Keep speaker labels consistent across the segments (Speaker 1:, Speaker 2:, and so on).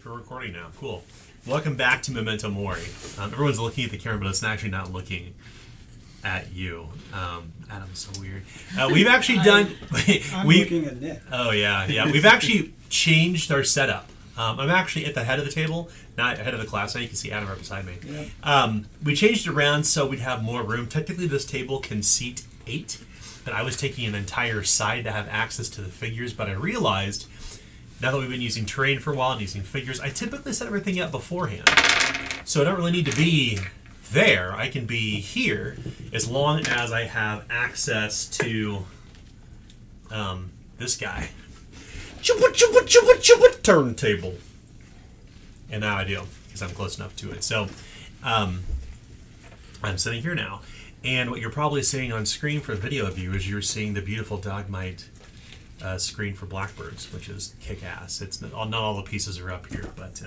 Speaker 1: we're recording now. Cool. Welcome back to Memento Mori. Everyone's looking at the camera, but it's actually not looking at you. Adam's so weird. We've actually done...
Speaker 2: I'm looking at Nick.
Speaker 1: Oh, yeah. We've actually changed our setup. I'm actually at the head of the table, not ahead of the class. Now you can see Adam right beside me.
Speaker 2: Yep.
Speaker 1: We changed it around so we'd have more room. Technically, this table can seat 8, but I was taking an entire side to have access to the figures, but I realized... Now that we've been using terrain for a while and using figures, I typically set everything up beforehand. So I don't really need to be there. I can be here as long as I have access to this guy. Turntable. And now I do, because I'm close enough to it. So I'm sitting here now. And what you're probably seeing on screen for video view is you're seeing the beautiful Dogmite screen for Blackbirds, which is kick-ass. It's not all the pieces are up here, but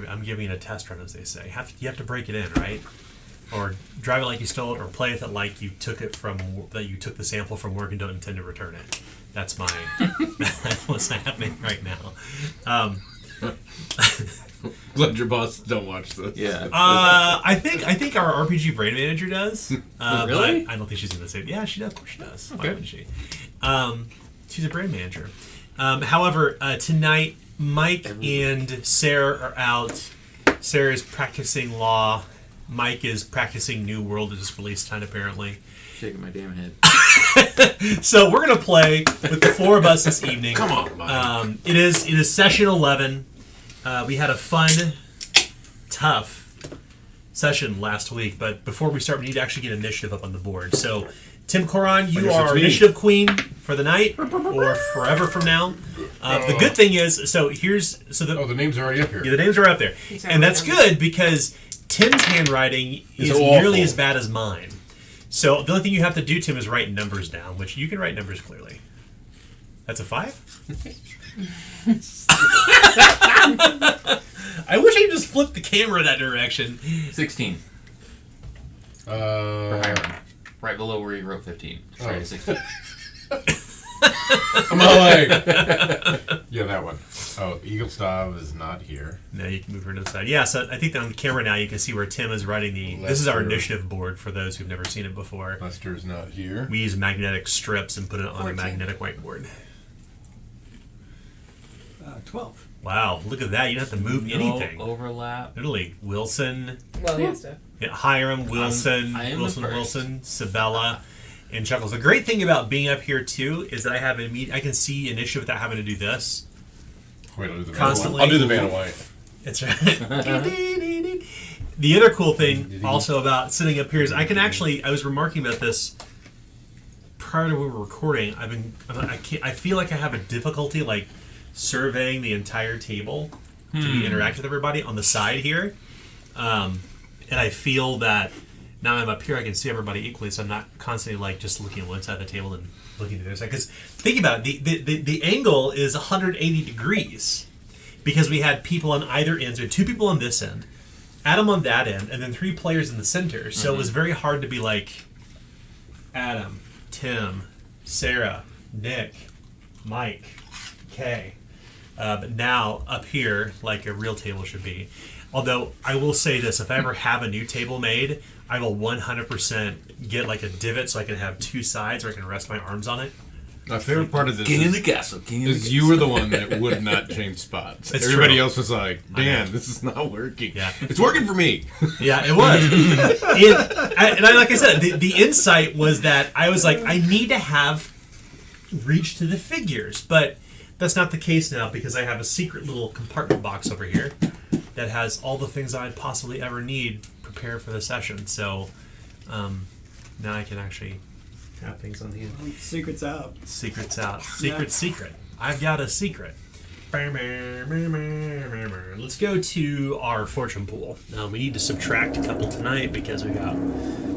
Speaker 1: I'm giving it a test run, as they say. You have to break it in, right? Or drive it like you stole it, or play with it like you took the sample from work and don't intend to return it. That's what's happening right now.
Speaker 3: Glad your boss don't watch this.
Speaker 4: Yeah.
Speaker 1: I think our RPG brain manager does.
Speaker 4: Really?
Speaker 1: But I don't think she's going to say. Yeah, she does. Of course she does.
Speaker 4: Okay.
Speaker 1: Why wouldn't she? She's a brain manager. However, tonight Mike and Sarah are out. Sarah is practicing law. Mike is practicing New World that just released tonight, apparently.
Speaker 4: Shaking my damn head.
Speaker 1: So we're gonna play with the 4 of us this evening.
Speaker 3: Come on, Mike.
Speaker 1: It is session 11. We had a fun, tough session last week, but before we start, we need to actually get initiative up on the board. So, Tim Coron, you are our initiative queen for the night, or forever from now. The good thing is,
Speaker 3: the names are already up here.
Speaker 1: Yeah, the names are up there, and that's good because Tim's handwriting is nearly as bad as mine. So the only thing you have to do, Tim, is write numbers down, which you can write numbers clearly. That's a 5? I wish I could just flip the camera that direction.
Speaker 4: 16. For Hiram. Right below where you wrote 15. Just write a 16.
Speaker 3: I'm all like... Yeah, that one. Oh, Eagle Stav is not here.
Speaker 1: No, you can move her to the side. Yeah, so I think on the camera now you can see where Tim is writing this is our initiative board for those who've never seen it before.
Speaker 3: Lester's not here.
Speaker 1: We use magnetic strips and put it on a magnetic whiteboard.
Speaker 2: 12.
Speaker 1: Wow, look at that. You don't have to move anything.
Speaker 4: Overlap.
Speaker 1: Literally, Wilson.
Speaker 5: Well, he has to.
Speaker 1: Yeah, Hiram, Wilson, Sabella, and Chuckles. The great thing about being up here, too, is that I can see initiative without having to do this.
Speaker 3: Wait, I'll do the
Speaker 1: Constantly.
Speaker 3: I'll do the Vanna White.
Speaker 1: That's right. The other cool thing also about sitting up here is I was remarking about this prior to we were recording. I feel like I have a difficulty like surveying the entire table to interact with everybody on the side here. And I feel that now I'm up here, I can see everybody equally, so I'm not constantly like just looking at one side of the table and looking to the other side. Because think about it, the angle is 180 degrees because we had people on either end. So we had 2 people on this end, Adam on that end, and then 3 players in the center. So it was very hard to be like Adam, Tim, Sarah, Nick, Mike, Kay. But now up here, like a real table should be. Although I will say this, if I ever have a new table made, I will 100% get like a divot so I can have 2 sides where I can rest my arms on it.
Speaker 3: My favorite part of this
Speaker 4: King of the castle.
Speaker 3: You were the one that would not change spots.
Speaker 1: It's
Speaker 3: Everybody
Speaker 1: true.
Speaker 3: else was like, "Dan, this is not working."
Speaker 1: Yeah.
Speaker 3: It's working for me.
Speaker 1: Yeah, it was. Like I said, the insight was that I was like, I need to have reach to the figures, but that's not the case now because I have a secret little compartment box over here that has all the things I'd possibly ever need prepared for the session. So now I can actually have things on the end.
Speaker 2: Secret's out.
Speaker 1: Secret's out. Secret. I've got a secret. Let's go to our fortune pool. We need to subtract a couple tonight because we got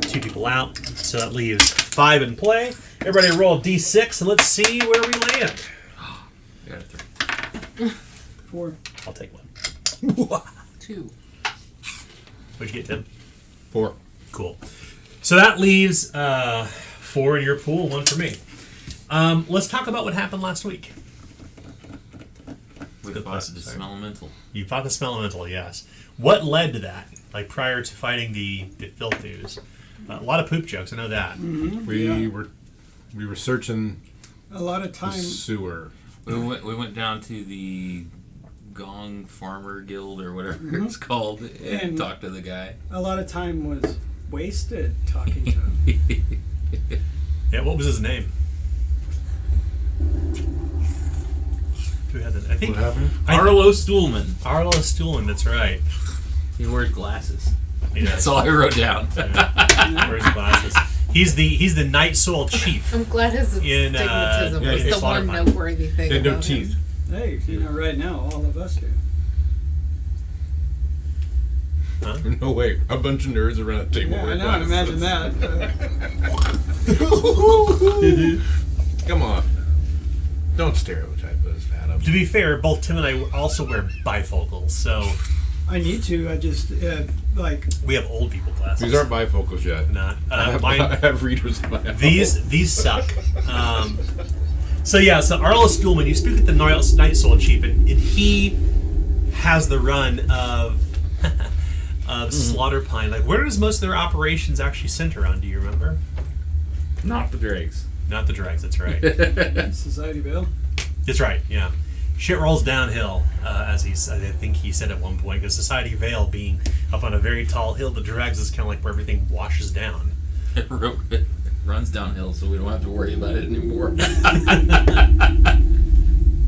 Speaker 1: 2 people out. So that leaves 5 in play. Everybody roll a d6 and let's see where we land.
Speaker 4: You got a 3.
Speaker 2: 4.
Speaker 1: I'll take 1.
Speaker 4: 2.
Speaker 1: What'd you get, Tim?
Speaker 3: 4.
Speaker 1: Cool. So that leaves 4 in your pool, 1 for me. Let's talk about what happened last week.
Speaker 4: We fought the Smellemental.
Speaker 1: You fought the Smellemental, yes. What led to that? Like prior to fighting the filth ooze? A lot of poop jokes, I know that.
Speaker 2: Mm-hmm.
Speaker 3: We were searching
Speaker 2: a lot of
Speaker 3: the
Speaker 2: time.
Speaker 3: sewer.
Speaker 4: We went down to the Gong Farmer Guild or whatever it's called and talked to the guy.
Speaker 2: A lot of time was wasted talking to him.
Speaker 1: Yeah, what was his name? Who had that? I think
Speaker 3: What happened?
Speaker 4: Arlo Stuhlman.
Speaker 1: Arlo Stuhlman, that's right.
Speaker 4: He wears glasses.
Speaker 1: He does.
Speaker 4: That's all I wrote down.
Speaker 1: Wears glasses. He's the Night Soul Chief.
Speaker 5: I'm glad his stigmatism was the one noteworthy thing.
Speaker 3: They had no
Speaker 5: about
Speaker 3: teeth.
Speaker 5: him.
Speaker 2: Hey, right now, all of us do.
Speaker 1: Huh?
Speaker 3: No way. A bunch of nerds around a table.
Speaker 2: Yeah, I
Speaker 3: with
Speaker 2: know.
Speaker 3: glasses.
Speaker 2: Imagine that.
Speaker 3: Come on. Don't stereotype us, Adam.
Speaker 1: To be fair, both Tim and I also wear bifocals, so
Speaker 2: I need to. I just
Speaker 1: we have old people glasses.
Speaker 3: These aren't bifocals yet.
Speaker 1: Not
Speaker 3: I
Speaker 1: mine.
Speaker 3: have readers in my house.
Speaker 1: These suck. So Arlo Stuhlman, you speak with the Night Soul Chief, and he has the run of Slaughter Pine. Like, where does most of their operations actually center on? Do you remember?
Speaker 4: Not the dregs.
Speaker 1: Not the dregs. That's right.
Speaker 2: Societyville.
Speaker 1: That's right. Yeah, shit rolls downhill, as I think he said at one point. Because Society Vale being up on a very tall hill, the dregs is kind of like where everything washes down.
Speaker 4: It runs downhill, so we don't have to worry about it anymore.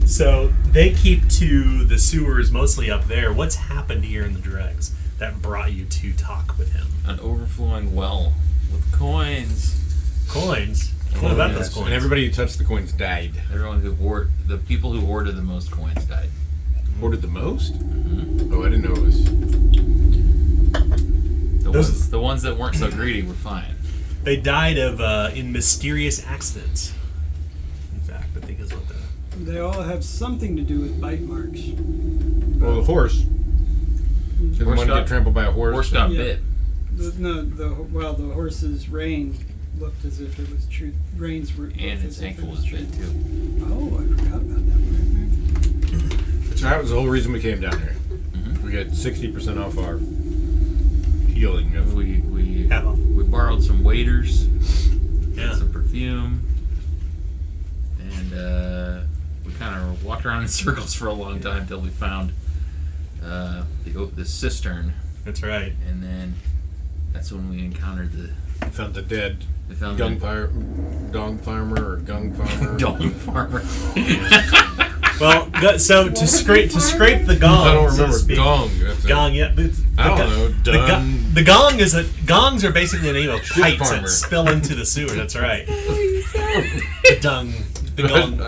Speaker 1: So they keep to the sewers mostly up there. What's happened here in the dregs that brought you to talk with him?
Speaker 4: An overflowing well with coins.
Speaker 1: Coins? What about those coins?
Speaker 3: And everybody who touched the coins died.
Speaker 4: Everyone the people who hoarded the most coins died.
Speaker 3: Hoarded the most?
Speaker 4: Mm-hmm.
Speaker 3: Oh, I didn't know it was.
Speaker 4: The ones that weren't so greedy were fine.
Speaker 1: They died of in mysterious accidents. In fact, I think is what
Speaker 2: They all have something to do with bite marks.
Speaker 3: Well, the horse. Did one get trampled by a horse?
Speaker 4: Horse got bit.
Speaker 2: The horse's rein looked as if it was true. Reins were.
Speaker 4: And its ankle was bit too.
Speaker 2: Oh, I forgot about that one.
Speaker 3: That was the whole reason we came down here. Mm-hmm. We got 60% off our healing.
Speaker 4: We borrowed some waders,
Speaker 1: Yeah.
Speaker 4: some perfume, and we kind of walked around in circles for a long time until we found the cistern.
Speaker 1: That's right.
Speaker 4: And then that's when we encountered
Speaker 3: Found the dead
Speaker 4: dong
Speaker 3: farmer or gung farmer.
Speaker 4: dong farmer.
Speaker 1: Well, so to scrape the gong.
Speaker 3: I don't
Speaker 1: so to
Speaker 3: remember
Speaker 1: speak.
Speaker 3: gong.
Speaker 1: Gong, yeah.
Speaker 3: I don't know.
Speaker 1: The gong is gongs are basically the name of
Speaker 3: Shit
Speaker 1: pipes
Speaker 3: farmer.
Speaker 1: that spill into the sewer. That's right. The gong. The gong.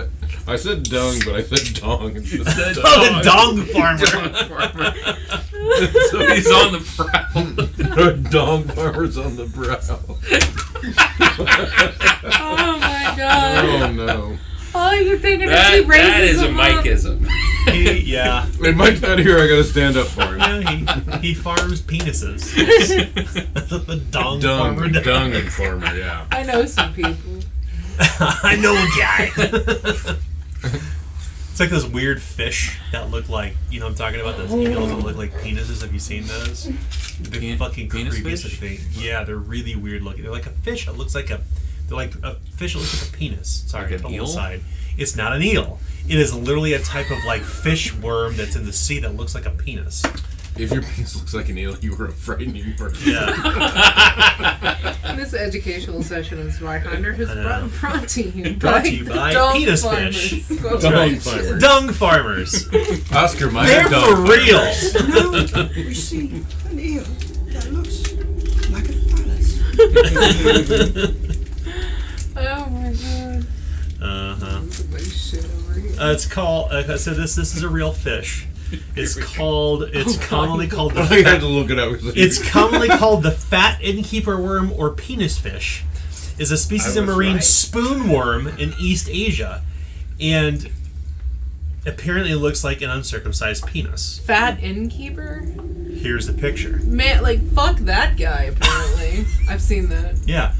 Speaker 3: I said dung, but I said dong.
Speaker 4: You said
Speaker 1: Oh, the dong farmer.
Speaker 4: Dong farmer. So he's on the prowl.
Speaker 3: Dong farmer's on the brow.
Speaker 5: Oh my god.
Speaker 3: Oh no.
Speaker 5: Oh, you're thinking
Speaker 4: That is a
Speaker 5: racism, huh?
Speaker 4: Mikeism.
Speaker 1: Yeah.
Speaker 3: Hey, Mike's not here. I gotta stand up for him.
Speaker 1: Yeah, he farms penises. That's what the dong farmer does.
Speaker 3: Dung and farmer, yeah.
Speaker 5: I know some people.
Speaker 1: I know a guy. It's like those weird fish that look like, you know what I'm talking about? Those eagles that look like penises. Have you seen those? They're fucking
Speaker 4: penis
Speaker 1: creepiest
Speaker 4: fish?
Speaker 1: thing. Yeah, they're really weird looking. They're like a fish that looks like they're like a fish that looks like a penis. Sorry,
Speaker 4: Like an
Speaker 1: total
Speaker 4: eel?
Speaker 1: aside. It's not an eel. It is literally a type of like fish worm that's in the sea that looks like a penis.
Speaker 3: If your penis looks like an eel, you were a frightening person.
Speaker 1: Yeah.
Speaker 5: This educational session of Zweihander
Speaker 1: I know.
Speaker 5: has brought to you
Speaker 1: Brought to you by
Speaker 5: Dong
Speaker 1: penis
Speaker 5: Farmers.
Speaker 1: fish.
Speaker 5: That's
Speaker 3: Dung
Speaker 5: right.
Speaker 3: farmer.
Speaker 1: Dung farmers.
Speaker 3: Oscar Mayer.
Speaker 1: They're
Speaker 3: dung
Speaker 1: for
Speaker 3: farmer.
Speaker 1: real.
Speaker 2: We see an eel that looks like a phallus.
Speaker 5: Oh my god.
Speaker 1: Uh-huh.
Speaker 5: Look at my shit over here.
Speaker 1: It's called. So this is a real fish. It's commonly called
Speaker 3: I
Speaker 1: the.
Speaker 3: had to look it up.
Speaker 1: It's commonly called the fat innkeeper worm or penis fish. Is a species
Speaker 3: I
Speaker 1: of
Speaker 3: was
Speaker 1: marine
Speaker 3: right.
Speaker 1: spoon worm in East Asia, and apparently it looks like an uncircumcised penis.
Speaker 5: Fat innkeeper?
Speaker 1: Here's the picture.
Speaker 5: Man, like, fuck that guy, apparently. I've seen that.
Speaker 1: Yeah.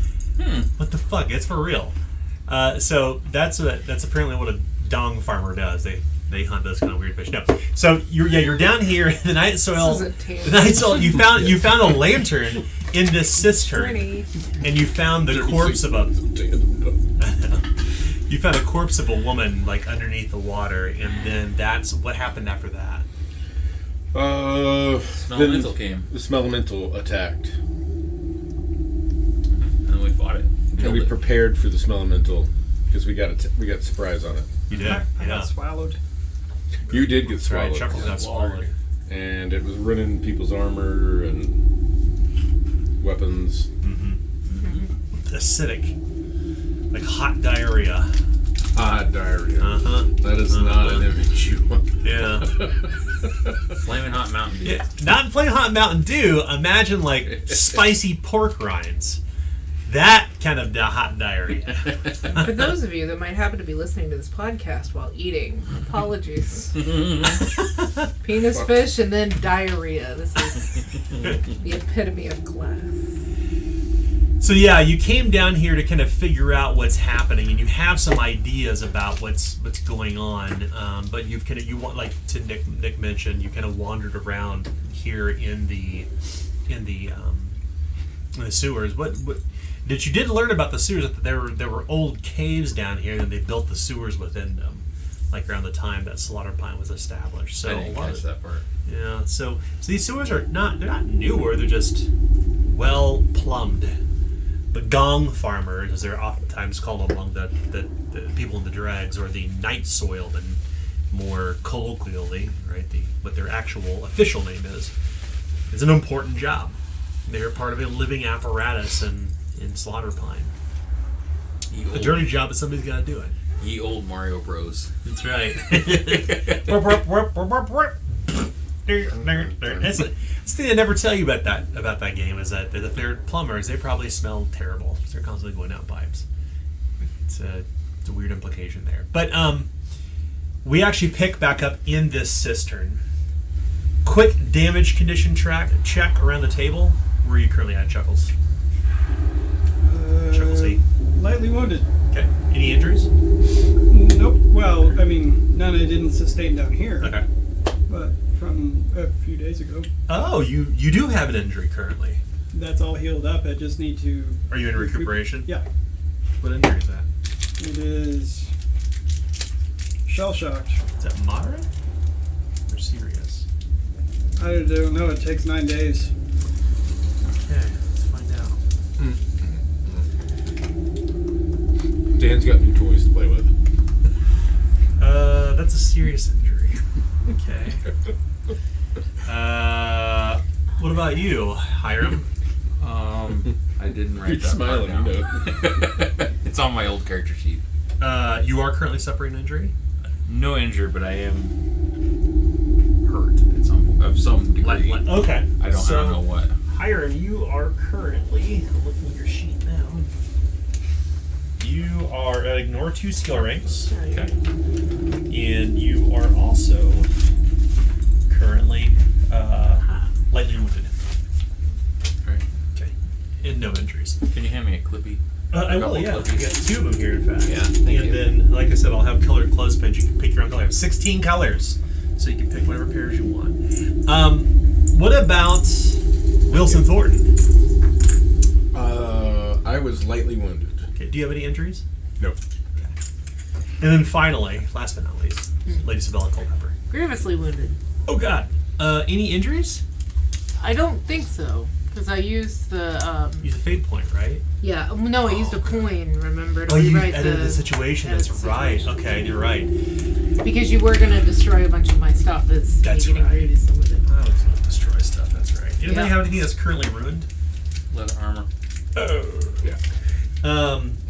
Speaker 1: What the fuck? It's for real. So that's apparently what a dong farmer does. They hunt those kind of weird fish. No. So you're down here in the night soil.
Speaker 5: This is a tangent.
Speaker 1: The night soil. You found a lantern in this cistern,
Speaker 5: Pretty.
Speaker 1: and you found the corpse of a. You found a corpse of a woman like underneath the water, and then that's what happened after that.
Speaker 4: Smellmental came.
Speaker 3: The Smellmental attacked.
Speaker 4: And then we fought it.
Speaker 3: And we prepared for the Smellmental because we got a surprise on it.
Speaker 1: You did.
Speaker 2: I
Speaker 1: Yeah.
Speaker 2: got swallowed.
Speaker 3: You did get
Speaker 1: Right.
Speaker 3: swallowed.
Speaker 1: Chuckles got swallowed.
Speaker 3: And it was running people's armor and weapons.
Speaker 1: Acidic, like hot diarrhea.
Speaker 3: Diarrhea.
Speaker 1: Uh-huh.
Speaker 3: That is not an image you want.
Speaker 1: Yeah.
Speaker 4: Flaming hot Mountain Dew.
Speaker 1: Yeah, not Flaming Hot Mountain Dew. Imagine like spicy pork rinds. That kind of hot diarrhea.
Speaker 5: For those of you that might happen to be listening to this podcast while eating, apologies. Penis fish and then diarrhea. This is the epitome of class.
Speaker 1: So yeah, you came down here to kind of figure out what's happening, and you have some ideas about what's going on. But you've kind of like to Nick mentioned, you kind of wandered around here in the sewers. What you did learn about the sewers that there were old caves down here, and they built the sewers within them, like around the time that Slaughter Pine was established. So
Speaker 4: I didn't catch that part.
Speaker 1: yeah, so these sewers are not newer; they're just well plumbed. The gong farmers, as they're oftentimes called among the people in the dregs, or the night soiled, more colloquially, right? What their actual official name is an important job. They're part of a living apparatus in Slaughter Pine. A dirty job, but somebody's got to do it.
Speaker 4: Ye old Mario Bros.
Speaker 1: That's right. That's the thing they never tell you about that game is that if they're plumbers, they probably smell terrible. They're constantly going out pipes. It's a weird implication there. But we actually pick back up in this cistern. Quick damage condition check around the table. Where are you currently at, Chuckles? Chuckles 8.
Speaker 2: Lightly wounded.
Speaker 1: Okay. Any injuries?
Speaker 2: Nope. Well, I mean, none I didn't sustain down here.
Speaker 1: Okay.
Speaker 2: But from a few days ago.
Speaker 1: Oh, you do have an injury currently.
Speaker 2: That's all healed up. I just need to...
Speaker 1: Are you in recuperation?
Speaker 2: Yeah.
Speaker 1: What injury is that?
Speaker 2: It is shell-shocked.
Speaker 1: Is that moderate or serious?
Speaker 2: I don't know. It takes 9 days.
Speaker 1: Okay, let's find out.
Speaker 3: Dan's got new toys to play with.
Speaker 1: That's a serious injury. Okay. What about you, Hiram?
Speaker 4: I didn't write
Speaker 3: You're
Speaker 4: that
Speaker 3: smiling,
Speaker 4: part
Speaker 3: you
Speaker 4: down.
Speaker 3: know.
Speaker 4: It's on my old character sheet.
Speaker 1: You are currently suffering an injury?
Speaker 4: No injury, but I am hurt of some degree.
Speaker 1: Okay.
Speaker 4: I don't know what.
Speaker 1: Hiram, you are currently, I'm looking at your sheet now. You are at ignore 2 skill ranks.
Speaker 4: Okay.
Speaker 1: And you are also currently lightly wounded.
Speaker 4: Right.
Speaker 1: Okay. And no injuries.
Speaker 4: Can you hand me a clippy?
Speaker 1: I will, yeah. You got 2 of them here, in fact.
Speaker 4: Yeah, thank
Speaker 1: and
Speaker 4: you.
Speaker 1: then, like I said, I'll have colored clothespins. You can pick your own color. I have 16 colors, so you can pick whatever pairs you want. What about Wilson Thornton?
Speaker 3: I was lightly wounded.
Speaker 1: Okay. Do you have any injuries?
Speaker 3: Nope.
Speaker 1: And then finally, last but not least, Lady Sabella Culpepper.
Speaker 5: Grievously wounded.
Speaker 1: Oh, God. Any injuries?
Speaker 5: I don't think so, because I used the
Speaker 1: Use a fate point, right?
Speaker 5: yeah. No, I used a coin. Remember to
Speaker 1: Oh, you
Speaker 5: rewrite
Speaker 1: edited the situation.
Speaker 5: edit
Speaker 1: That's
Speaker 5: the
Speaker 1: right.
Speaker 5: situation.
Speaker 1: Okay, you're right.
Speaker 5: Because you were gonna destroy a bunch of my stuff as
Speaker 1: That's
Speaker 5: me getting
Speaker 1: right.
Speaker 5: grievously wounded.
Speaker 1: I was going to destroy stuff. That's right. Anybody
Speaker 5: Yeah.
Speaker 1: have anything that's currently ruined?
Speaker 4: Leather armor.
Speaker 1: Oh.
Speaker 3: Yeah.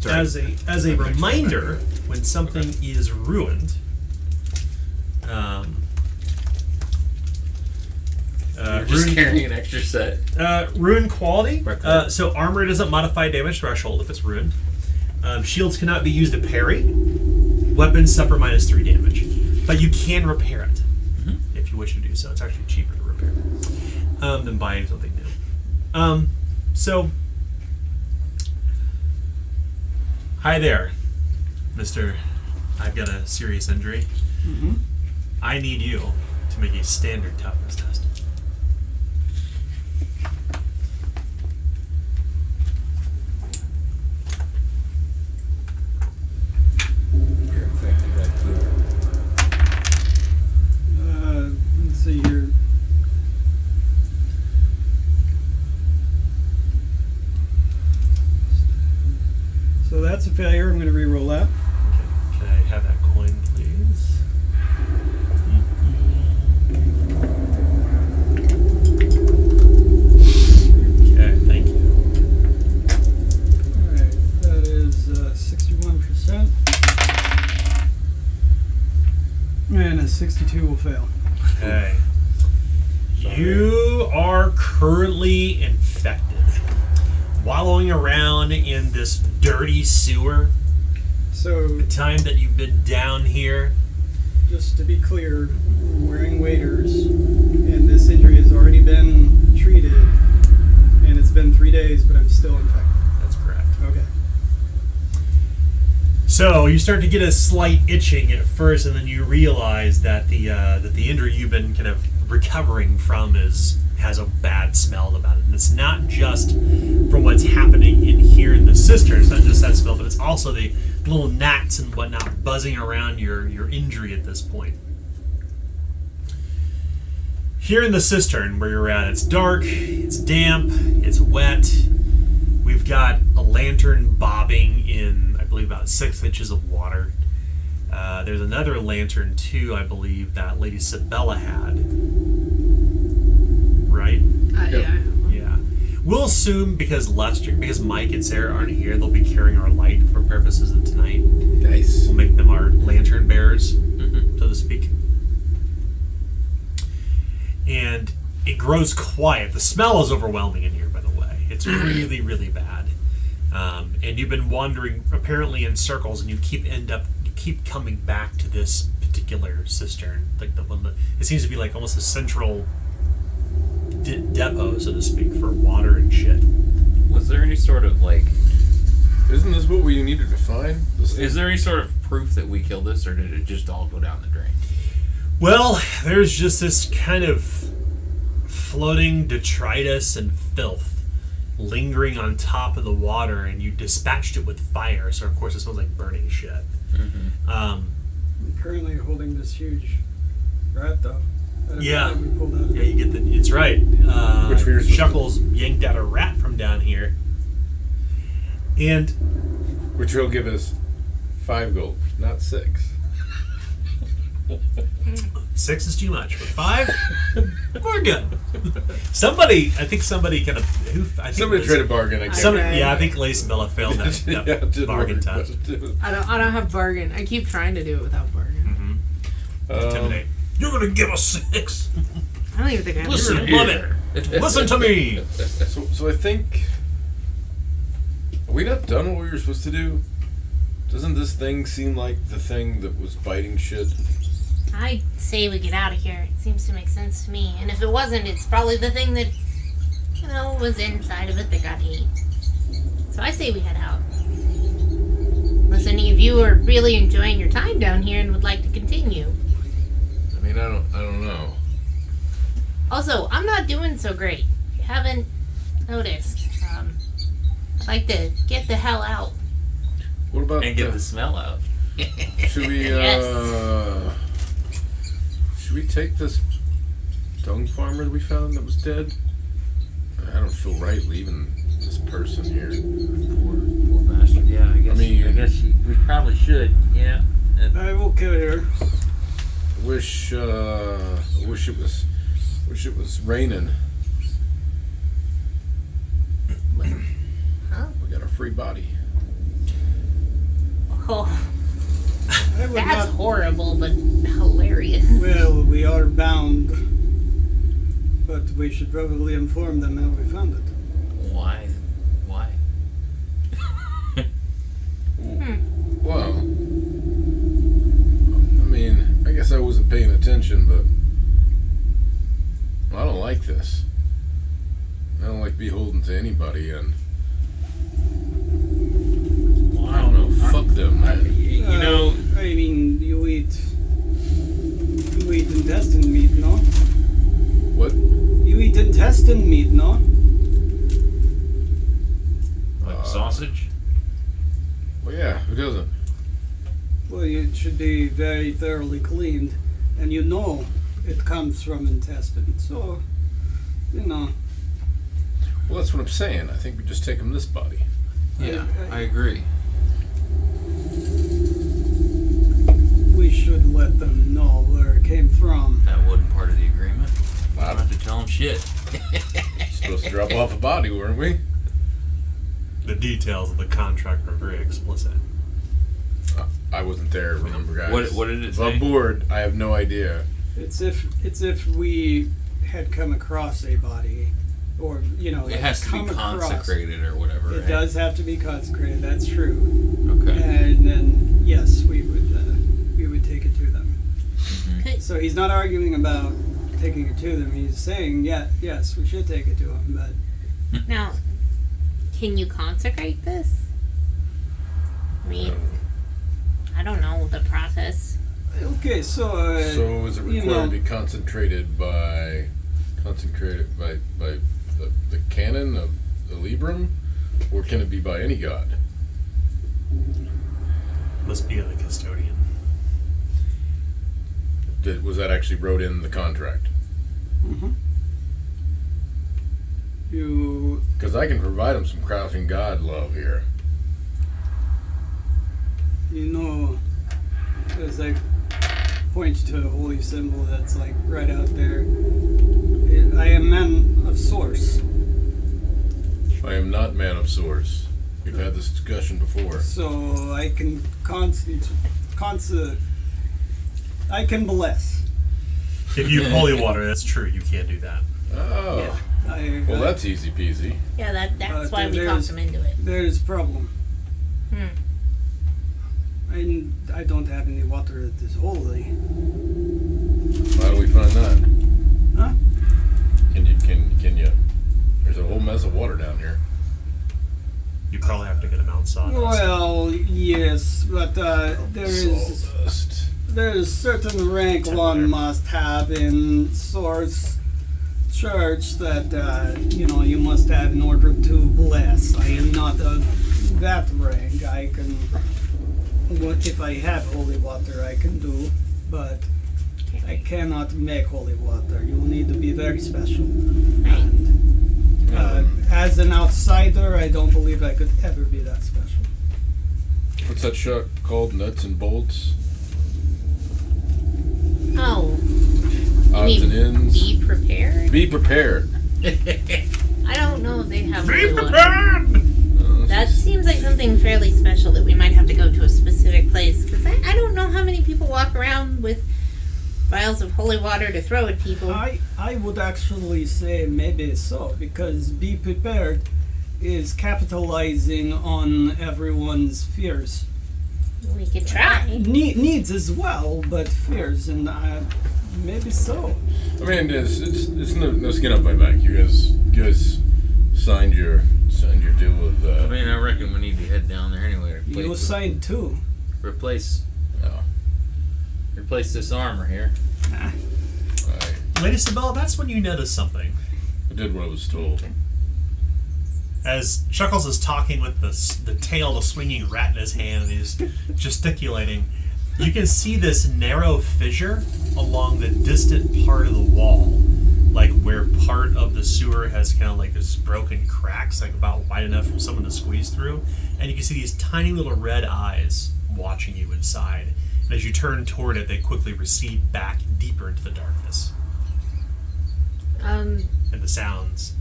Speaker 3: Sorry.
Speaker 1: As a reminder, when something is ruined,
Speaker 4: You're just carrying an extra set.
Speaker 1: ruined quality.
Speaker 4: Right.
Speaker 1: So armor doesn't modify damage threshold if it's ruined. Shields cannot be used to parry. Weapons suffer -3 damage, but you can repair it if you wish to do so. It's actually cheaper to repair than buying something new. So, hi there, Mister. I've got a serious injury. I need you to make a standard toughness test.
Speaker 3: You're infected by poop.
Speaker 2: Let's see here. So that's a failure. I'm going to re-roll that.
Speaker 1: Okay. Can I have that coin, please? Okay, thank you.
Speaker 2: Alright, that is 61%. And a 62 will fail.
Speaker 1: Okay. You are currently infected. Wallowing around in this dirty sewer.
Speaker 2: So,
Speaker 1: The time that you've been down here.
Speaker 2: just to be clear, we're wearing waders, and this injury has already been treated, and it's been 3 days, but I'm still infected.
Speaker 1: That's correct.
Speaker 2: Okay.
Speaker 1: So you start to get a slight itching at first, and then you realize that the injury you've been kind of recovering from has a bad smell about it. And it's not just from what's happening in here in the cistern. It's not just that smell, but it's also the little gnats and whatnot buzzing around your injury at this point. Here in the cistern where you're at, it's dark, it's damp, it's wet. We've got a lantern bobbing in, I believe, about 6 inches of water. There's another lantern, too, I believe, that Lady Sabella had. Right?
Speaker 5: Yeah.
Speaker 1: Yeah. We'll assume because Mike and Sarah aren't here, they'll be carrying our light for purposes of tonight.
Speaker 3: Nice.
Speaker 1: We'll make them our lantern bearers, so to speak. And it grows quiet. The smell is overwhelming in here, by the way. It's really, really bad. And you've been wandering apparently in circles, and you keep coming back to this particular cistern, like the one that it seems to be like almost a central depot, so to speak, for water and shit.
Speaker 4: Was there any sort of like?
Speaker 3: Isn't this what we needed to find?
Speaker 4: Is there any sort of proof that we killed this, or did it just all go down the drain?
Speaker 1: Well, there's just this kind of floating detritus and filth lingering on top of the water, and you dispatched it with fire, so of course it smells like burning shit.
Speaker 2: I'm currently holding this huge rat, though.
Speaker 1: Yeah.
Speaker 2: That we pulled out.
Speaker 1: Yeah, you get the. It's right.
Speaker 3: Which we were supposed to-
Speaker 1: Shuckles yanked out a rat from down here, and
Speaker 3: Which will give us 5 gold, not 6.
Speaker 1: 6 is too much, but 5, we're good. Somebody kind of
Speaker 3: Somebody tried to bargain. I guess.
Speaker 1: I think Lacebella failed that
Speaker 3: Yeah, it didn't
Speaker 1: bargain
Speaker 3: work,
Speaker 1: test.
Speaker 5: I don't have bargain. I keep trying to do it without bargain.
Speaker 1: Intimidate. You're gonna give us 6.
Speaker 5: I don't even think I have
Speaker 1: Listen,
Speaker 5: bargain.
Speaker 1: love it. Listen to me.
Speaker 3: So I think. Are we not done what we were supposed to do? Doesn't this thing seem like the thing that was biting shit?
Speaker 6: I'd say we get out of here. It seems to make sense to me. And if it wasn't, it's probably the thing that, was inside of it that got ate. So I say we head out. Unless any of you are really enjoying your time down here and would like to continue.
Speaker 3: I mean, I don't know.
Speaker 6: Also, I'm not doing so great. If you haven't noticed, I'd like to get the hell out.
Speaker 3: What about
Speaker 4: And get the smell out.
Speaker 3: Should we
Speaker 6: Yes.
Speaker 3: Should we take this dung farmer that we found that was dead? I don't feel right leaving this person here.
Speaker 4: Poor bastard. Yeah, I guess.
Speaker 3: I mean-
Speaker 4: we probably should. Yeah.
Speaker 2: I will kill her.
Speaker 3: Wish it was raining.
Speaker 6: Huh?
Speaker 3: We got a free body.
Speaker 6: Oh,
Speaker 2: I would
Speaker 6: that's
Speaker 2: not.
Speaker 6: horrible, but hilarious.
Speaker 2: Well, we are bound, but we should probably inform them how we found it.
Speaker 4: Why?
Speaker 3: Well, I mean, I guess I wasn't paying attention, but I don't like this. I don't like beholden to anybody, and I don't know. Fuck them, man.
Speaker 2: I mean, you eat intestine meat, no?
Speaker 3: What?
Speaker 2: You eat intestine meat, no?
Speaker 4: Like sausage?
Speaker 3: Well, yeah, who doesn't?
Speaker 2: Well, it should be very thoroughly cleaned, and you know it comes from intestine. So, you know.
Speaker 3: Well, that's what I'm saying. I think we just take him this body.
Speaker 4: Yeah, I agree.
Speaker 2: We should let them know where it came from.
Speaker 4: That wasn't part of the agreement. I don't
Speaker 3: Bob,
Speaker 4: have to tell them shit.
Speaker 3: supposed to drop off a body, weren't we?
Speaker 1: The details of the contract are very explicit.
Speaker 3: I wasn't there, remember, guys.
Speaker 4: What did it
Speaker 3: If
Speaker 4: say?
Speaker 3: I'm bored, I have no idea.
Speaker 2: It's if we had come across a body, or you know,
Speaker 4: It has to be
Speaker 2: come across-
Speaker 4: consecrated or whatever.
Speaker 2: It
Speaker 4: right?
Speaker 2: does have to be consecrated. That's true.
Speaker 4: Okay.
Speaker 2: And then yes, we would take it to them.
Speaker 6: Okay.
Speaker 2: So he's not arguing about taking it to them. He's saying, yes, we should take it to him. But
Speaker 6: Now, can you consecrate this? I mean, I don't know the process.
Speaker 2: okay, so
Speaker 3: So is it
Speaker 2: you
Speaker 3: required
Speaker 2: know,
Speaker 3: to be concentrated by the canon of the Libram, or can it be by any god?
Speaker 1: Must be the custodian.
Speaker 3: Was that actually wrote in the contract?
Speaker 2: mhm. You
Speaker 3: Because I can provide him some crouching god love here.
Speaker 2: know, as I point to a holy symbol that's like right out there. I am man of source.
Speaker 3: I am not man of source. We've had this discussion before.
Speaker 2: So I can I can bless.
Speaker 1: If you have holy water, that's true. You can't do that.
Speaker 3: Oh. Well, that's easy peasy.
Speaker 6: Yeah, that's why we
Speaker 2: there's-
Speaker 6: talked him into it.
Speaker 2: There's a problem.
Speaker 6: Hmm.
Speaker 2: I don't have any water that is holy.
Speaker 3: How do we find that?
Speaker 2: Huh?
Speaker 3: Can you? There's a whole mess of water down here.
Speaker 1: You probably have to get a Mount Sawdust.
Speaker 2: Well, yes, but
Speaker 3: Sawdust.
Speaker 2: there is certain rank one must have in source church that you must have in order to bless. I am not of that rank. I can, if I have holy water, I can do, but I cannot make holy water. You need to be very special. And as an outsider, I don't believe I could ever be that special.
Speaker 3: What's that shot called? Nuts and bolts?
Speaker 6: Oh,
Speaker 3: Odds and ends?
Speaker 6: be prepared?
Speaker 3: Be prepared.
Speaker 6: I don't know if they have
Speaker 1: Be
Speaker 6: holy water.
Speaker 1: prepared!
Speaker 6: That seems like something fairly special that we might have to go to a specific place. Because I don't know how many people walk around with vials of holy water to throw at people.
Speaker 2: I would actually say maybe so, because be prepared is capitalizing on everyone's fears.
Speaker 6: We could try.
Speaker 2: Needs as well, but fears, and maybe so.
Speaker 3: I mean, it's no skin off my back. You guys signed your deal with.
Speaker 4: I mean, I reckon we need to head down there anyway. To
Speaker 2: You signed too.
Speaker 4: replace
Speaker 3: Oh,
Speaker 4: this armor here.
Speaker 1: Lady Sibella, that's when you notice something.
Speaker 3: I did what I was told.
Speaker 1: As Chuckles is talking with the tail of the swinging rat in his hand and he's gesticulating, you can see this narrow fissure along the distant part of the wall, like where part of the sewer has kind of like this broken cracks, like about wide enough for someone to squeeze through, and you can see these tiny little red eyes watching you inside. And as you turn toward it, they quickly recede back deeper into the darkness, and the sounds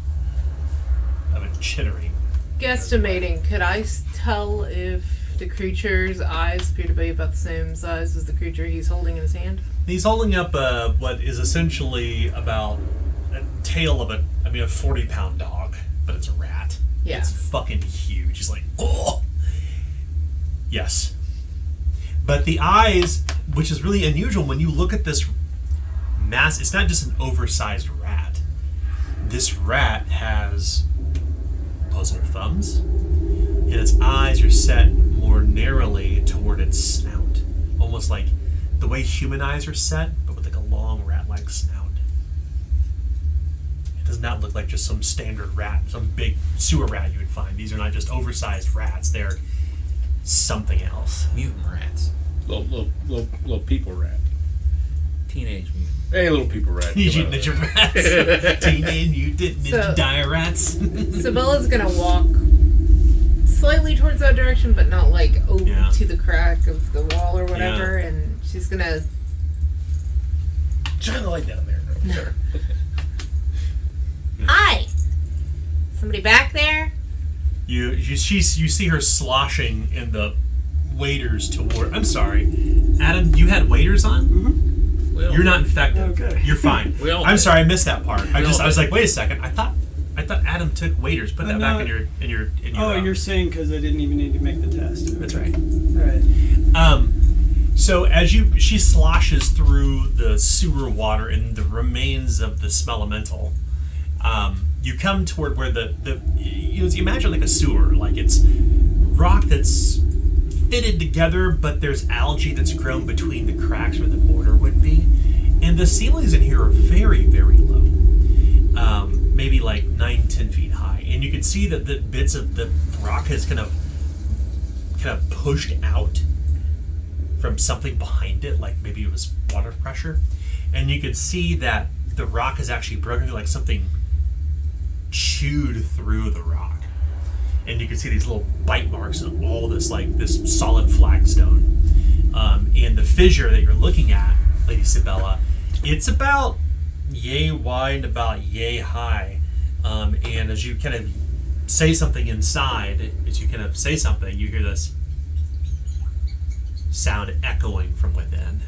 Speaker 1: of it chittering.
Speaker 5: Guesstimating, could I tell if the creature's eyes appear to be about the same size as the creature he's holding in his hand?
Speaker 1: He's holding up what is essentially about a tail of a 40-pound dog, but it's a rat.
Speaker 5: Yeah.
Speaker 1: It's fucking huge. He's like, oh! Yes. But the eyes, which is really unusual when you look at this mass, it's not just an oversized rat. This rat has opposing thumbs, and its eyes are set more narrowly toward its snout. Almost like the way human eyes are set, but with like a long not look like just some standard rat, some big sewer rat you would find. These are not just oversized rats. They're something else.
Speaker 4: Mutant rats.
Speaker 7: Little people rat.
Speaker 4: Teenage mutant.
Speaker 7: Hey, little people rat.
Speaker 1: Teenage
Speaker 7: Come
Speaker 1: Mutant
Speaker 7: on.
Speaker 1: Ninja Rats. Teenage Mutant Ninja
Speaker 5: So-
Speaker 1: Dire Rats.
Speaker 5: Sabella's gonna walk slightly towards that direction, but not like over
Speaker 1: Yeah.
Speaker 5: to the crack of the wall or whatever. And she's gonna.
Speaker 7: Shine the light down there. There.
Speaker 6: Hi. Somebody back there?
Speaker 1: You see her sloshing in the waders toward. I'm sorry, Adam. You had waders on.
Speaker 4: Well,
Speaker 1: You're not infected.
Speaker 2: Okay.
Speaker 1: You're fine.
Speaker 4: We all
Speaker 1: I'm
Speaker 4: did.
Speaker 1: sorry, I missed that part. I
Speaker 4: We all
Speaker 1: was
Speaker 4: did.
Speaker 1: like, wait a second. I thought Adam took waders. Put that back in your.
Speaker 2: Oh, you're saying because I didn't even need to make the test.
Speaker 1: That's right.
Speaker 2: All right.
Speaker 1: So as she sloshes through the sewer water and the remains of the smellemental, you come toward where you imagine like a sewer, like it's rock that's fitted together, but there's algae that's grown between the cracks where the mortar would be, and the ceilings in here are very, very low, maybe like 9-10 feet high, and you can see that the bits of the rock has kind of pushed out from something behind it, like maybe it was water pressure, and you could see that the rock is actually broken, like something chewed through the rock, and you can see these little bite marks on all this solid flagstone, and the fissure that you're looking at, Lady Sabella, it's about yay wide, about yay high, and as you kind of say something inside, you hear this sound echoing from within.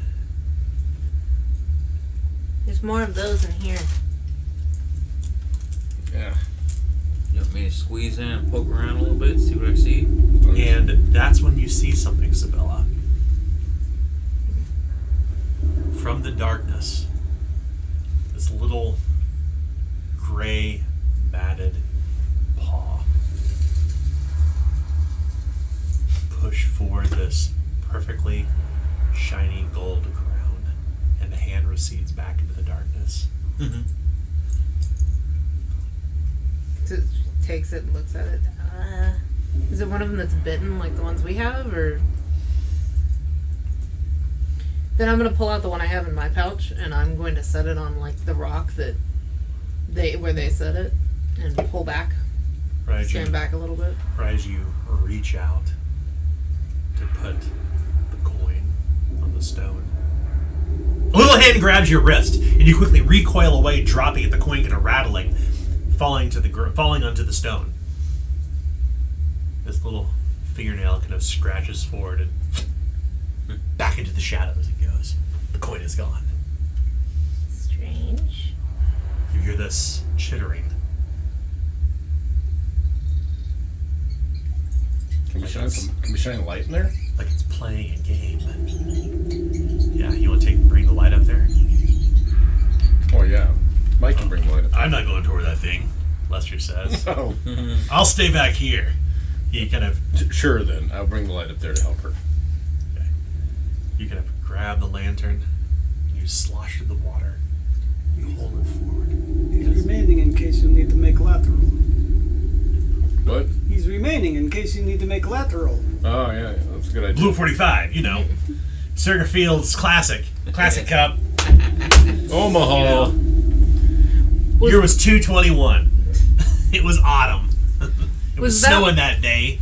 Speaker 6: There's more of those in here.
Speaker 7: Yeah.
Speaker 4: You want me to squeeze in and poke around a little bit, see what I see?
Speaker 1: And that's when you see something, Sabella. From the darkness, this little gray, matted paw push forward this perfectly shiny gold crown, and the hand recedes back into the darkness.
Speaker 4: Mm-hmm.
Speaker 5: So she takes it and looks at it. Is it one of them that's bitten, like the ones we have, or? Then I'm gonna pull out the one I have in my pouch, and I'm going to set it on like the rock where they set it, and pull back,
Speaker 1: Right,
Speaker 5: stand back a little bit.
Speaker 1: right as you reach out to put the coin on the stone, a little hand grabs your wrist, and you quickly recoil away, dropping it. The coin kind of rattling, falling onto the stone. This little fingernail kind of scratches forward and back into the shadows it goes. The coin is gone.
Speaker 6: Strange.
Speaker 1: You hear this chittering.
Speaker 7: Can we shine a light in there?
Speaker 1: Like it's playing a game. Yeah, you want to bring the light up there?
Speaker 7: Oh yeah. Mike can bring the light up.
Speaker 1: I'm not going toward that thing, Lester says.
Speaker 7: Oh,
Speaker 1: I'll stay back here. He kind of,
Speaker 7: sure then. I'll bring the light up there to help her.
Speaker 1: you kind of grab the lantern, you slosh through the water, you hold it forward.
Speaker 2: He's remaining in case you need to make lateral.
Speaker 7: What?
Speaker 2: He's remaining in case you need to make lateral.
Speaker 7: Oh yeah, that's a good idea.
Speaker 1: Blue 45, Circa Field's classic cup.
Speaker 7: Omaha.
Speaker 1: Year was 221. It was autumn. It was
Speaker 5: Was that-
Speaker 1: snowing that day.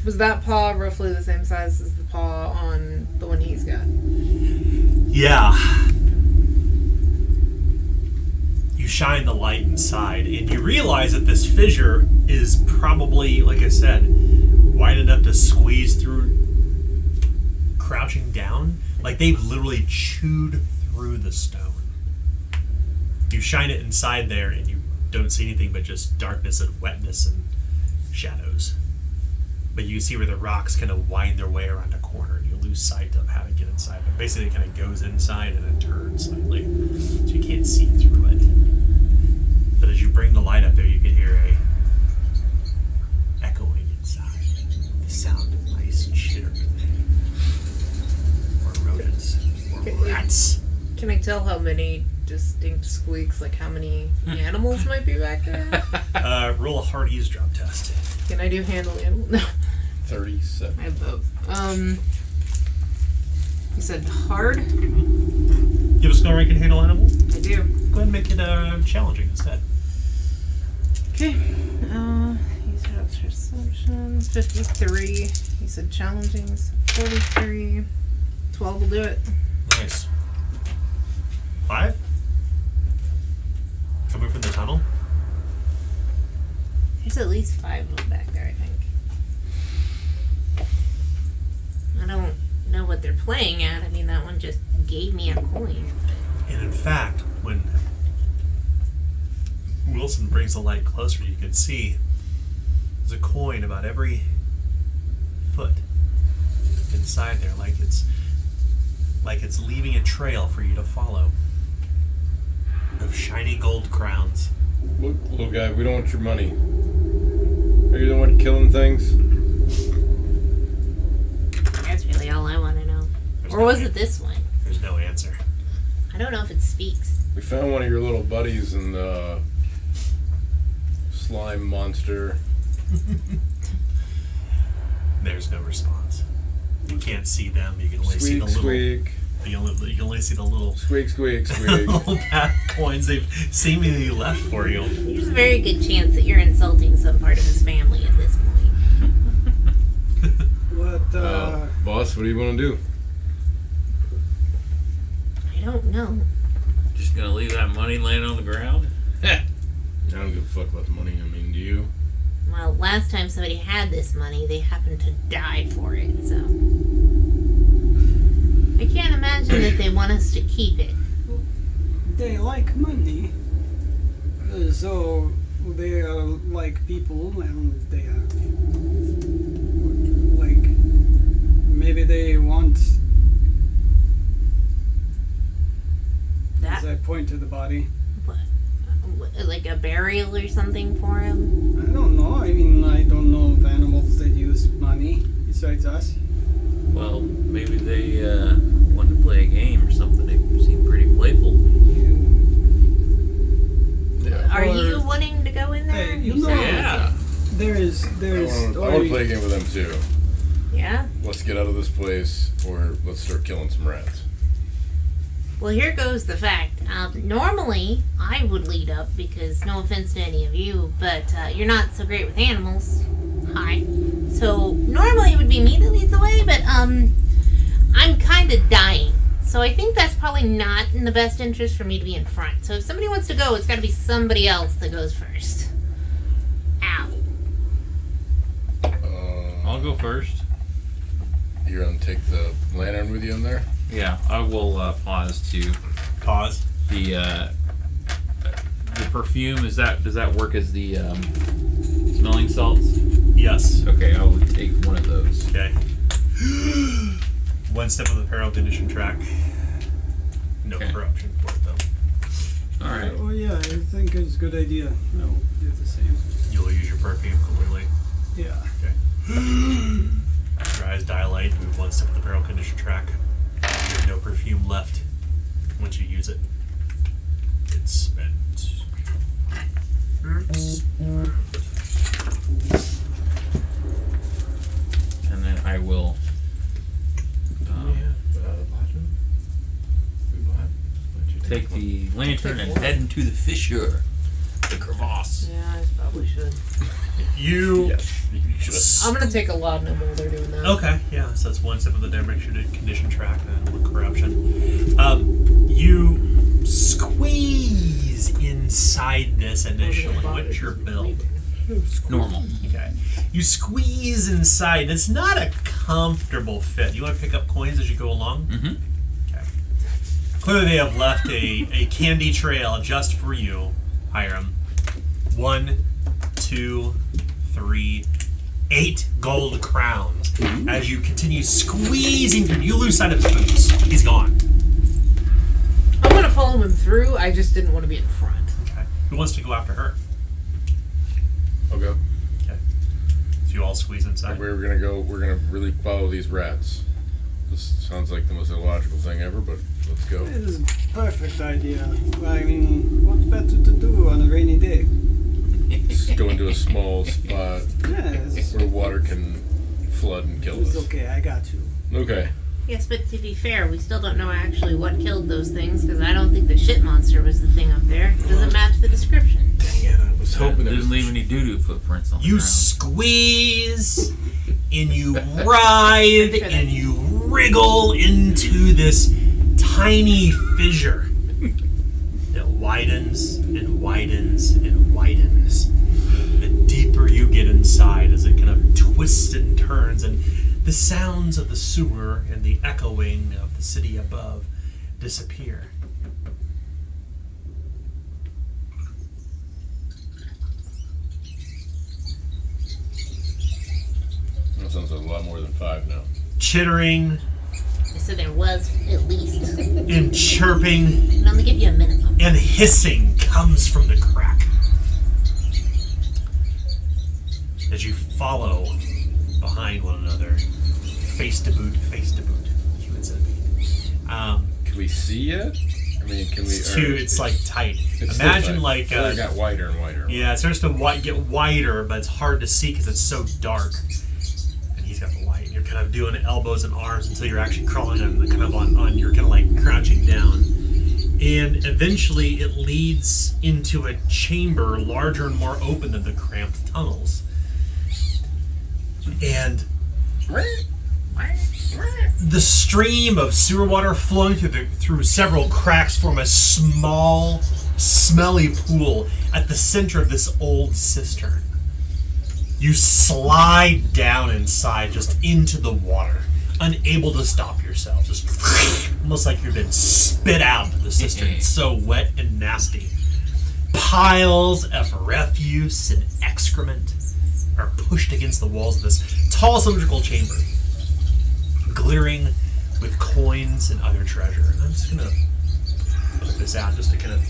Speaker 5: Was that paw roughly the same size as the paw on the one he's got?
Speaker 1: Yeah. You shine the light inside, and you realize that this fissure is probably, like I said, wide enough to squeeze through, crouching down. Like they've literally chewed through the stone. You shine it inside there, and you don't see anything but just darkness and wetness and shadows. But you see where the rocks kind of wind their way around a corner, and you lose sight of how to get inside. But basically, it kind of goes inside and then turns slightly, so you can't see through it. But as you bring the light up there, you can hear a echoing inside, the sound of mice chittering, or rodents, or rats.
Speaker 5: Can I tell how many distinct squeaks, like how many animals might be back there?
Speaker 1: Roll a hard eavesdrop test.
Speaker 5: Can I do handle animal? No.
Speaker 3: 37.
Speaker 5: I have both. You said hard?
Speaker 1: You have a skill rank in handle animal?
Speaker 5: I do.
Speaker 1: Go ahead and make it challenging instead.
Speaker 5: Okay. You said perceptions. 53. You said challenging. So 43. 12 will do it.
Speaker 1: Nice. 5? Coming from the tunnel?
Speaker 6: There's at least 5 of them back there, I think. I don't know what they're playing at. I mean, that one just gave me a coin.
Speaker 1: And in fact, when Wilson brings the light closer, you can see there's a coin about every foot inside there, like it's leaving a trail for you to follow of shiny gold crowns.
Speaker 3: Look, little guy, we don't want your money. Are you the one killing things?
Speaker 6: That's really all I want to know.
Speaker 1: There's
Speaker 6: Or
Speaker 1: no
Speaker 6: was
Speaker 1: an-
Speaker 6: it this one?
Speaker 1: There's no answer.
Speaker 6: I don't know if it speaks.
Speaker 3: We found one of your little buddies in the slime monster.
Speaker 1: There's no response. You can't see them. You can only see
Speaker 3: Squeak,
Speaker 1: the little.
Speaker 3: squeak.
Speaker 1: You can only see the little
Speaker 3: Squeak, squeak, squeak.
Speaker 1: little path coins they've seemingly left for you.
Speaker 6: There's a very good chance that you're insulting some part of his family at this point.
Speaker 2: What,
Speaker 3: Boss, what do you want to do?
Speaker 6: I don't know.
Speaker 4: Just gonna leave that money laying on the ground?
Speaker 3: I don't give a fuck about the money. I mean, do you?
Speaker 6: Well, last time somebody had this money, they happened to die for it, so. I can't imagine that they want us to keep it.
Speaker 2: they like money. So they are like people, and they are like maybe they want.
Speaker 6: That,
Speaker 2: As I point to the body.
Speaker 6: like a burial or something for him?
Speaker 2: I don't know. I mean, I don't know of animals that use money besides us.
Speaker 4: Well, maybe they wanted to play a game or something. They seem pretty playful.
Speaker 3: Yeah.
Speaker 6: Are
Speaker 2: Or-
Speaker 6: you wanting to go in there?
Speaker 2: Hey, you know-
Speaker 6: said-
Speaker 4: Yeah.
Speaker 2: There's
Speaker 3: I want to play a game with them too.
Speaker 6: Yeah?
Speaker 3: Let's get out of this place, or let's start killing some rats.
Speaker 6: Well, here goes the fact. Normally, I would lead up because, no offense to any of you, but you're not so great with animals. Hi. So, normally it would be me that leads the way, but I'm kind of dying. So I think that's probably not in the best interest for me to be in front. So if somebody wants to go, it's got to be somebody else that goes first. Ow.
Speaker 4: I'll go first.
Speaker 3: You're gonna take the lantern with you in there?
Speaker 4: Yeah, I will pause to
Speaker 1: Pause.
Speaker 4: the perfume. Does that work as the smelling salts?
Speaker 1: Yes.
Speaker 4: Okay, I will take one of those.
Speaker 1: Okay. One step of the peril condition track. No
Speaker 4: Okay.
Speaker 1: corruption for it though.
Speaker 4: All right.
Speaker 2: Oh yeah, I think it's a good idea. No, do the same.
Speaker 1: You'll use your perfume completely.
Speaker 2: Yeah.
Speaker 1: Your eyes dilate, move one step of the barrel condition track. You have no perfume left once you use it. It's spent.
Speaker 4: And then I will. Take the lantern and head into the fissure, the crevasse.
Speaker 5: Yeah, I probably should.
Speaker 1: You.
Speaker 3: Yes, you should.
Speaker 5: I'm gonna take a laudanum while they're doing that.
Speaker 1: Okay, yeah, so that's one step of the direction condition track and one corruption. You squeeze inside this initially. What's your build?
Speaker 4: Normal.
Speaker 1: Okay. You squeeze inside. It's not a comfortable fit. You want to pick up coins as you go along?
Speaker 4: Mm-hmm.
Speaker 1: Okay. Clearly they have left a candy trail just for you, Hiram. 1, 2, 3, 8 gold crowns. As you continue squeezing through, you lose sight of his boots. He's gone.
Speaker 5: I'm gonna follow him through. I just didn't want to be in front.
Speaker 1: Okay. Who wants to go after her?
Speaker 3: I'll go.
Speaker 1: Okay. So you all squeeze inside.
Speaker 3: We're gonna really follow these rats. This sounds like the most illogical thing ever, but Let's go.
Speaker 2: It is a perfect idea. I mean, what's better to do on a rainy day?
Speaker 3: Just go into a small spot
Speaker 2: Yes.
Speaker 3: where water can flood and kill
Speaker 2: It's
Speaker 3: us.
Speaker 2: okay, I got you.
Speaker 3: Okay.
Speaker 6: Yes, but to be fair, we still don't know actually what killed those things because I don't think the shit monster was the thing up there. It doesn't match the description.
Speaker 3: Dang it, I was hoping it was...
Speaker 4: Didn't leave any doo-doo footprints on the
Speaker 1: You
Speaker 4: ground.
Speaker 1: squeeze and you writhe and you wriggle into this tiny fissure that widens and widens and widens. The deeper you get inside as it kind of twists and turns, and the sounds of the sewer and the echoing of the city above disappear.
Speaker 3: That sounds like a lot more than 5 now.
Speaker 1: Chittering
Speaker 6: So there was at least.
Speaker 1: and chirping
Speaker 6: I can only give you a minimum.
Speaker 1: and hissing comes from the crack. As you follow behind one another, face to boot, human centipede.
Speaker 3: Can we see yet? I mean, can we...
Speaker 1: It's like tight.
Speaker 3: it's still
Speaker 1: Imagine
Speaker 3: tight.
Speaker 1: like
Speaker 3: Well, it got wider and wider.
Speaker 1: yeah, it starts to get wider, but it's hard to see because it's so dark. And he's got the light. You're kind of doing elbows and arms until you're actually crawling on the you're kind of like crouching down. And eventually it leads into a chamber larger and more open than the cramped tunnels. And the stream of sewer water flowing through several cracks form a small, smelly pool at the center of this old cistern. You slide down inside, just into the water, unable to stop yourself, just almost like you've been spit out of the cistern. It's so wet and nasty. Piles of refuse and excrement are pushed against the walls of this tall cylindrical chamber, glittering with coins and other treasure. And I'm just gonna put this out just to kind of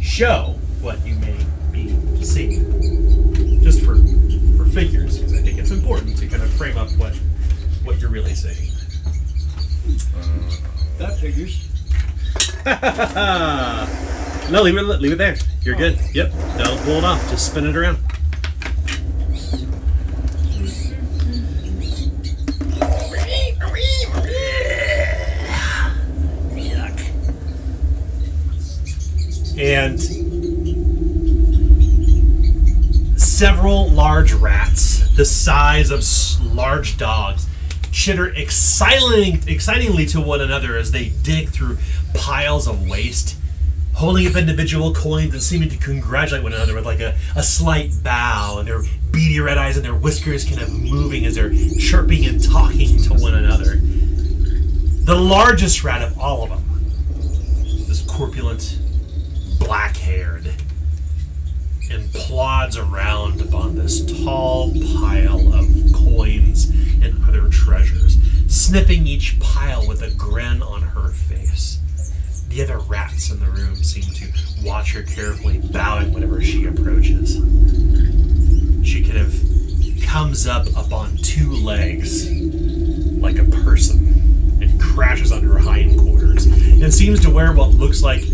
Speaker 1: show what you may be seeing, just for figures, because I think it's important to kind of frame up what you're really seeing.
Speaker 2: That figures.
Speaker 1: No, leave it there. You're good. Yep. Don't pull it off. Just spin it around. And several large rats, the size of large dogs, chitter excitingly to one another as they dig through piles of waste, holding up individual coins and seeming to congratulate one another with like a slight bow, and their beady red eyes and their whiskers kind of moving as they're chirping and talking to one another. The largest rat of all of them, this corpulent, black-haired, and plods around upon this tall pile of coins and other treasures, sniffing each pile with a grin on her face. The other rats in the room seem to watch her carefully, bowing whenever she approaches. She kind of comes up on 2 legs like a person and crashes on her hindquarters and seems to wear what looks like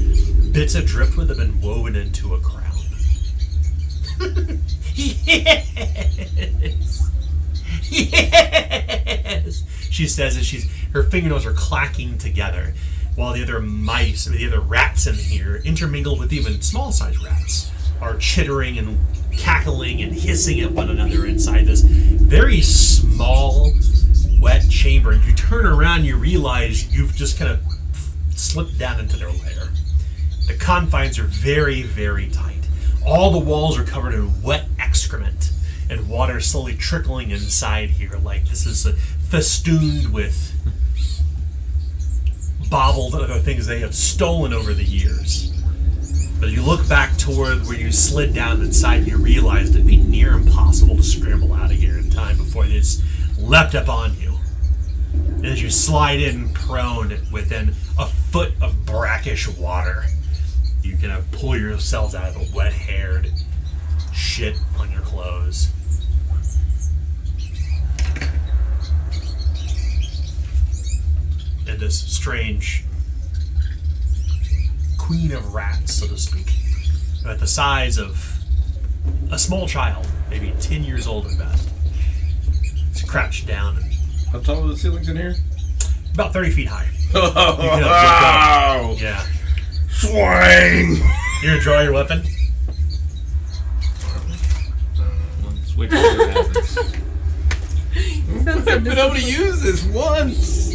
Speaker 1: bits of driftwood that have been woven into a crown. Yes! Yes! She says as her fingernails are clacking together, while the other mice, the other rats in here, intermingled with even small-sized rats, are chittering and cackling and hissing at one another inside this very small, wet chamber. And you turn around and you realize you've just kind of slipped down into their lair. The confines are very, very tight. All the walls are covered in wet excrement, and water slowly trickling inside here like this is festooned with baubles and other things they have stolen over the years. But you look back toward where you slid down inside, you realized it'd be near impossible to scramble out of here in time before they just leapt up on you. And as you slide in prone within a foot of brackish water, you kind of pull yourselves out of the wet-haired shit on your clothes. And this strange queen of rats, so to speak, at the size of a small child, maybe 10 years old at best. It's crouched down and
Speaker 3: How tall are the ceilings in here?
Speaker 1: about 30 feet high.
Speaker 3: Wow!
Speaker 1: Yeah.
Speaker 3: Swing!
Speaker 1: You're gonna draw your weapon?
Speaker 4: Let's wait to see what happens.
Speaker 5: Sounds so
Speaker 3: I've been able to use this once!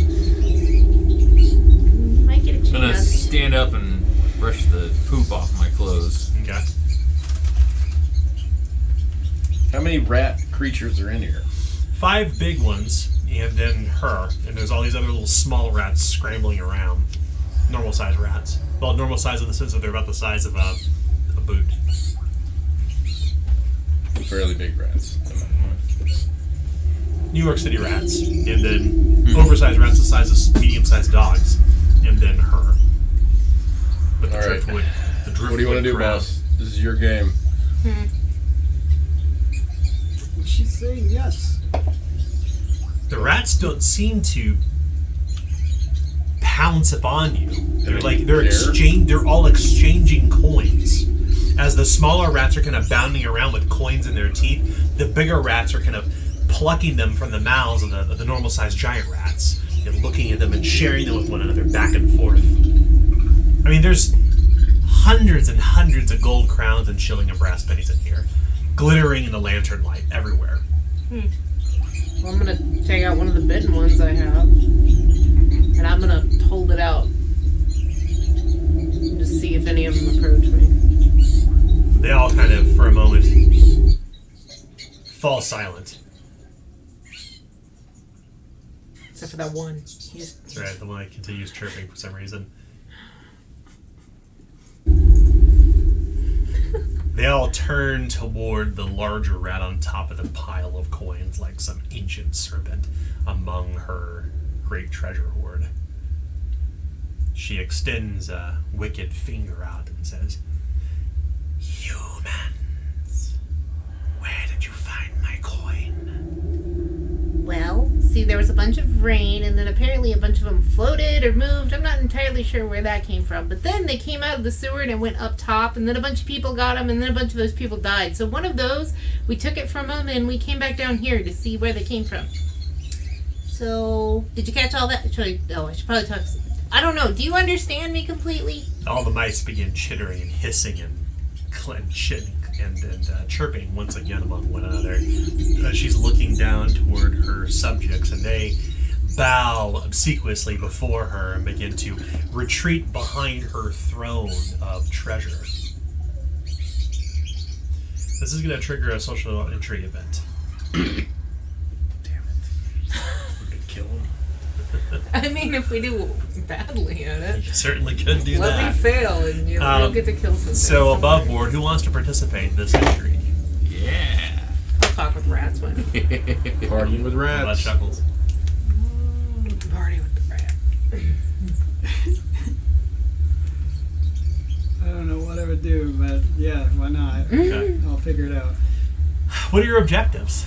Speaker 6: Might get a
Speaker 4: I'm gonna
Speaker 6: chance.
Speaker 4: stand up and brush the poop off my clothes.
Speaker 1: Okay.
Speaker 3: How many rat creatures are in here?
Speaker 1: 5 big ones, and then her. And there's all these other little small rats scrambling around. Normal size rats. Well, normal size in the sense that they're about the size of a boot.
Speaker 3: Fairly big rats.
Speaker 1: New York City rats, and then oversized rats the size of medium-sized dogs, and then her. With the
Speaker 3: All right.
Speaker 1: driftwood. The driftwood
Speaker 3: What do you want to do,
Speaker 1: crown.
Speaker 3: boss? This is your game.
Speaker 2: She's saying yes.
Speaker 1: The rats don't seem to pounce upon you. They're all exchanging coins. As the smaller rats are kind of bounding around with coins in their teeth, the bigger rats are kind of plucking them from the mouths of the normal sized giant rats and looking at them and sharing them with one another back and forth. I mean, there's hundreds and hundreds of gold crowns and shilling and brass pennies in here, glittering in the lantern light everywhere.
Speaker 5: Well, I'm gonna take out one of the bitten ones I have, and I'm gonna hold it out. Just see if any of them approach me.
Speaker 1: They all kind of, for a moment, fall silent.
Speaker 5: Except for that one. He just
Speaker 1: That's right, the one that continues chirping for some reason. They all turn toward the larger rat on top of the pile of coins like some ancient serpent among her great treasure hoard. She extends a wicked finger out and says, "Humans, where did you find my coin?"
Speaker 6: Well, see, there was a bunch of rain, and then apparently a bunch of them floated or moved. I'm not entirely sure where that came from. But then they came out of the sewer and it went up top, and then a bunch of people got them, and then a bunch of those people died. So one of those, we took it from them, and we came back down here to see where they came from. So, did you catch all that? I should probably talk. I don't know. Do you understand me completely?
Speaker 1: All the mice begin chittering and hissing and chirping once again among one another. She's looking down toward her subjects, and they bow obsequiously before her and begin to retreat behind her throne of treasure. This is going to trigger a social entry event.
Speaker 3: Damn it. We're going to kill him.
Speaker 5: I mean, if we do badly at it,
Speaker 1: You certainly could do
Speaker 5: let me
Speaker 1: that.
Speaker 5: fail, and you'll get to kill something.
Speaker 1: So above board, who wants to participate in this intrigue?
Speaker 4: Yeah.
Speaker 5: I'll talk with rats when.
Speaker 3: Partying with
Speaker 1: How about
Speaker 3: rats.
Speaker 1: Chuckles?
Speaker 5: Party with the rat.
Speaker 2: I don't know what I would do, but yeah, why not?
Speaker 1: Okay.
Speaker 2: I'll figure it out.
Speaker 1: What are your objectives?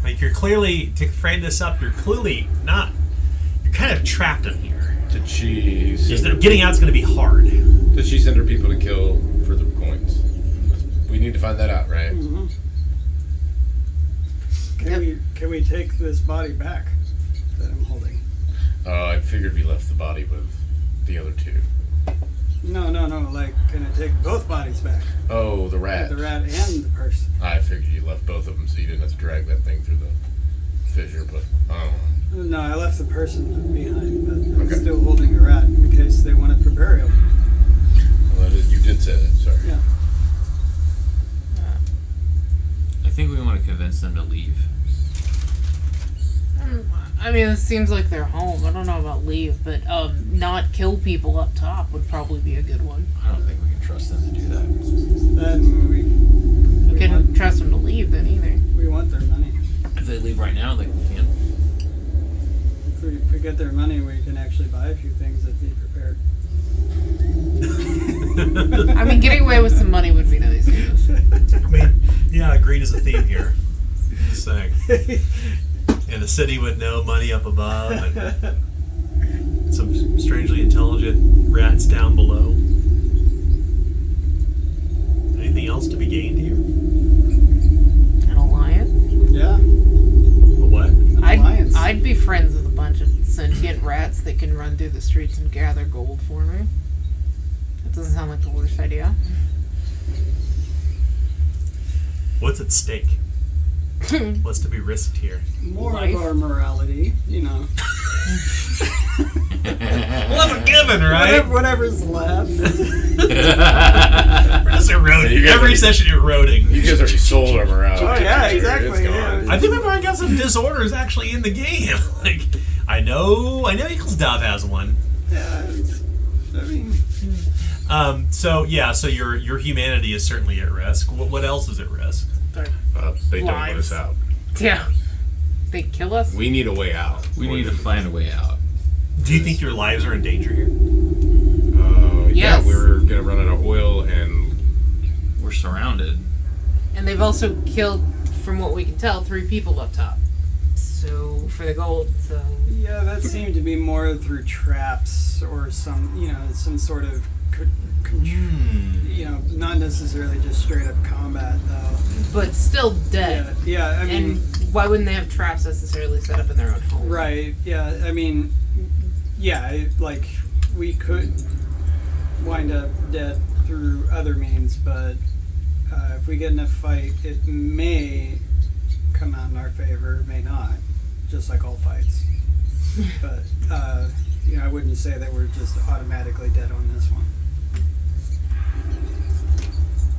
Speaker 1: Like, you're clearly, to frame this up, you're clearly not, you're kind of trapped in here.
Speaker 3: Did she send
Speaker 1: Getting out's going to be hard.
Speaker 3: her people to kill for the coins? We need to find that out, right?
Speaker 2: Mm-hmm. Can we take this body back that I'm holding?
Speaker 3: I figured we left the body with the other two.
Speaker 2: No. Like, can I take both bodies back?
Speaker 3: Oh, the rat.
Speaker 2: The rat and the person.
Speaker 3: I figured you left both of them so you didn't have to drag that thing through the fissure, but I don't know.
Speaker 2: No, I left the person behind, but I'm
Speaker 3: Okay.
Speaker 2: still holding the rat in case they want it for burial.
Speaker 3: Well, you did say that, sorry.
Speaker 2: Yeah.
Speaker 4: I think we want to convince them to leave.
Speaker 5: I mean, it seems like they're home. I don't know about leave, but not kill people up top would probably be a good one.
Speaker 4: I don't think we can trust them to do that.
Speaker 2: Then
Speaker 5: We
Speaker 2: we
Speaker 5: couldn't
Speaker 2: want,
Speaker 5: trust them to leave then either.
Speaker 2: we want their money.
Speaker 4: If they leave right now, then we can.
Speaker 2: If we get their money, we can actually buy a few things and be prepared.
Speaker 5: I mean, getting away with some money would be nice. Yes.
Speaker 1: I mean, yeah, greed is a theme here. Just saying. In a city with no money up above and some strangely intelligent rats down below. be gained here?
Speaker 5: An alliance?
Speaker 2: Yeah.
Speaker 1: A what?
Speaker 2: Alliance.
Speaker 5: I'd be friends with a bunch of sentient rats that can run through the streets and gather gold for me. That doesn't sound like the worst idea.
Speaker 1: What's at stake? What's to be risked here?
Speaker 2: More
Speaker 5: Life.
Speaker 2: of our morality, you know.
Speaker 1: Well, that's a given, right?
Speaker 2: Whatever's left.
Speaker 1: We're just eroding.
Speaker 3: You guys
Speaker 1: Every
Speaker 3: are-
Speaker 1: session eroding.
Speaker 3: You guys already sold our morale.
Speaker 2: Oh, yeah, exactly,
Speaker 3: It's gone.
Speaker 2: yeah.
Speaker 1: I think we've already got some disorders actually in the game. Like, I know Eagles Dove has one.
Speaker 2: Yeah. I mean,
Speaker 1: So your humanity is certainly at risk. What else is at risk?
Speaker 7: They don't let
Speaker 5: Lives.
Speaker 7: us out.
Speaker 5: Yeah. They kill us?
Speaker 7: We need a way out.
Speaker 4: We need to find a way out.
Speaker 1: Do you think your lives are in danger here?
Speaker 7: Yeah,
Speaker 5: Yes.
Speaker 7: we're gonna run out of oil, and
Speaker 4: We're surrounded.
Speaker 5: And they've also killed, from what we can tell, 3 people up top. So, for the gold, so...
Speaker 2: yeah, that seemed to be more through traps or some sort of, not necessarily just straight up combat though.
Speaker 5: But still dead.
Speaker 2: Yeah, I mean,
Speaker 5: And why wouldn't they have traps necessarily set up in their own home?
Speaker 2: right. Yeah, I mean, like we could wind up dead through other means, but if we get in a fight, it may come out in our favor, it may not, just like all fights. But I wouldn't say that we're just automatically dead on this one.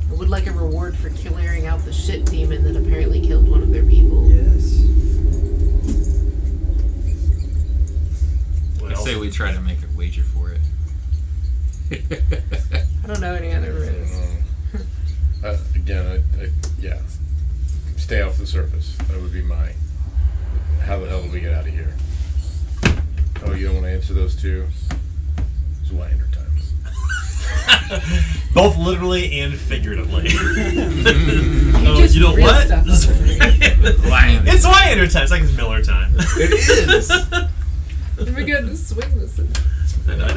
Speaker 5: I would like a reward for clearing out the shit demon that apparently killed one of their people.
Speaker 2: Yes.
Speaker 1: What
Speaker 4: I
Speaker 1: else?
Speaker 4: say we try to make a wager for it.
Speaker 5: I don't know any other ways.
Speaker 3: Again, yeah. Stay off the surface. That would be my. How the hell do we get out of here? Oh, you don't want to answer those two? Zweihander time.
Speaker 1: Both literally and figuratively.
Speaker 5: just
Speaker 1: You know
Speaker 5: real
Speaker 1: what?
Speaker 5: stuff.
Speaker 4: Lion.
Speaker 1: It's Zweihander time. It's like it's Miller time.
Speaker 4: It is.
Speaker 5: We got to swing this.
Speaker 1: I just want to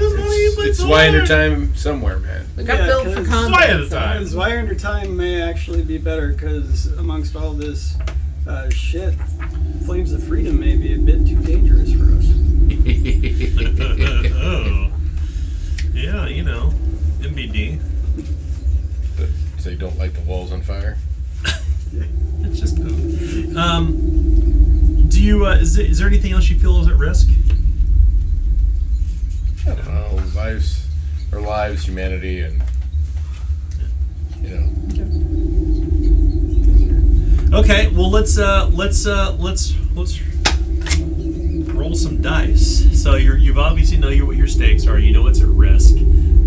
Speaker 1: play
Speaker 3: It's Zweihander time somewhere, man.
Speaker 5: Look, I'm
Speaker 2: Yeah,
Speaker 5: built for
Speaker 2: 'cause
Speaker 5: combat.
Speaker 1: Zweihander
Speaker 5: so-
Speaker 1: time.
Speaker 2: Zweihander time may actually be better because amongst all this shit, Flames of Freedom may be a bit too dangerous for us.
Speaker 1: Oh. Yeah, MBD.
Speaker 3: So you don't light the walls on fire?
Speaker 1: It's just poop. Do you? Is there anything else you feel is at risk?
Speaker 3: I don't know. Lives, humanity, and
Speaker 1: Okay, well let's roll some dice. So you've obviously know what your stakes are. You know what's at risk.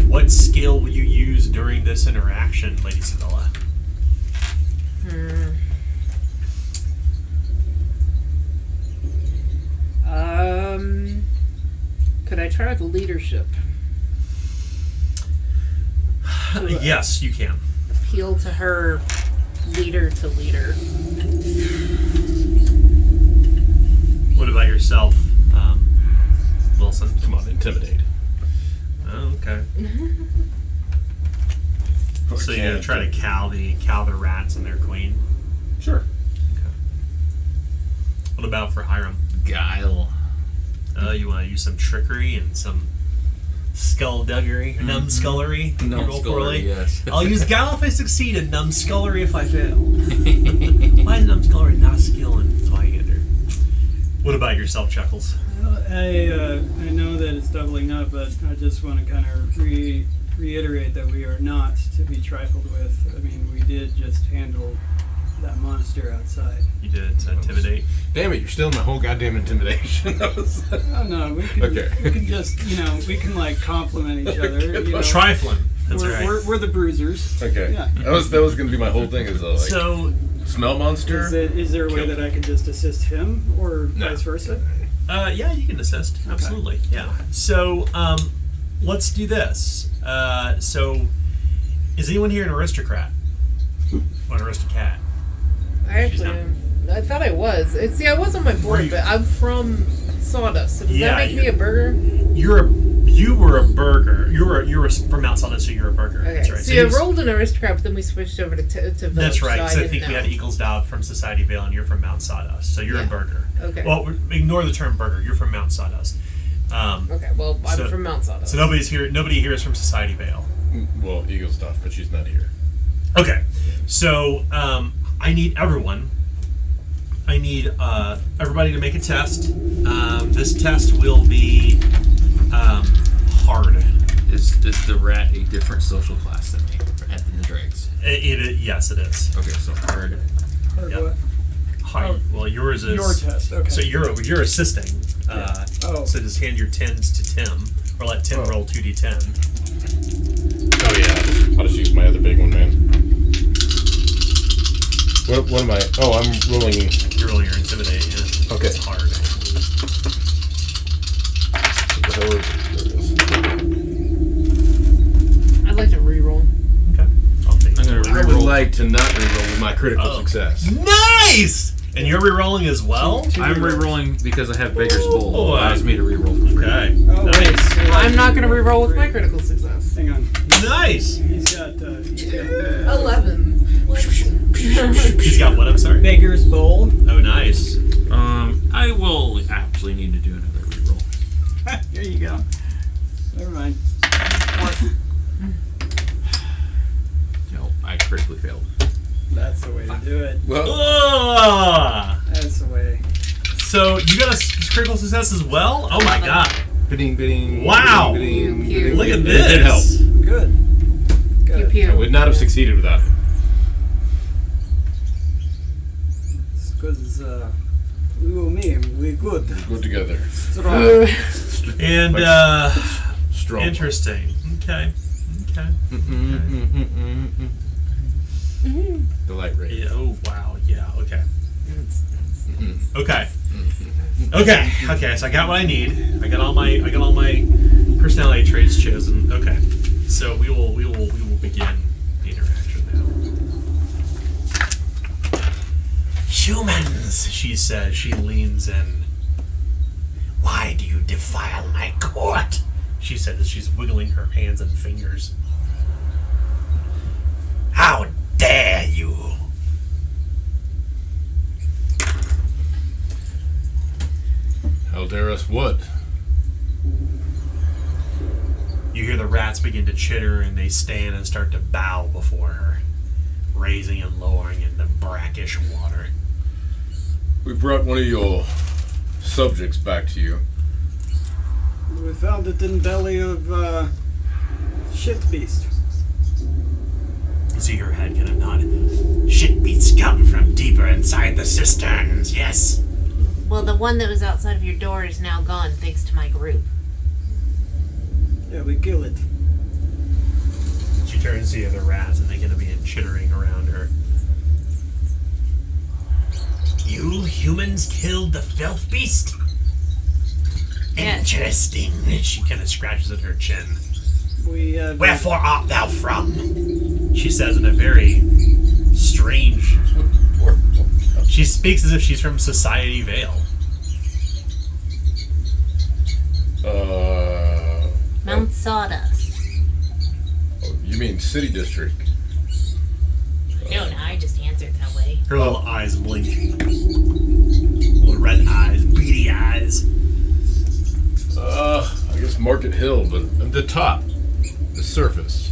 Speaker 1: What skill will you use during this interaction, Lady Sabella?
Speaker 5: Could I try with leadership?
Speaker 1: Yes, you can.
Speaker 5: Appeal to her leader to leader.
Speaker 1: What about yourself, Wilson?
Speaker 7: come on, intimidate.
Speaker 1: Oh, okay. So you're gonna try to cow the rats and their queen.
Speaker 7: Sure.
Speaker 1: What about for Hiram?
Speaker 4: Guile.
Speaker 1: You want to use some trickery and some skullduggery, numbskullery. You roll poorly.
Speaker 4: Yes.
Speaker 1: I'll use guile if I succeed and numbskullery if I fail. Why is numbskullery not a skill in Zweihander? What about yourself, Chuckles?
Speaker 2: I know that it's doubling up, but I just want to kind of reiterate that we are not to be trifled with. I mean, we did just handle that monster outside.
Speaker 1: You did intimidate.
Speaker 7: Damn it, you're stealing my whole goddamn intimidation.
Speaker 2: Oh no, we can.
Speaker 7: Okay.
Speaker 2: We can just, we can like compliment each other.
Speaker 1: Trifling. That's
Speaker 2: we're,
Speaker 1: right.
Speaker 2: we're the bruisers.
Speaker 3: Okay.
Speaker 2: Yeah.
Speaker 3: That was going to be my whole thing. Is like
Speaker 1: So,
Speaker 3: smell monster.
Speaker 2: Is there a way that I can just assist him, or vice versa?
Speaker 1: yeah, you can assist. Absolutely. Yeah. So, let's do this. So, is anyone here an aristocrat? Or an aristocrat?
Speaker 5: I actually am. I thought I was. I was on my board, but I'm from Sawdust. So does that make me a burger?
Speaker 1: You're You were a burger. You were from Mount Sawdust, so you're a burger.
Speaker 5: Okay,
Speaker 1: That's right.
Speaker 5: so you rolled an aristocrat, but then we switched over to village.
Speaker 1: That's right.
Speaker 5: So
Speaker 1: So I
Speaker 5: didn't
Speaker 1: think we
Speaker 5: know.
Speaker 1: had Eagles Dog from Society Vale, and you're from Mount Sawdust, so you're a
Speaker 5: Yeah.
Speaker 1: burger.
Speaker 5: Okay.
Speaker 1: Well, ignore the term burger. You're from Mount Sawdust.
Speaker 5: Okay, well, I'm
Speaker 1: So-
Speaker 5: from Mount Sawdust.
Speaker 1: So nobody here is from Society Vale.
Speaker 3: Well, Eagle stuff, but she's not here.
Speaker 1: Okay, so I need everyone. I need everybody to make a test. This test will be hard.
Speaker 4: Is the rat a different social class than me? Than the dregs?
Speaker 1: Yes, it is.
Speaker 4: Okay, so hard.
Speaker 2: Or
Speaker 1: Yep.
Speaker 2: what?
Speaker 1: Hard. Well, yours is
Speaker 2: Your test. Okay.
Speaker 1: So you're assisting.
Speaker 2: Oh.
Speaker 1: So just hand your 10s to Tim, or let Tim roll 2d10.
Speaker 3: Oh yeah, I'll just use my other big one, man. What am I? Oh, I'm rolling.
Speaker 1: You're rolling your intimidate. Yeah.
Speaker 3: Okay.
Speaker 1: It's hard.
Speaker 3: There it is.
Speaker 5: I'd like to re-roll.
Speaker 1: Okay. I'll take
Speaker 4: I'm gonna
Speaker 1: it.
Speaker 3: I would like to not reroll with my critical success.
Speaker 1: Nice. And you're re-rolling as well.
Speaker 4: I'm re-rolling because I have Baker's Bowl. It
Speaker 1: Boy.
Speaker 4: allows me to re-roll for free.
Speaker 1: Okay.
Speaker 2: Oh, wait.
Speaker 1: Nice.
Speaker 5: I'm not going to re-roll with my critical success.
Speaker 2: Hang on.
Speaker 1: Nice.
Speaker 2: He's got
Speaker 5: 11.
Speaker 1: He's got what? I'm sorry.
Speaker 2: Beggar's Bowl.
Speaker 1: Oh, nice.
Speaker 4: I will actually need to do another re-roll.
Speaker 2: Here you go. Never mind.
Speaker 4: No, I critically failed.
Speaker 2: That's the way to do it.
Speaker 3: Well,
Speaker 1: Ah.
Speaker 2: That's the way.
Speaker 1: So you got a critical success as well? Oh my god!
Speaker 3: bidding.
Speaker 1: Wow.
Speaker 3: bidding,
Speaker 5: Pew, pew.
Speaker 1: Look at
Speaker 3: It
Speaker 1: this.
Speaker 3: did help.
Speaker 2: Good.
Speaker 5: Pew
Speaker 2: Good.
Speaker 5: pew.
Speaker 3: I would not have succeeded without it.
Speaker 2: It's because you and me, we good.
Speaker 3: Go together.
Speaker 2: Strong.
Speaker 1: And
Speaker 3: Strong.
Speaker 1: interesting. Okay. Okay.
Speaker 3: The light ray.
Speaker 1: Yeah. Oh wow. Yeah. Okay. Okay. Okay. Okay. So I got what I need. I got all my personality traits chosen. Okay. So we will begin the interaction now. Humans, she says. She leans in. Why do you defile my court? She said as she's wiggling her hands and fingers. How dare you?
Speaker 3: How dare us what?
Speaker 1: You hear the rats begin to chitter and they stand and start to bow before her, raising and lowering in the brackish water.
Speaker 3: We brought one of your subjects back to you.
Speaker 2: We found it in belly of shit beast.
Speaker 1: You see her head kind of nod. Shit beats come from deeper inside the cisterns, yes.
Speaker 6: Well, the one that was outside of your door is now gone thanks to my group.
Speaker 2: Yeah, we kill it.
Speaker 1: She turns to the other rats and they kind of begin chittering around her. You humans killed the filth beast?
Speaker 6: Yes.
Speaker 1: Interesting. She kind of scratches at her chin.
Speaker 2: We
Speaker 1: Wherefore art thou from? She says in a very strange. She speaks as if she's from Society Vale.
Speaker 6: Mount Sawdust.
Speaker 3: You mean city district?
Speaker 6: No, I just answered that way.
Speaker 1: Her little eyes blink. Little red eyes, beady eyes.
Speaker 3: I guess Market Hill, but at the top, the surface.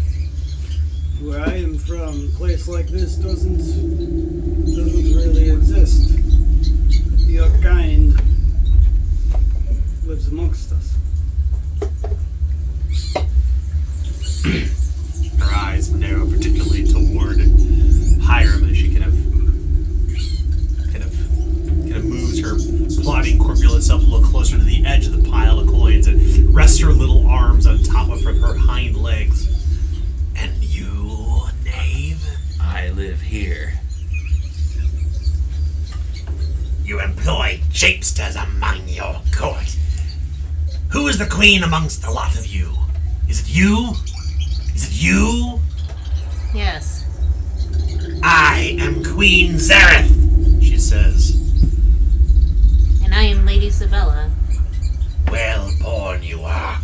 Speaker 2: where I am from, a place like this doesn't really exist. Your kind lives amongst us.
Speaker 1: Her eyes narrow particularly toward Hiram as she kind of moves her plodding corpulent self a little closer to the edge of the pile of coins and rests her little arms on top of her hind legs. And you, knave?
Speaker 4: I live here.
Speaker 1: You employ japesters among your court. Who is the queen amongst the lot of you? Is it you? Is it you?
Speaker 6: Yes.
Speaker 1: I am Queen Zareth, she says.
Speaker 6: And I am Lady Sabella.
Speaker 1: Well born you are,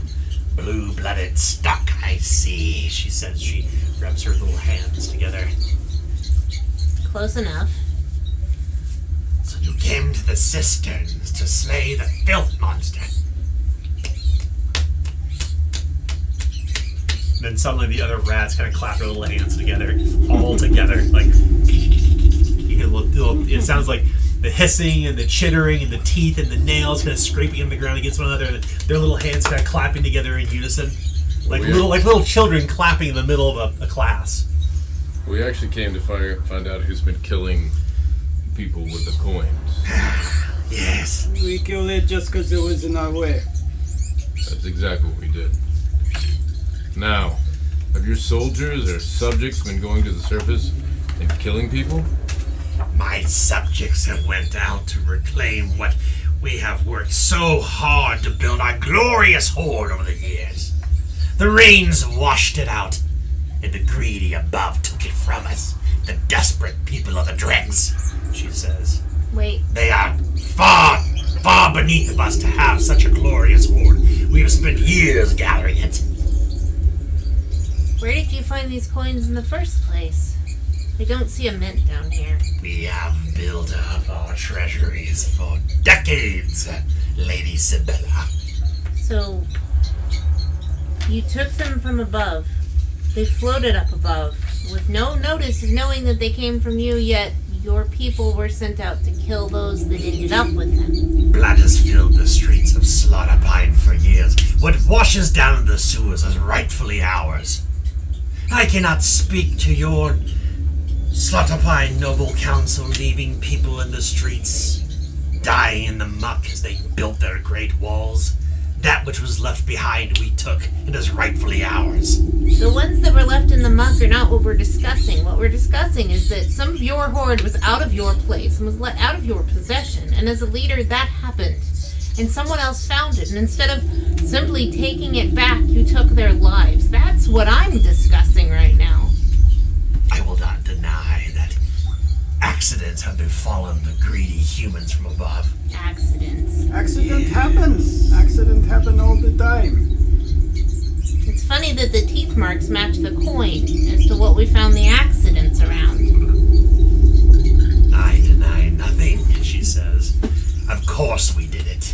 Speaker 1: blue-blooded stock, I see, she says. She rubs her little hands together.
Speaker 6: Close enough.
Speaker 1: So you came to the cisterns to slay the filth monster. Then suddenly the other rats kind of clap their little hands together, all together, like you can look. It sounds like the hissing and the chittering and the teeth and the nails kind of scraping on the ground against one another, and their little hands kind of clapping together in unison, like little children clapping in the middle of a class.
Speaker 3: We actually came to find out who's been killing people with the coins.
Speaker 1: Yes.
Speaker 2: We killed it just because it was in our way.
Speaker 3: That's exactly what we did. Now, have your soldiers or subjects been going to the surface and killing people?
Speaker 1: My subjects have went out to reclaim what we have worked so hard to build our glorious hoard over the years. The rains washed it out, and the greedy above took it from us. The desperate people of the dregs, she says.
Speaker 6: Wait.
Speaker 1: They are far, far beneath of us to have such a glorious hoard. We have spent years gathering it.
Speaker 6: Where did you find these coins in the first place? I don't see a mint down here.
Speaker 1: We have built up our treasuries for decades, Lady Sibella.
Speaker 6: So, you took them from above. They floated up above, with no notice of knowing that they came from you, yet your people were sent out to kill those that ended up with them.
Speaker 1: Blood has filled the streets of Slaughterpine for years. What washes down in the sewers is rightfully ours. I cannot speak to your Slaughterpine noble council leaving people in the streets, dying in the muck as they built their great walls. That which was left behind we took, and is rightfully ours.
Speaker 6: The ones that were left in the muck are not what we're discussing. What we're discussing is that some of your hoard was out of your place and was let out of your possession, and as a leader that happened. And someone else found it, and instead of simply taking it back, you took their lives. That's what I'm discussing right now.
Speaker 1: I will not deny that accidents have befallen the greedy humans from above.
Speaker 6: Accidents.
Speaker 2: Accident happens. Accident happen all the time.
Speaker 6: It's funny that the teeth marks match the coin as to what we found the accidents around.
Speaker 1: I deny nothing, she says. Of course we did it.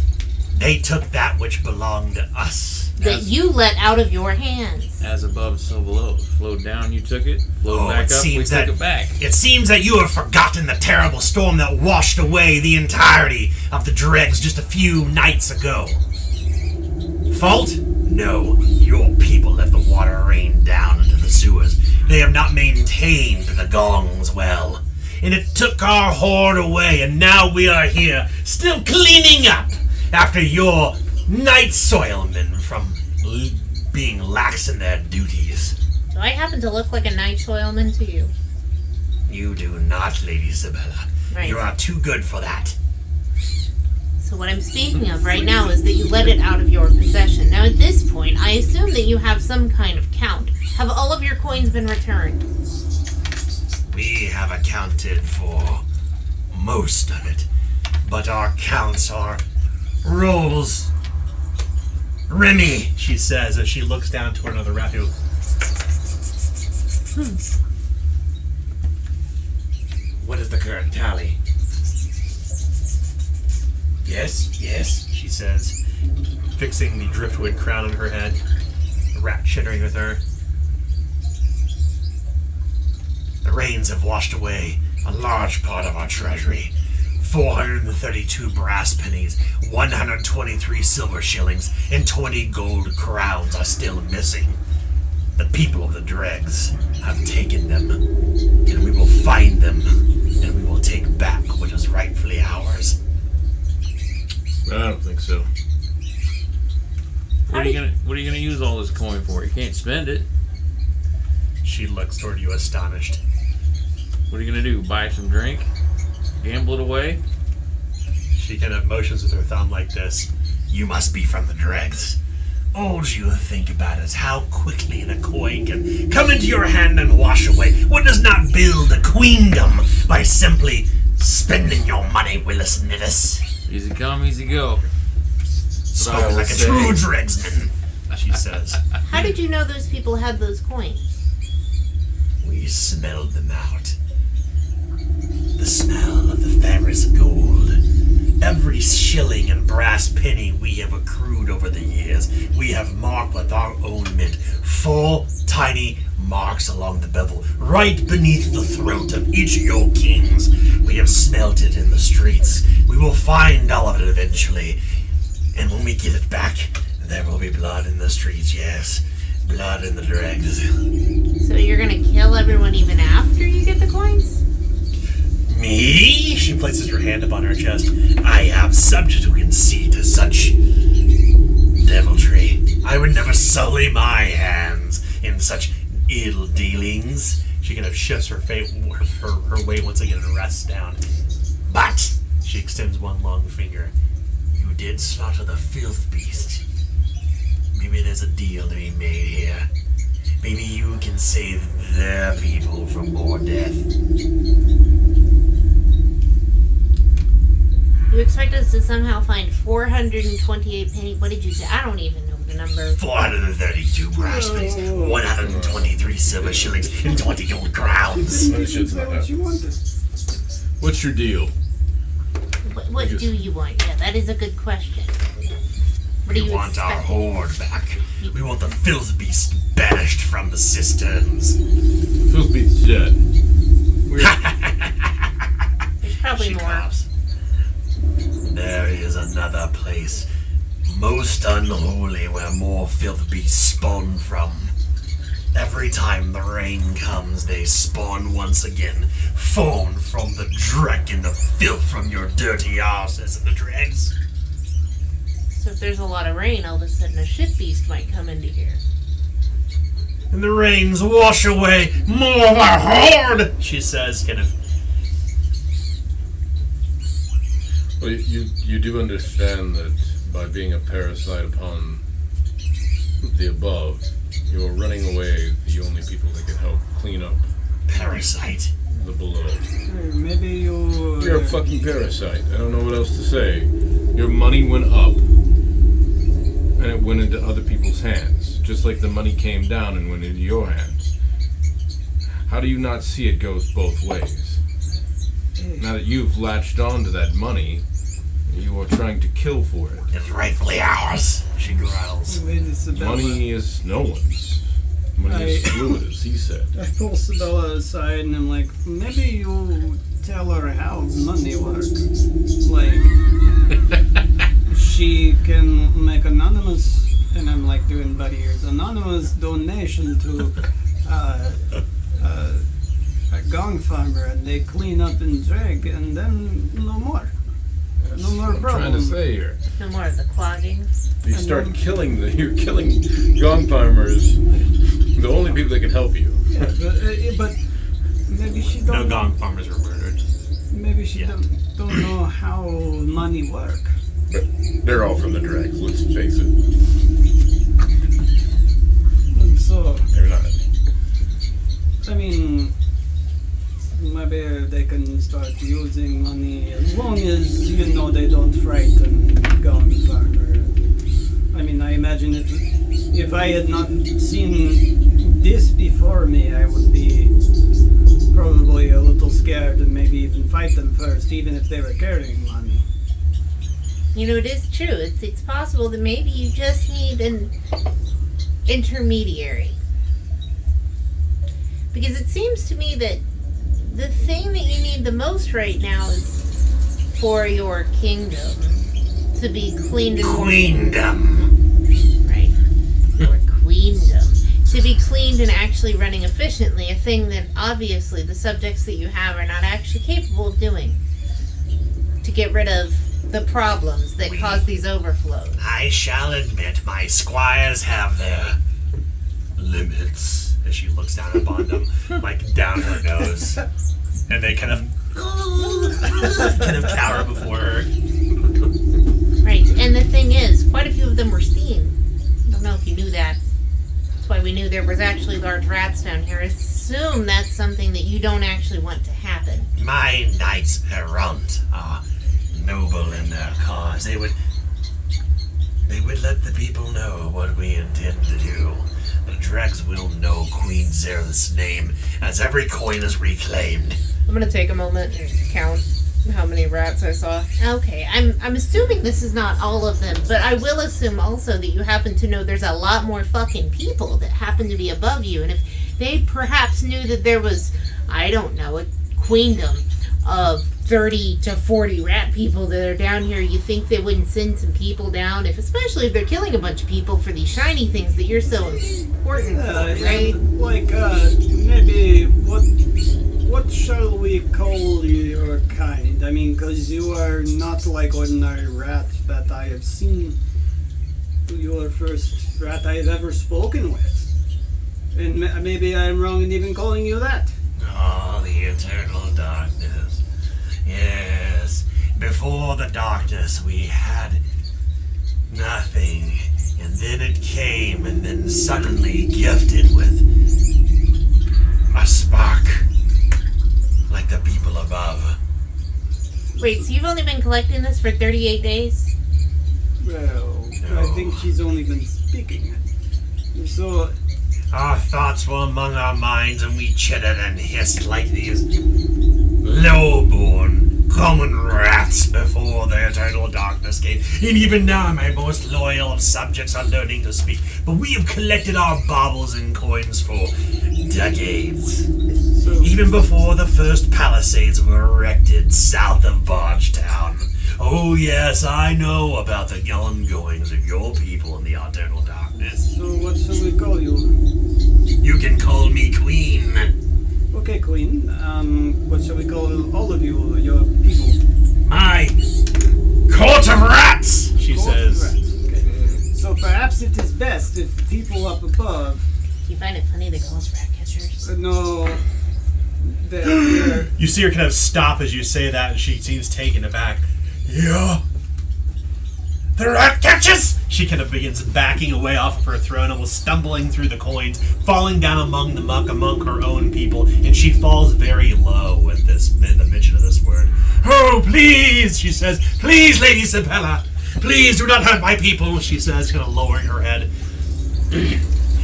Speaker 1: They took that which belonged to us.
Speaker 6: That you let out of your hands.
Speaker 4: As above, so below. Flowed down, you took it. Flowed back up, we took it back.
Speaker 1: It seems that you have forgotten the terrible storm that washed away the entirety of the dregs just a few nights ago. Fault? No. Your people let the water rain down into the sewers. They have not maintained the gongs well. And it took our hoard away, and now we are here, still cleaning up after your night soilmen from being lax in their duties.
Speaker 6: Do I happen to look like a night soilman to you?
Speaker 1: You do not, Lady Isabella.
Speaker 6: Right.
Speaker 1: You are too good for that.
Speaker 6: So what I'm speaking of right now is that you let it out of your possession. Now at this point, I assume that you have some kind of count. Have all of your coins been returned?
Speaker 1: We have accounted for most of it, but our counts are rolls. Remy, she says as she looks down toward another rat who... What is the current tally? Yes, she says, fixing the driftwood crown on her head, the rat chittering with her. The rains have washed away a large part of our treasury. 432 brass pennies, 123 silver shillings, and 20 gold crowns are still missing. The people of the dregs have taken them, and we will find them, and we will take back what is rightfully ours.
Speaker 3: I don't think so.
Speaker 4: What are you gonna use all this coin for? You can't spend it.
Speaker 1: She looks toward you astonished.
Speaker 4: What are you gonna do? Buy some drink? Gamble it away?
Speaker 1: She kind of motions with her thumb like this. You must be from the dregs. All you think about is how quickly the coin can come into your hand and wash away. One does not build a queendom by simply spending your money, Willis Nittis.
Speaker 4: Easy come, easy go.
Speaker 1: Spoken like a true dregsman. she says.
Speaker 6: How did you know those people had those coins?
Speaker 8: We smelled them out. The smell of the fairest gold. Every shilling and brass penny we have accrued over the years, we have marked with our own mint 4 tiny marks along the bevel, right beneath the throat of each of your kings. We have smelt it in the streets. We will find all of it eventually. And when we get it back, there will be blood in the streets, yes. Blood in the dregs.
Speaker 6: So you're gonna kill everyone even after you get the coins?
Speaker 8: Me? She places her hand upon her chest. I am subject to conceit to such deviltry. I would never sully my hands in such ill dealings.
Speaker 1: She kind of shifts her weight once again and rests down.
Speaker 8: But
Speaker 1: She extends one long finger.
Speaker 8: you did slaughter the filth beast. Maybe there's a deal to be made here. Maybe you can save their people from more death.
Speaker 6: You expect us to somehow find 428 penny? What did you say? I don't even know the number.
Speaker 8: 432 brass pennies, 123 silver shillings, and 20 gold crowns.
Speaker 3: That shit's not
Speaker 2: What you
Speaker 3: happening.
Speaker 2: wanted?
Speaker 4: What's your deal?
Speaker 6: What
Speaker 3: just-
Speaker 6: do you want? Yeah, that is a good question. What
Speaker 8: We
Speaker 6: do you
Speaker 8: want our
Speaker 6: expect?
Speaker 8: hoard back. We want the filth beast banished from the cisterns.
Speaker 4: Filth Beast's dead.
Speaker 6: There's probably
Speaker 8: She
Speaker 6: more.
Speaker 8: coughs. There is another place, most unholy, where more filth beasts spawn from. Every time the rain comes, they spawn once again, formed from the dreck and the filth from your dirty asses and the dregs.
Speaker 6: So if there's a lot of rain, all of a sudden a shit beast might come into here.
Speaker 8: And the rains wash away more of our horde, she says, kind of.
Speaker 3: Well, you do understand that by being a parasite upon the above, you are running away the only people that can help clean up
Speaker 8: Parasite.
Speaker 3: the below.
Speaker 2: Maybe you.
Speaker 3: You're a fucking parasite. I don't know what else to say.
Speaker 4: Your money went up, and it went into other people's hands, just like the money came down and went into your hands. How do you not see it goes both ways? Now that you've latched on to that money, you are trying to kill for it.
Speaker 8: It's rightfully ours, she growls.
Speaker 2: Wait, Isabella.
Speaker 4: Money is no one's. Money is
Speaker 2: I-
Speaker 4: fluid, as he said.
Speaker 2: I pull Isabella aside and I'm like, maybe you tell her how money works. Like, she can make anonymous, and I'm like doing buddy ears, anonymous donation to a gong farmer, and they clean up and drag, and then no more.
Speaker 4: That's
Speaker 2: No more
Speaker 4: what I'm trying to
Speaker 2: problem.
Speaker 4: say here.
Speaker 6: No more of the clogging.
Speaker 3: You start you're killing gong farmers, the only people that can help you.
Speaker 2: Yeah, but maybe she
Speaker 1: No
Speaker 2: don't.
Speaker 1: gong farmers were murdered.
Speaker 2: Maybe she
Speaker 1: Yeah.
Speaker 2: don't know how money work.
Speaker 3: But they're all from the dregs, let's face it.
Speaker 2: And so,
Speaker 3: They're not.
Speaker 2: I mean, maybe they can start using money as long as, you know, they don't frighten gong farmer. I mean, I imagine if I had not seen this before me, I would be probably a little scared and maybe even fight them first, even if they were carrying money.
Speaker 6: You know, it is true. It's possible that maybe you just need an intermediary. Because it seems to me that the thing that you need the most right now is for your kingdom to be cleaned and more
Speaker 8: Queendom.
Speaker 6: right? Your queendom. To be cleaned and actually running efficiently, a thing that obviously the subjects that you have are not actually capable of doing. To get rid of the problems that cause these overflows.
Speaker 8: I shall admit my squires have their limits.
Speaker 1: As she looks down upon them, like down her nose. And they kind of cower before her.
Speaker 6: Right, and the thing is, quite a few of them were seen. I don't know if you knew that. That's why we knew there was actually large rats down here. I assume that's something that you don't actually want to happen.
Speaker 8: My knights errant are noble in their cause. They they would let the people know what we intend to do. The dregs will know Queen Zereth's name as every coin is reclaimed.
Speaker 5: I'm gonna take a moment and count how many rats I saw.
Speaker 6: Okay, I'm assuming this is not all of them, but I will assume also that you happen to know there's a lot more fucking people that happen to be above you, and if they perhaps knew that there was, I don't know, a queendom of 30 to 40 rat people that are down here, you think they wouldn't send some people down, especially if they're killing a bunch of people for these shiny things that you're so important for, right?
Speaker 2: Like, maybe what shall we call your kind? I mean, because you are not like ordinary rats that I have seen. You are the first rat I have ever spoken with. And maybe I'm wrong in even calling you that.
Speaker 8: Oh, the eternal darkness. Yes. Before the darkness, we had nothing. And then it came, and then suddenly gifted with a spark. Like the people above.
Speaker 6: Wait, so you've only been collecting this for 38 days?
Speaker 2: Well,
Speaker 8: No.
Speaker 2: I think she's only been speaking. So,
Speaker 8: Our thoughts were among our minds, and we chittered and hissed like these low-born, common rats before the eternal darkness came. And even now, my most loyal subjects are learning to speak. But we have collected our baubles and coins for decades. Even before the first palisades were erected south of Bargetown. Oh yes, I know about the ongoings of your people in the eternal darkness.
Speaker 2: so what shall we call you?
Speaker 8: You can call me Queen.
Speaker 2: Okay, Queen. What shall we call all of you, your people?
Speaker 8: My court of rats, she
Speaker 2: Court of
Speaker 8: says.
Speaker 2: rats. Okay. So perhaps it is best if the people up above
Speaker 6: Do you find it funny they call us rat catchers?
Speaker 2: know they're
Speaker 1: You see her kind of stop as you say that, and she seems taken aback.
Speaker 8: Yeah. The rat catchers?
Speaker 1: She kind of begins backing away off of her throne, almost stumbling through the coins, falling down among the muck among her own people, and she falls very low at the mention of this word.
Speaker 8: Oh, please, she says. Please, Lady Sabella. Please do not hurt my people, she says, kind of lowering her head.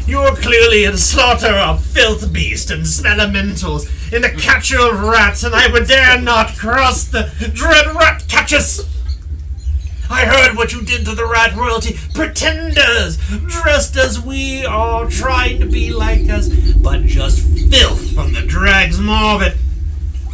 Speaker 8: You are clearly in slaughter of filth beast and elementals, in the catcher of rats, and I would dare not cross the dread rat catchers. I heard what you did to the rat royalty. Pretenders, dressed as we are, trying to be like us, but just filth from the dregs, more of it.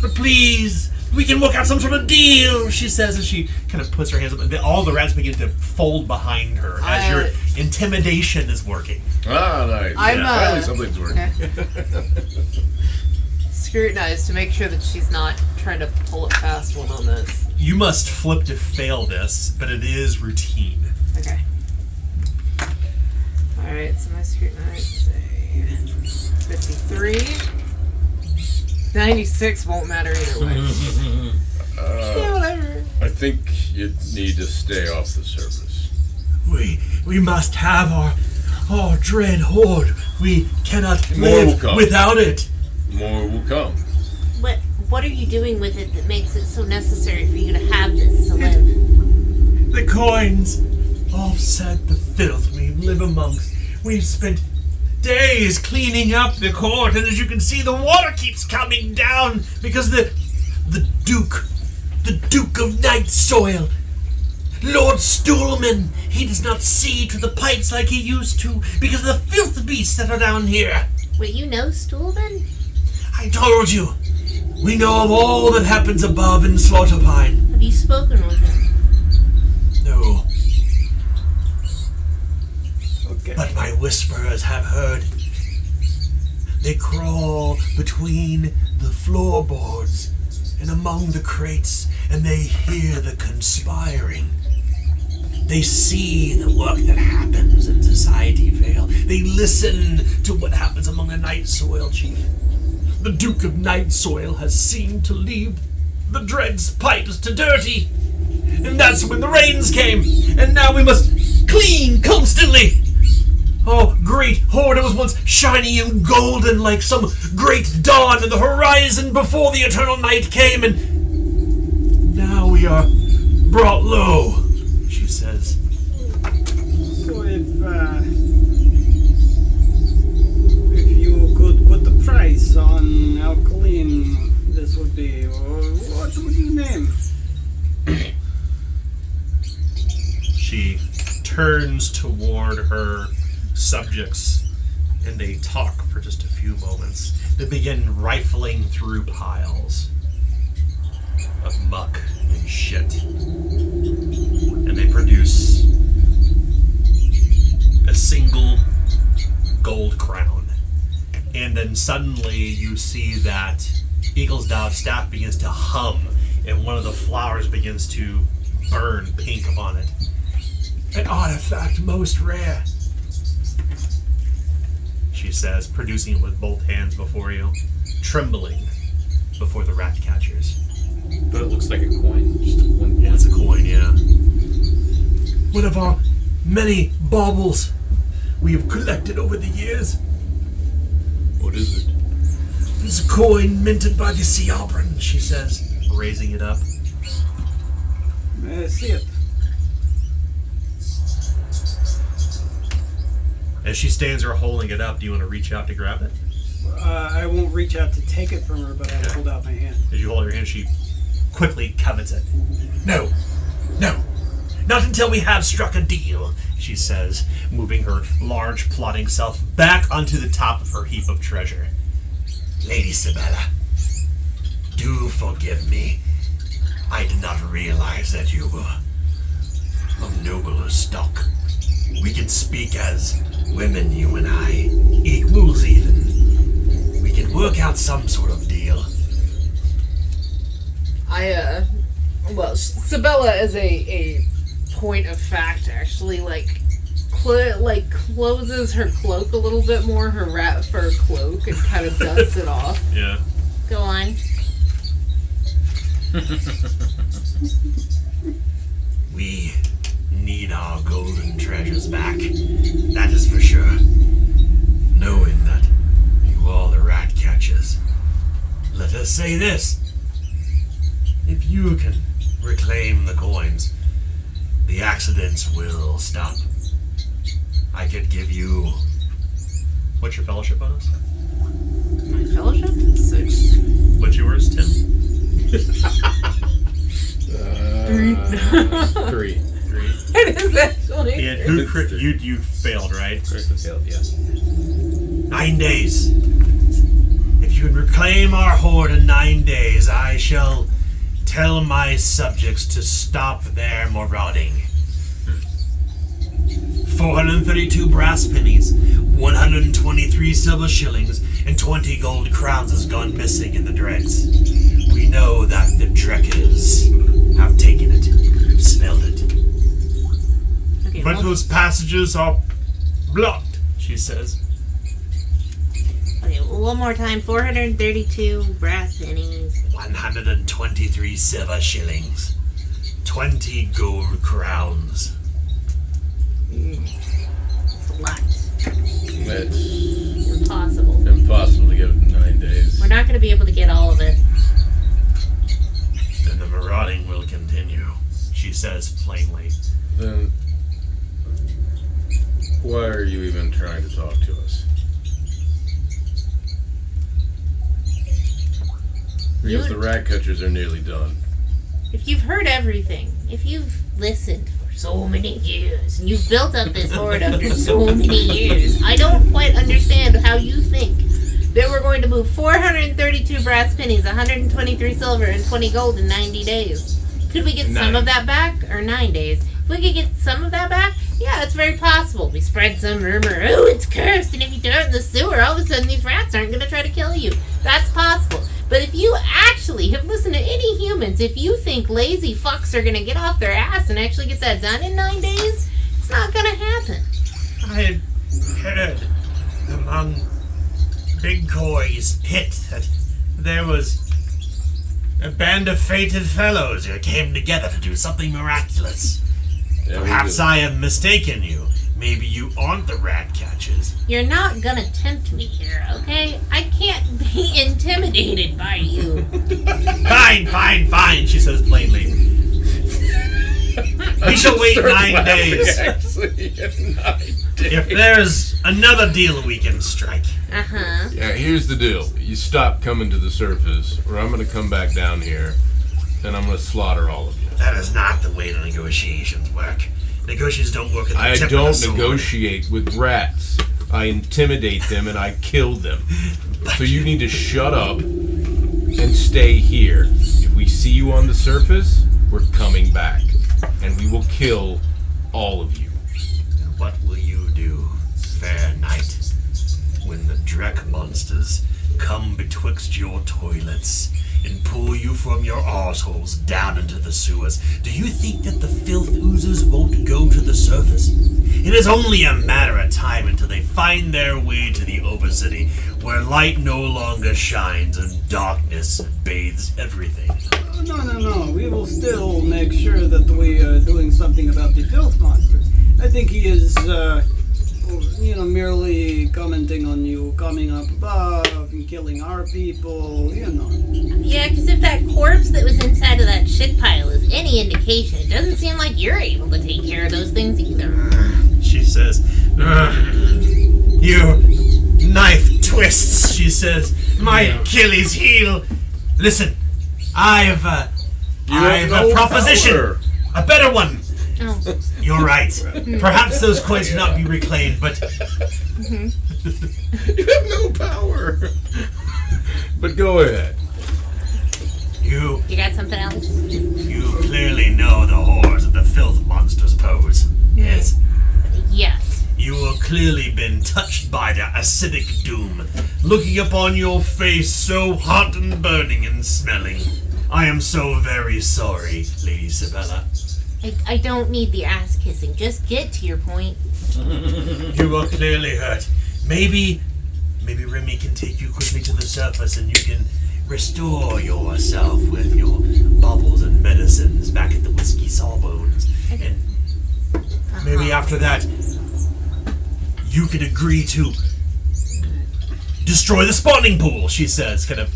Speaker 8: But please, we can work out some sort of deal, she says as she kind of puts her hands up. And all the rats begin to fold behind her as your intimidation is working.
Speaker 3: Ah, nice.
Speaker 5: I'm,
Speaker 3: Finally something's working.
Speaker 5: Scrutinize to make sure that she's not trying to pull a fast one on this.
Speaker 1: You must flip to fail this, but it is routine.
Speaker 5: Okay. Alright, so my scrutinize say 53. 96 won't matter either way. Yeah, whatever.
Speaker 3: I think you need to stay off the surface.
Speaker 8: We must have our dread hoard. We cannot
Speaker 3: More will
Speaker 8: live
Speaker 3: come.
Speaker 8: without it.
Speaker 3: More will come.
Speaker 6: What are you doing with it that makes it so necessary for you to have this to live?
Speaker 8: The coins offset the filth we live amongst. We've spent days cleaning up the court, and as you can see, the water keeps coming down because the Duke of Night Soil, Lord Stuhlman, he does not see to the pipes like he used to because of the filth beasts that are down here.
Speaker 6: Wait, you know Stuhlman?
Speaker 8: I told you, we know of all that happens above in Slaughterpine.
Speaker 6: Have you spoken with him?
Speaker 8: No,
Speaker 2: okay.
Speaker 8: but my whisperers have heard. They crawl between the floorboards and among the crates, and they hear the conspiring. They see the work that happens in Society Vale. They listen to what happens among the Night Soil Chief. The Duke of Night Soil has seemed to leave the dregs' pipes to dirty. And that's when the rains came. And now we must clean constantly. Oh, great hoard, it was once shiny and golden like some great dawn in the horizon before the eternal night came. And now we are brought low, she says.
Speaker 2: What would you name?
Speaker 1: She turns toward her subjects and they talk for just a few moments. They begin rifling through piles of muck and shit. And they produce a single gold crown. And then suddenly you see that Eagle's staff begins to hum and one of the flowers begins to burn pink upon it. An artifact most rare, she says, producing it with both hands before you, trembling before the rat catchers.
Speaker 9: But it looks like a coin. Just one
Speaker 1: Yeah, it's a coin, yeah. One of our many baubles we have collected over the years.
Speaker 4: What is it?
Speaker 1: It's a coin minted by the Seabran, she says, raising it up.
Speaker 2: May I see it?
Speaker 1: As she stands there holding it up, do you want to reach out to grab it?
Speaker 2: I won't reach out to take it from her, but I'll hold out my hand.
Speaker 1: As you hold her hand, she quickly covets it. No, no, not until we have struck a deal, she says, moving her large, plodding self back onto the top of her heap of treasure. Lady Sibella, do forgive me. I did not realize that you were of nobler stock. We can speak as women, you and I, equals even. We can work out some sort of deal.
Speaker 5: Sibella is a point of fact, actually, closes her cloak a little bit more, her rat fur cloak, and kind of dusts it off.
Speaker 1: Yeah.
Speaker 6: Go on.
Speaker 8: We need our golden treasures back. That is for sure. Knowing that you are the rat catchers, let us say this. If you can reclaim the coins, the accidents will stop. I could give you...
Speaker 1: What's your fellowship bonus?
Speaker 5: My fellowship? 6.
Speaker 1: What's yours, Tim?
Speaker 9: 3.
Speaker 5: It is actually.
Speaker 1: Yeah, you failed, right?
Speaker 9: Critically failed, yes.
Speaker 8: 9 days. If you can reclaim our hoard in 9 days, I shall tell my subjects to stop their marauding. 432 brass pennies, 123 silver shillings, and 20 gold crowns has gone missing in the dregs. We know that the trekkers have taken it. We've smelled it.
Speaker 5: Okay,
Speaker 1: But those passages are blocked, she says.
Speaker 6: Okay, one more time. 432 brass pennies.
Speaker 8: 123 silver shillings, 20 gold crowns.
Speaker 6: That's a lot.
Speaker 3: It's
Speaker 6: Impossible.
Speaker 3: impossible to get it in 9 days.
Speaker 6: We're not going to be able to get all of it.
Speaker 8: Then the marauding will continue,
Speaker 1: She says plainly.
Speaker 3: Then why are you even trying to talk to us? Because the rat catchers are nearly done.
Speaker 6: If you've heard everything, if you've listened for so many years, and you've built up this hoard after so many years, I don't quite understand how you think that we're going to move 432 brass pennies, 123 silver, and 20 gold in 90 days. Could we get some of that back? Or 9 days? If we could get some of that back, yeah, it's very possible. We spread some rumor, oh, it's cursed, and if you throw it in the sewer, all of a sudden these rats aren't going to try to kill you. That's possible. But if you actually have listened to any humans, if you think lazy fucks are going to get off their ass and actually get that done in 9 days, it's not going to happen.
Speaker 8: I had heard among Big Coy's pit that there was a band of fated fellows who came together to do something miraculous.
Speaker 3: Yeah, we
Speaker 8: Perhaps
Speaker 3: did.
Speaker 8: I have mistaken you. Maybe you aren't the rat catchers.
Speaker 6: You're not going to tempt me here, okay? I can't be intimidated by you.
Speaker 8: Fine, she says plainly. We shall wait 9 days.
Speaker 3: Actually, in 9 days.
Speaker 8: If there's another deal we can strike.
Speaker 6: Uh-huh.
Speaker 4: Yeah, here's the deal. You stop coming to the surface, or I'm going to come back down here and I'm going to slaughter all of you.
Speaker 8: That is not the way the negotiations work. Negotiations don't work at the
Speaker 4: I
Speaker 8: tip of the
Speaker 4: don't
Speaker 8: sword.
Speaker 4: negotiate with rats. I intimidate them and I kill them. So you need to shut up and stay here. If we see you on the surface, we're coming back. And we will kill all of you.
Speaker 8: And what will you do, fair knight, when the Drek monsters come betwixt your toilets and pull you from your arseholes down into the sewers? Do you think that the filth oozers won't go to the surface? It is only a matter of time until they find their way to the Overcity, where light no longer shines and darkness bathes everything.
Speaker 2: No. We will still make sure that we are doing something about the filth monsters. I think he is, merely commenting on you coming up above and killing our people,
Speaker 6: Yeah, because if that corpse that was inside of that shit pile is any indication, it doesn't seem like you're able to take care of those things either.
Speaker 8: She says, "Your knife twists," she says. "My Achilles heel. Listen, I've a proposition.
Speaker 3: Power.
Speaker 8: A better one.
Speaker 6: Oh.
Speaker 8: You're right. Perhaps those coins cannot be reclaimed, but
Speaker 3: You have no power.
Speaker 4: But go ahead.
Speaker 8: you
Speaker 6: You got something else?
Speaker 8: clearly know the horrors that the filth monsters pose. Yes.
Speaker 6: Yes.
Speaker 8: You have clearly been touched by the acidic doom, looking upon your face so hot and burning and smelling. I am so very sorry, Lady Sabella.
Speaker 6: I don't need the ass kissing. Just get to your point.
Speaker 8: You are clearly hurt. Maybe Remy can take you quickly to the surface and you can restore yourself with your bubbles and medicines back at the Whiskey Sawbones. And maybe after that, you could agree to destroy the spawning pool, she says, kind of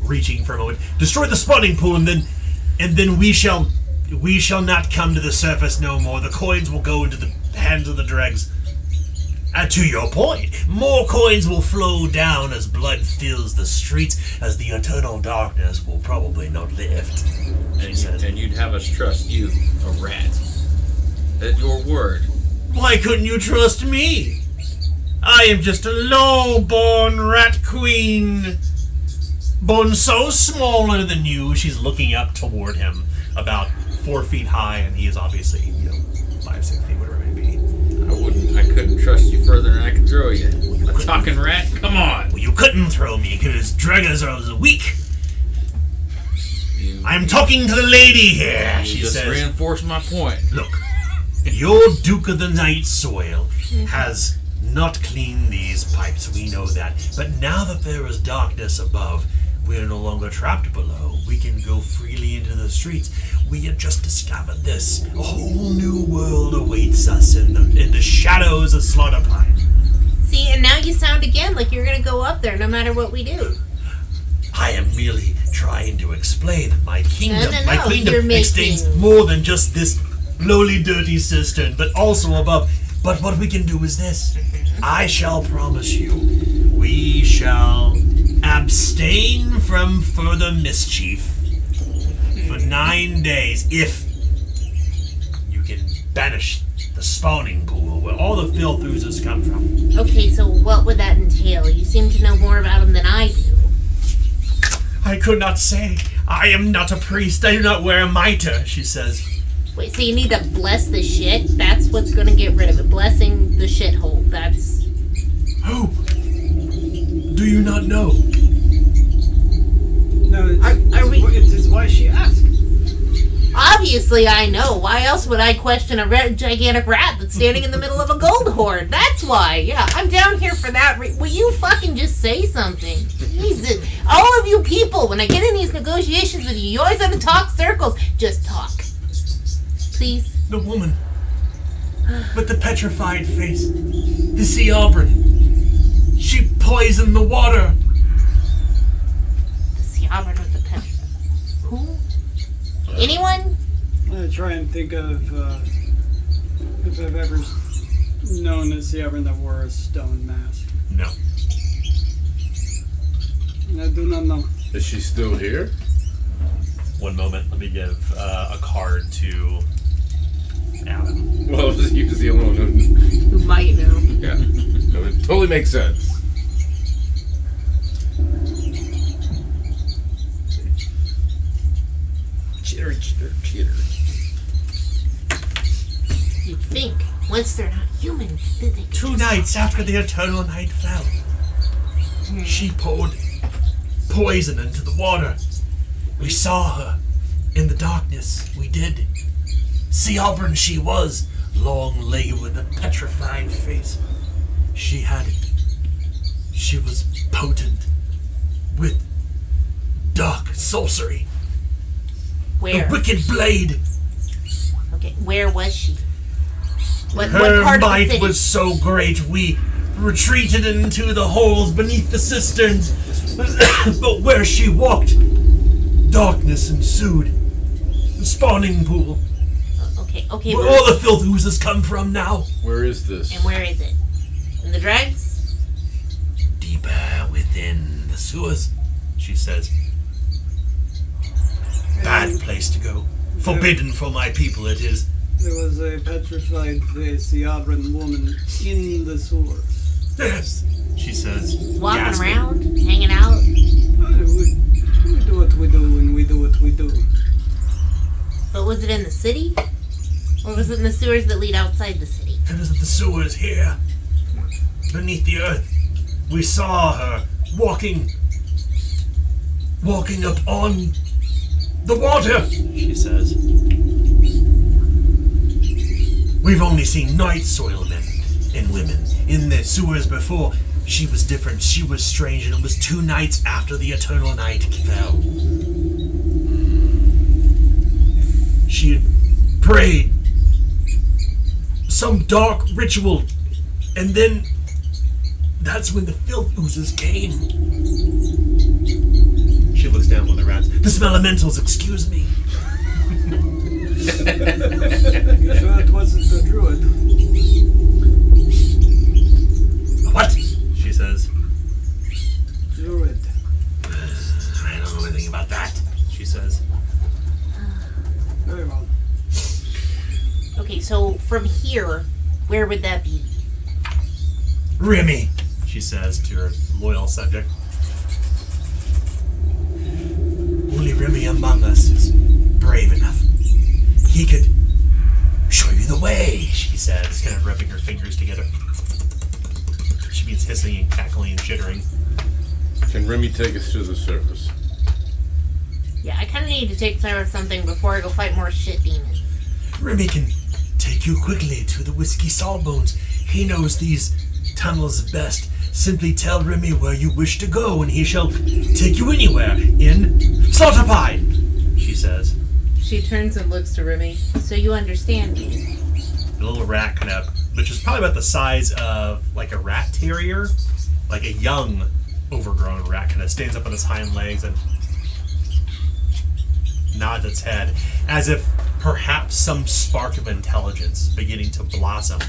Speaker 8: reaching for a moment. Destroy the spawning pool and then we shall not come to the surface no more. The coins will go into the hands of the dregs. And to your point, more coins will flow down as blood fills the streets, as the eternal darkness will probably not lift.
Speaker 9: And you'd have us trust you, a rat. At your word.
Speaker 8: Why couldn't you trust me? I am just a low-born rat queen. Born so smaller than you. She's looking up toward him, about 4 feet high, and he is obviously, 5, 6 feet, whatever it may be.
Speaker 9: I couldn't trust you further than I could throw you. A talking rat? Come on.
Speaker 8: Well, you couldn't throw me because dreggers are weak. I am talking to the lady here,
Speaker 9: You
Speaker 8: she
Speaker 9: just
Speaker 8: says.
Speaker 9: reinforced my point.
Speaker 8: Look, your Duke of the Night soil has not cleaned these pipes, we know that. But now that there is darkness above, we are no longer trapped below. We can go freely into the streets. We have just discovered this. A whole new world awaits us in the shadows of Slaughter Pine.
Speaker 6: See, and now you sound again like you're gonna go up there no matter what we do.
Speaker 8: I am merely trying to explain that my kingdom,
Speaker 6: No,
Speaker 8: my kingdom
Speaker 6: you're
Speaker 8: extends
Speaker 6: making-
Speaker 8: more than just this lowly, dirty cistern, but also above. But what we can do is this. I shall promise you, we shall abstain from further mischief for 9 days if you can banish the spawning pool where all the filth oozes come from.
Speaker 6: Okay, so what would that entail? You seem to know more about them than I do.
Speaker 8: I could not say. I am not a priest. I do not wear a mitre, she says.
Speaker 6: Wait, so you need to bless the shit? That's what's gonna get rid of it. Blessing the shithole. That's...
Speaker 8: Who? Do you not know?
Speaker 2: No, it is why she asked.
Speaker 6: Obviously I know. Why else would I question a gigantic rat that's standing in the middle of a gold hoard? That's why. Yeah, I'm down here for that. Will you fucking just say something? Jesus. All of you people, when I get in these negotiations with you, you always have to talk circles. Just talk. Please.
Speaker 8: The woman with the petrified face. The sea auburn. She poisoned the water.
Speaker 6: The Siobhan with the petrol. Who? Anyone?
Speaker 2: I try and think of if I've ever known a Siobhan that wore a stone mask.
Speaker 8: No.
Speaker 2: I do not know.
Speaker 3: Is she still here?
Speaker 1: One moment. Let me give a card to Adam.
Speaker 4: Well, he was the only one who.
Speaker 5: Who might know?
Speaker 4: Yeah. No, it totally makes sense.
Speaker 9: Chitter, chitter, chitter.
Speaker 6: You'd think, once they're not human, that they could
Speaker 8: 2
Speaker 6: just-
Speaker 8: nights after the eternal night fell, she poured poison into the water. We saw her in the darkness. We did. Sea Auburn she was, long-legged with a petrified face. She was potent with dark sorcery.
Speaker 6: Where?
Speaker 8: The wicked blade.
Speaker 6: Okay, where was she? What
Speaker 8: Her
Speaker 6: part of the
Speaker 8: might
Speaker 6: city?
Speaker 8: was so great we retreated into the holes beneath the cisterns. But where she walked, darkness ensued. The spawning pool.
Speaker 6: Okay,
Speaker 8: Where
Speaker 6: but-
Speaker 8: all the filth oozes come from now.
Speaker 4: Where is this?
Speaker 6: and where is it? In the dregs?
Speaker 8: Deeper within the sewers, she says. Bad place to go. Forbidden for my people it is.
Speaker 2: There was a petrified face, the Auburn woman, in the sewers.
Speaker 8: Yes,
Speaker 1: She says,
Speaker 6: Walking
Speaker 1: gasping.
Speaker 6: around? Hanging out?
Speaker 2: We do what we do and we do what we do.
Speaker 6: But was it in the city? Or was it in the sewers that lead outside the city?
Speaker 8: it is the sewers here. Beneath the earth. We saw her walking up on the water.
Speaker 1: She says,
Speaker 8: We've only seen night soilmen and women in the sewers before. She was different. She was strange, and it was 2 nights after the eternal night fell. She had prayed some dark ritual, and then that's when the filth oozes came.
Speaker 1: she looks down on the rats.
Speaker 8: The smellementals, excuse me.
Speaker 2: You sure it wasn't the druid?
Speaker 8: What?
Speaker 1: She says,
Speaker 2: Druid.
Speaker 8: I don't know anything about that.
Speaker 1: she says,
Speaker 2: Very well.
Speaker 6: Okay, so from here, where would that be?
Speaker 8: Remy.
Speaker 1: she says to her loyal subject.
Speaker 8: Only Remy among us is brave enough. He could show you the way.
Speaker 1: She says, kind of rubbing her fingers together. She means hissing and cackling and jittering.
Speaker 4: Can Remy take us to the surface?
Speaker 6: Yeah, I kind of need to take care of something before I go fight more shit demons.
Speaker 8: Remy can take you quickly to the Whiskey Sawbones. He knows these tunnels best. Simply tell Remy where you wish to go, and he shall take you anywhere in Slaughterpine.
Speaker 1: She says.
Speaker 5: She turns and looks to Remy.
Speaker 6: So you understand me.
Speaker 1: The little rat kind of, which is probably about the size of like a rat terrier, like a young, overgrown rat, kind of stands up on its hind legs and nods its head, as if perhaps some spark of intelligence beginning to blossom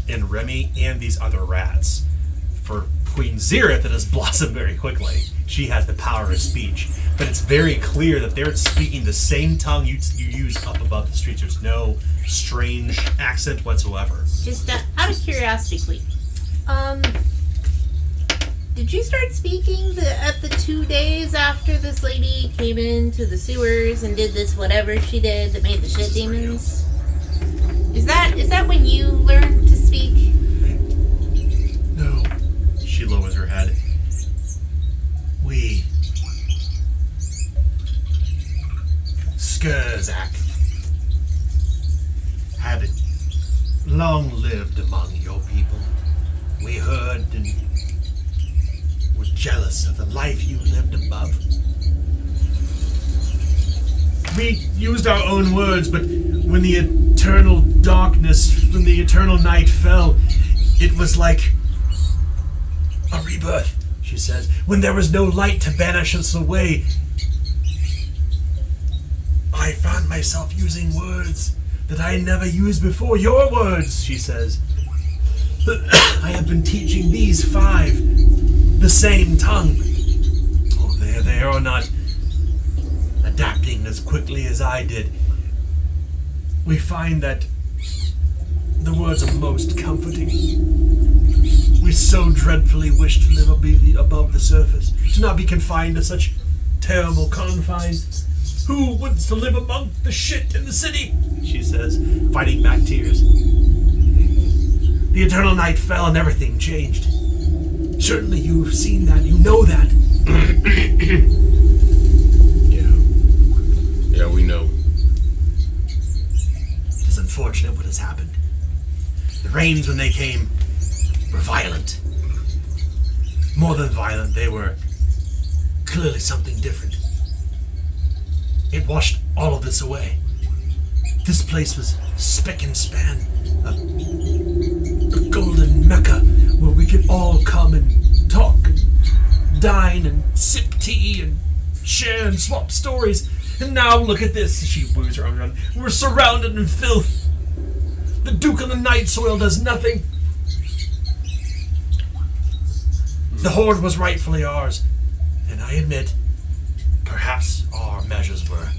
Speaker 1: in Remy and these other rats. For Queen Zerith, it has blossomed very quickly. She has the power of speech, but it's very clear that they're speaking the same tongue you use up above the streets. There's no strange accent whatsoever.
Speaker 6: Just out of curiosity, Queen. Did you start speaking at the 2 days after this lady came into the sewers and did this whatever she did that made the shit demons? Is that when you learned to speak?
Speaker 8: No,
Speaker 1: She lowers her head.
Speaker 8: we... Skurzak had long lived among your people. We heard and were jealous of the life you lived above. We used our own words, but when the eternal darkness, when the eternal night fell, it was like a rebirth, she says. When there was no light to banish us away, I found myself using words that I had never used before. Your words, she says. I have been teaching these 5 the same tongue. Oh, they are not adapting as as quickly as I did, we find that the words are most comforting. We so dreadfully wish to live above the surface, to not be confined to such terrible confines. Who wants to live among the shit in the city? She says, fighting back tears. The eternal night fell and everything changed. Certainly you've seen that, you know that.
Speaker 4: Yeah, we know.
Speaker 8: It is unfortunate what has happened. The rains, when they came, were violent. More than violent, they were clearly something different. It washed all of this away. This place was spick and span, a golden mecca where we could all come and talk and dine and sip tea and share and swap stories. And now look at this, she woos her arm around. We're surrounded in filth. The Duke of the Night Soil does nothing. The hoard was rightfully ours, and I admit, perhaps our measures were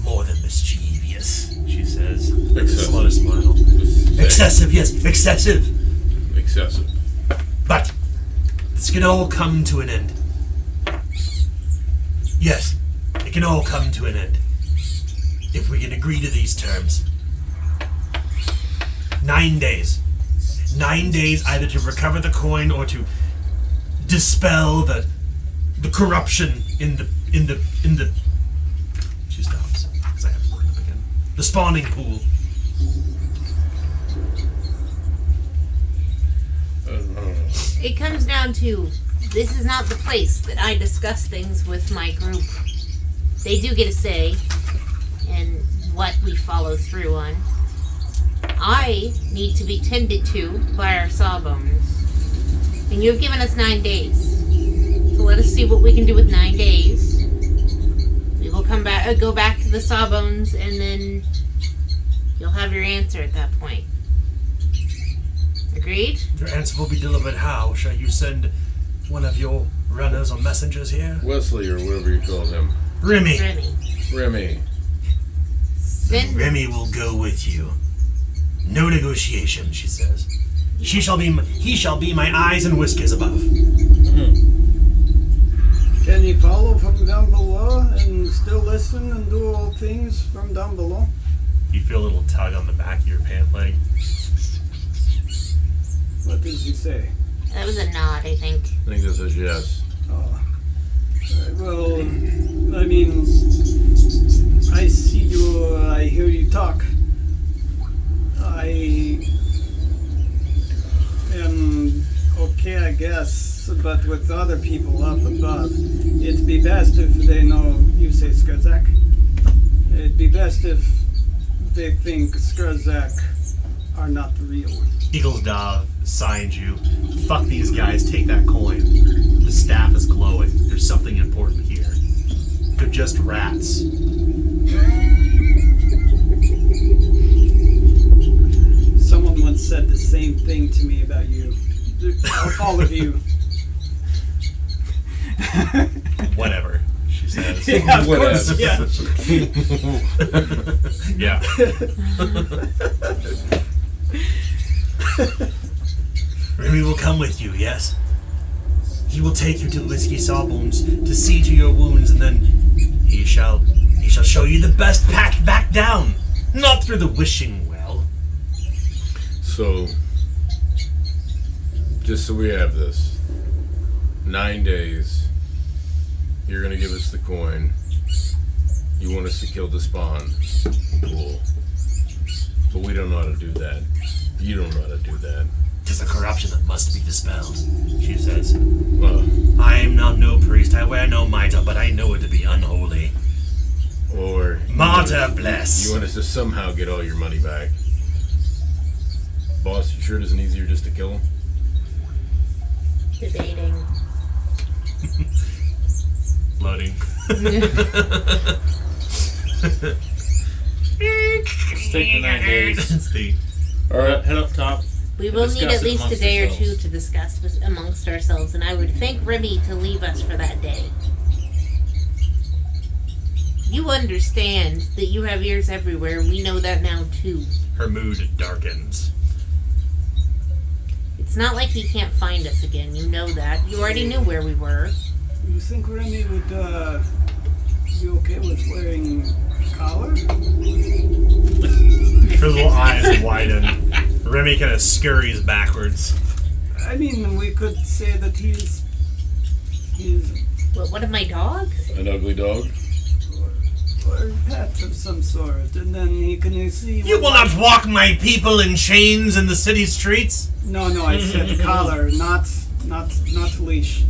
Speaker 8: more than mischievous, she says, with a slow smile. Excessive, yes, excessive.
Speaker 4: Excessive.
Speaker 8: But this can all come to an end. Yes, it can all come to an end. If we can agree to these terms. 9 days. 9 days either to recover the coin or to dispel the corruption in the she stops because I have to bring up again. The spawning pool.
Speaker 6: It comes down to, this is not the place that I discuss things with my group. They do get a say in what we follow through on. I need to be tended to by our sawbones. And you've given us 9 days. So let us see what we can do with 9 days. We will go back to the sawbones, and then you'll have your answer at that point. Agreed?
Speaker 8: Your answer will be delivered how? Shall you send one of your runners or messengers here?
Speaker 3: Wesley, or whatever you call him.
Speaker 8: Remy.
Speaker 3: Remy.
Speaker 6: Then
Speaker 8: Remy will go with you. No negotiation, she says. He shall be my eyes and whiskers above.
Speaker 2: Can you follow from down below and still listen and do all things from down below?
Speaker 1: You feel a little tug on the back of your pant leg.
Speaker 2: What did he say?
Speaker 6: that was a nod, I think.
Speaker 4: I think this is yes.
Speaker 2: Oh. Well, I mean, I see you, I hear you talk. I am okay, I guess, but with other people up above, it'd be best if they know you say Skurzak. It'd be best if they think Skurzak are not the real one.
Speaker 1: Eaglesdov signs you. Fuck these guys, take that coin. The staff is glowing. There's something important here. They're just rats.
Speaker 2: Someone once said the same thing to me about you. All of you.
Speaker 1: Whatever, she says.
Speaker 2: Yeah, of course, yeah.
Speaker 1: Yeah.
Speaker 8: Remy will come with you, yes? He will take you to Whiskey Sawbones to see to your wounds, and then he shall show you the best path back down, not through the wishing well.
Speaker 4: So, just so we have this, 9 days, you're gonna give us the coin. You want us to kill the spawn. Cool. But we don't know how to do that. You don't know how to do that.
Speaker 8: 'Tis a corruption that must be dispelled, she says.
Speaker 4: I
Speaker 8: am not no priest, I wear no mitre, but I know it to be unholy.
Speaker 4: Or
Speaker 8: Martyr bless.
Speaker 4: You want us to somehow get all your money back. Boss, you sure it isn't easier just to kill him?
Speaker 6: Debating.
Speaker 1: Loading.
Speaker 10: Let's take the 9 days.
Speaker 1: It's the
Speaker 3: Alright.
Speaker 10: Head up top.
Speaker 6: We will need at least a
Speaker 10: amongst
Speaker 6: day or
Speaker 10: ourselves.
Speaker 6: two to discuss amongst ourselves, and I would thank Remy to leave us for that day. You understand that you have ears everywhere, and we know that now too.
Speaker 1: Her mood darkens.
Speaker 6: It's not like he can't find us again. You know that. You already knew where we were.
Speaker 2: You think Remy would be okay with wearing a collar?
Speaker 1: Her little eyes widen. Remy kind of scurries backwards.
Speaker 2: I mean, we could say that he's
Speaker 6: What of my dogs?
Speaker 3: An ugly dog?
Speaker 2: or a pet of some sort, and then he can see.
Speaker 8: You will not walk my people in chains in the city streets.
Speaker 2: No, I said collar, not leash.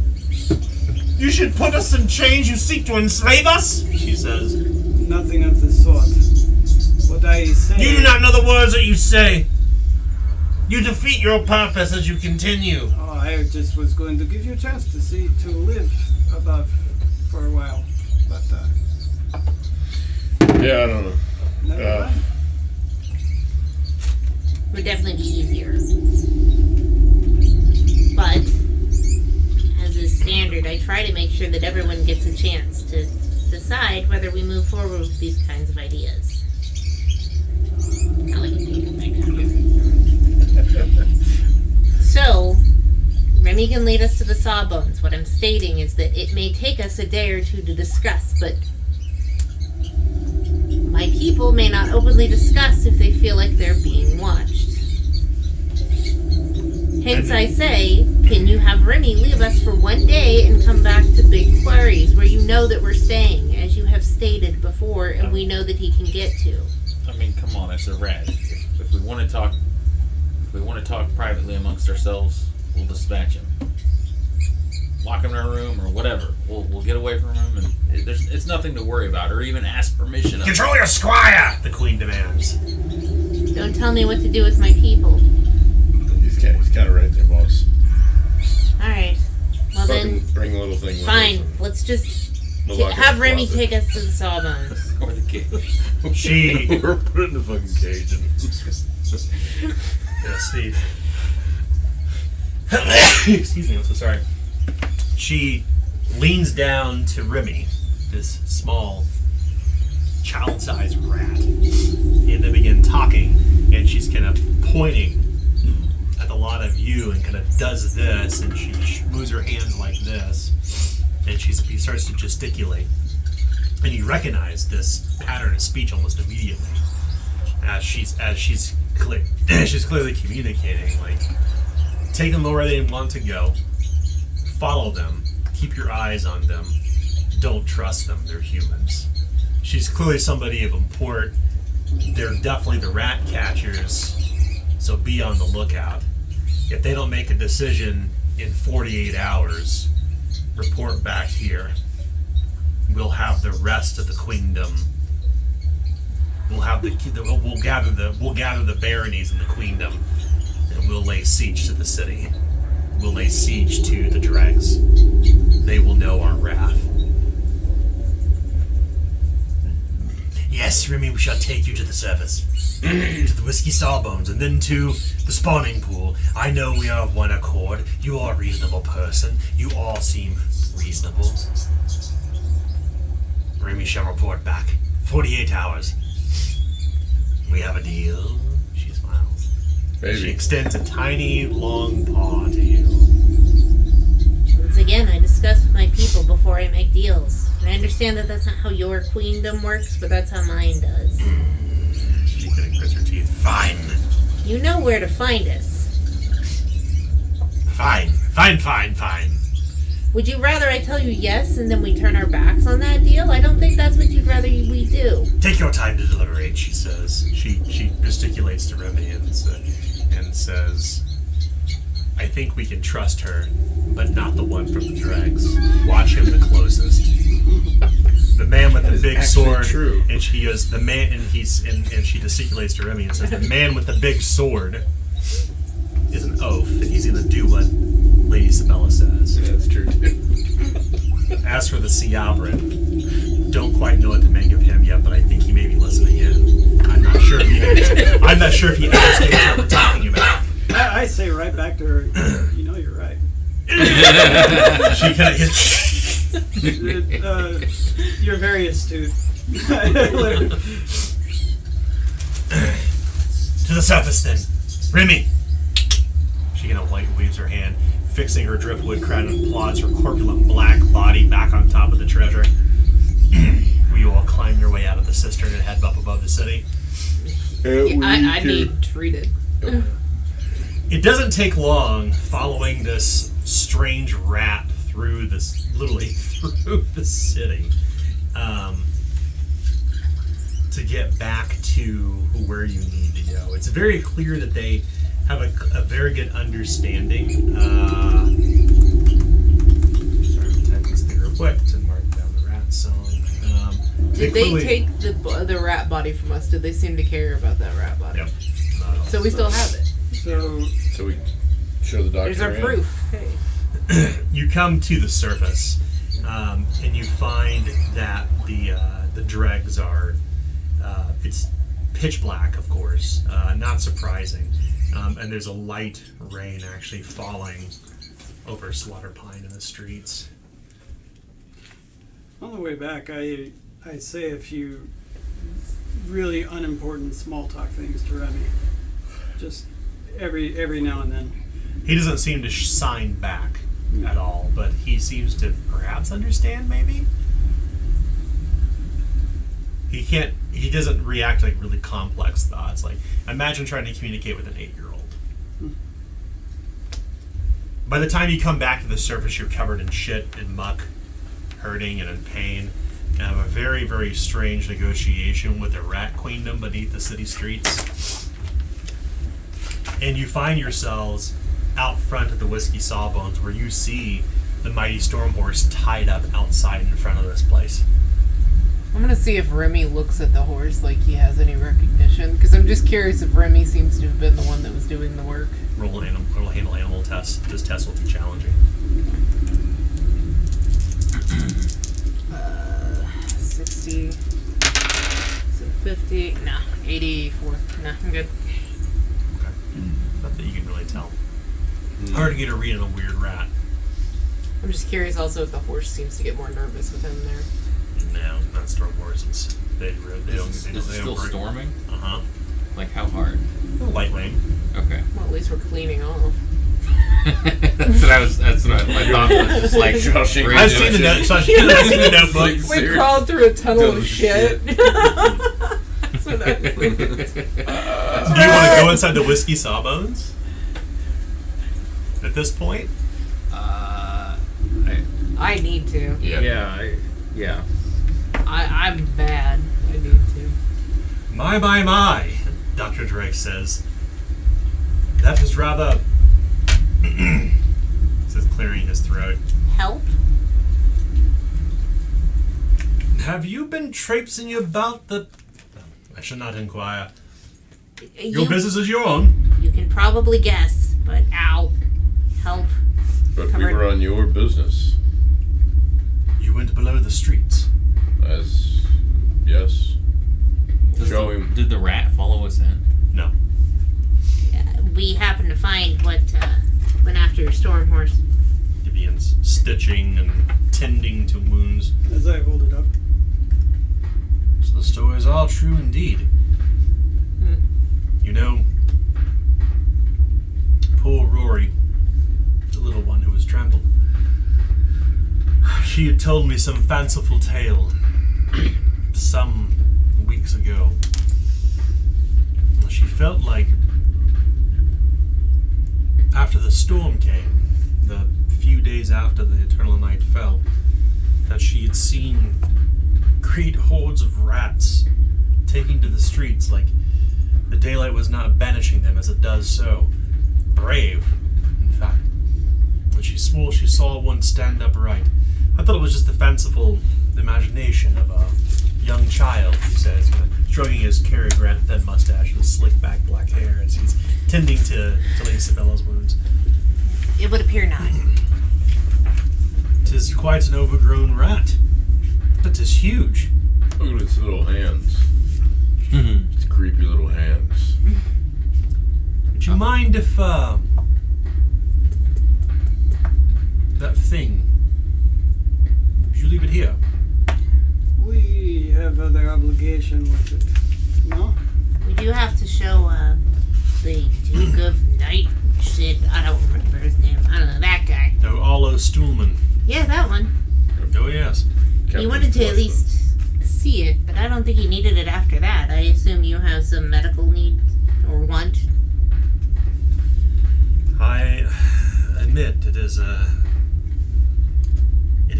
Speaker 8: You should put us in chains. You seek to enslave us, she says.
Speaker 2: Nothing of the sort. What I say.
Speaker 8: You do not know the words that you say. You defeat your purpose as you continue.
Speaker 2: Oh, I just was going to give you a chance to live above for a while, but
Speaker 3: Yeah, I don't know.
Speaker 2: never mind.
Speaker 6: Would definitely be easier. But, as is standard, I try to make sure that everyone gets a chance to decide whether we move forward with these kinds of ideas. Not like a big So, Remy can lead us to the Sawbones. What I'm stating is that it may take us a day or two to discuss, but my people may not openly discuss if they feel like they're being watched. Hence I say, can you have Remy leave us for one day and come back to Big Quarries, where you know that we're staying, as you have stated before, and we know that he can get to.
Speaker 9: I mean, come on, it's a rat. If we want to talk, privately amongst ourselves, we'll dispatch him. Lock him in our room or whatever. We'll get away from him, and it's nothing to worry about, or even ask permission.
Speaker 8: Control your squire, the queen demands.
Speaker 6: Don't tell me what to do with my people.
Speaker 3: He's kind of right there, boss.
Speaker 6: Alright. Well then,
Speaker 3: Bring the little thing with
Speaker 6: fine.
Speaker 3: us and
Speaker 6: Let's just
Speaker 3: we'll lock it in
Speaker 6: have
Speaker 3: the
Speaker 6: Remy
Speaker 3: closet.
Speaker 6: take us to the Sawbones.
Speaker 9: Or the kid.
Speaker 1: She,
Speaker 3: We're put in the fucking cage and
Speaker 1: yeah, Steve. Excuse me, I'm so sorry. She leans down to Remy, this small, child-sized rat, and they begin talking, and she's kind of pointing at a lot of you and kind of does this, and she moves her hands like this, and she starts to gesticulate. And you recognize this pattern of speech almost immediately, as she's clearly communicating, like, take them where they want to go, follow them, keep your eyes on them, don't trust them, they're humans. She's clearly somebody of import. They're definitely the rat catchers, so be on the lookout. If they don't make a decision in 48 hours, report back here. We'll have the rest of the queendom. We'll gather the baronies in the queendom, and we'll lay siege to the city. We'll lay siege to the dregs. They will know our wrath.
Speaker 8: Yes, Remy, we shall take you to the surface. To the Whiskey Sawbones, and then to the spawning pool. I know we are of one accord. You are a reasonable person. You all seem reasonable. Remy shall report back. 48 hours. We have a deal. She smiles. She
Speaker 3: baby.
Speaker 8: extends a tiny, long paw to you.
Speaker 6: Once again, I discuss with my people before I make deals. I understand that that's not how your queendom works, but that's how mine does.
Speaker 8: She kind of grits her teeth. Fine.
Speaker 6: You know where to find us.
Speaker 8: Fine.
Speaker 6: Would you rather I tell you yes and then we turn our backs on that deal? I don't think that's what you'd rather we do.
Speaker 8: Take your time to deliberate, she says. She gesticulates to Remy and says, I think we can trust her, but not the one from the dregs. Watch him the closest. The man with the big sword.
Speaker 3: true.
Speaker 8: And she goes, the man, and she gesticulates to Remy and says, the man with the big sword is an oaf, and he's going to do what Lady Sabella says.
Speaker 3: Yeah, that's true too.
Speaker 8: As for the Siabran, don't quite know what to make of him yet, but I think he may be listening in. I'm not sure if he understands what we're talking about.
Speaker 2: I say right back to her. You know you're right.
Speaker 8: She kind of hits.
Speaker 2: You're very astute.
Speaker 1: To the surface, then. Remy! She kind of light waves her hand, fixing her driftwood crown and plods her corpulent black body back on top of the treasure. Will you all climb your way out of the cistern and head up above the city?
Speaker 5: I need treated.
Speaker 1: It doesn't take long following this strange rat through this, literally through the city, to get back to where you need to go. It's very clear that they have a very good understanding. Sorry, I'm typing something real quick to mark down the rat song.
Speaker 5: Did they take the rat body from us? Did they seem to care about that rat body?
Speaker 1: Yep.
Speaker 5: So we still have it.
Speaker 3: So we show the doctor.
Speaker 5: There's our
Speaker 3: in.
Speaker 5: proof. Hey.
Speaker 1: You come to the surface, and you find that the dregs are. It's pitch black, of course, not surprising, and there's a light rain actually falling over Slaughter Pine in the streets.
Speaker 2: On the way back, I say a few really unimportant small talk things to Remy. Just every now and then.
Speaker 1: He doesn't seem to sign back at all, but he seems to perhaps understand, maybe? He doesn't react like really complex thoughts. Like, imagine trying to communicate with an 8-year-old. By the time you come back to the surface, you're covered in shit and muck, hurting and in pain, and have a very, very strange negotiation with a rat queendom beneath the city streets. And you find yourselves out front of the Whiskey Sawbones, where you see the mighty storm horse tied up outside in front of this place.
Speaker 5: I'm gonna see if Remy looks at the horse like he has any recognition, because I'm just curious if Remy seems to have been the one that was doing the work.
Speaker 1: Roll handle animal test. This test will be challenging.
Speaker 5: 60. So 50. Nah, 84. Nah, I'm good.
Speaker 1: Okay. Not that you can really tell. Hard to get a read on a weird rat.
Speaker 5: I'm just curious also if the horse seems to get more nervous with him there.
Speaker 1: No, not storm horses. They don't.
Speaker 9: Is it still storming?
Speaker 1: Uh-huh.
Speaker 9: Like how hard?
Speaker 1: Light rain.
Speaker 9: Okay.
Speaker 5: Well, at least we're cleaning off.
Speaker 9: That's what my thought was. Just like
Speaker 3: Joshing.
Speaker 1: I've seen the I've seen the notebook.
Speaker 5: We crawled through a tunnel
Speaker 3: Tons
Speaker 5: of
Speaker 3: of
Speaker 5: shit. That's what I was thinking.
Speaker 1: Do you want to go inside the Whiskey Sawbones? At this point?
Speaker 5: I need to.
Speaker 9: Yeah.
Speaker 5: I'm bad. I need to.
Speaker 1: My, Dr. Drake says. That is rather... says clearing his throat.
Speaker 6: Help?
Speaker 1: Have you been traipsing about the... I should not inquire. Your
Speaker 6: You,
Speaker 1: business is your own.
Speaker 6: you can probably guess, but ow. Help.
Speaker 3: But we
Speaker 6: Covered.
Speaker 3: were on your business.
Speaker 1: You went below the streets.
Speaker 3: Yes. Show him.
Speaker 9: Did the rat follow us in?
Speaker 1: No.
Speaker 6: We happened to find what went after your storm horse.
Speaker 1: He begins stitching and tending to wounds.
Speaker 2: As I hold it up.
Speaker 1: So the story is all true indeed. You know, poor Rory, the little one who was trampled, she had told me some fanciful tale some weeks ago. She felt like after the storm came, the few days after the eternal night fell, that she had seen great hordes of rats taking to the streets like the daylight was not banishing them as it does so. Brave, in fact. And she swore she saw one stand upright. I thought it was just the fanciful imagination of a young child, he says, shrugging his Cary Grant thin mustache and slick back black hair as he's tending to Lady Sabella's wounds.
Speaker 6: It would appear not.
Speaker 1: 'Tis quite an overgrown rat, but 'tis huge.
Speaker 3: Look at its little hands. Its creepy little hands.
Speaker 1: Would you mind if, that thing, would you leave it here?
Speaker 2: We have of other obligation with it. No?
Speaker 6: We do have to show the Duke of Night shit. I don't remember his name. I don't know, that guy.
Speaker 1: Oh, Arlo Stuhlman.
Speaker 6: Yeah, that one.
Speaker 1: Oh, yes.
Speaker 6: He wanted to at least see it, but I don't think he needed it after that. I assume you have some medical need or want.
Speaker 1: I admit it is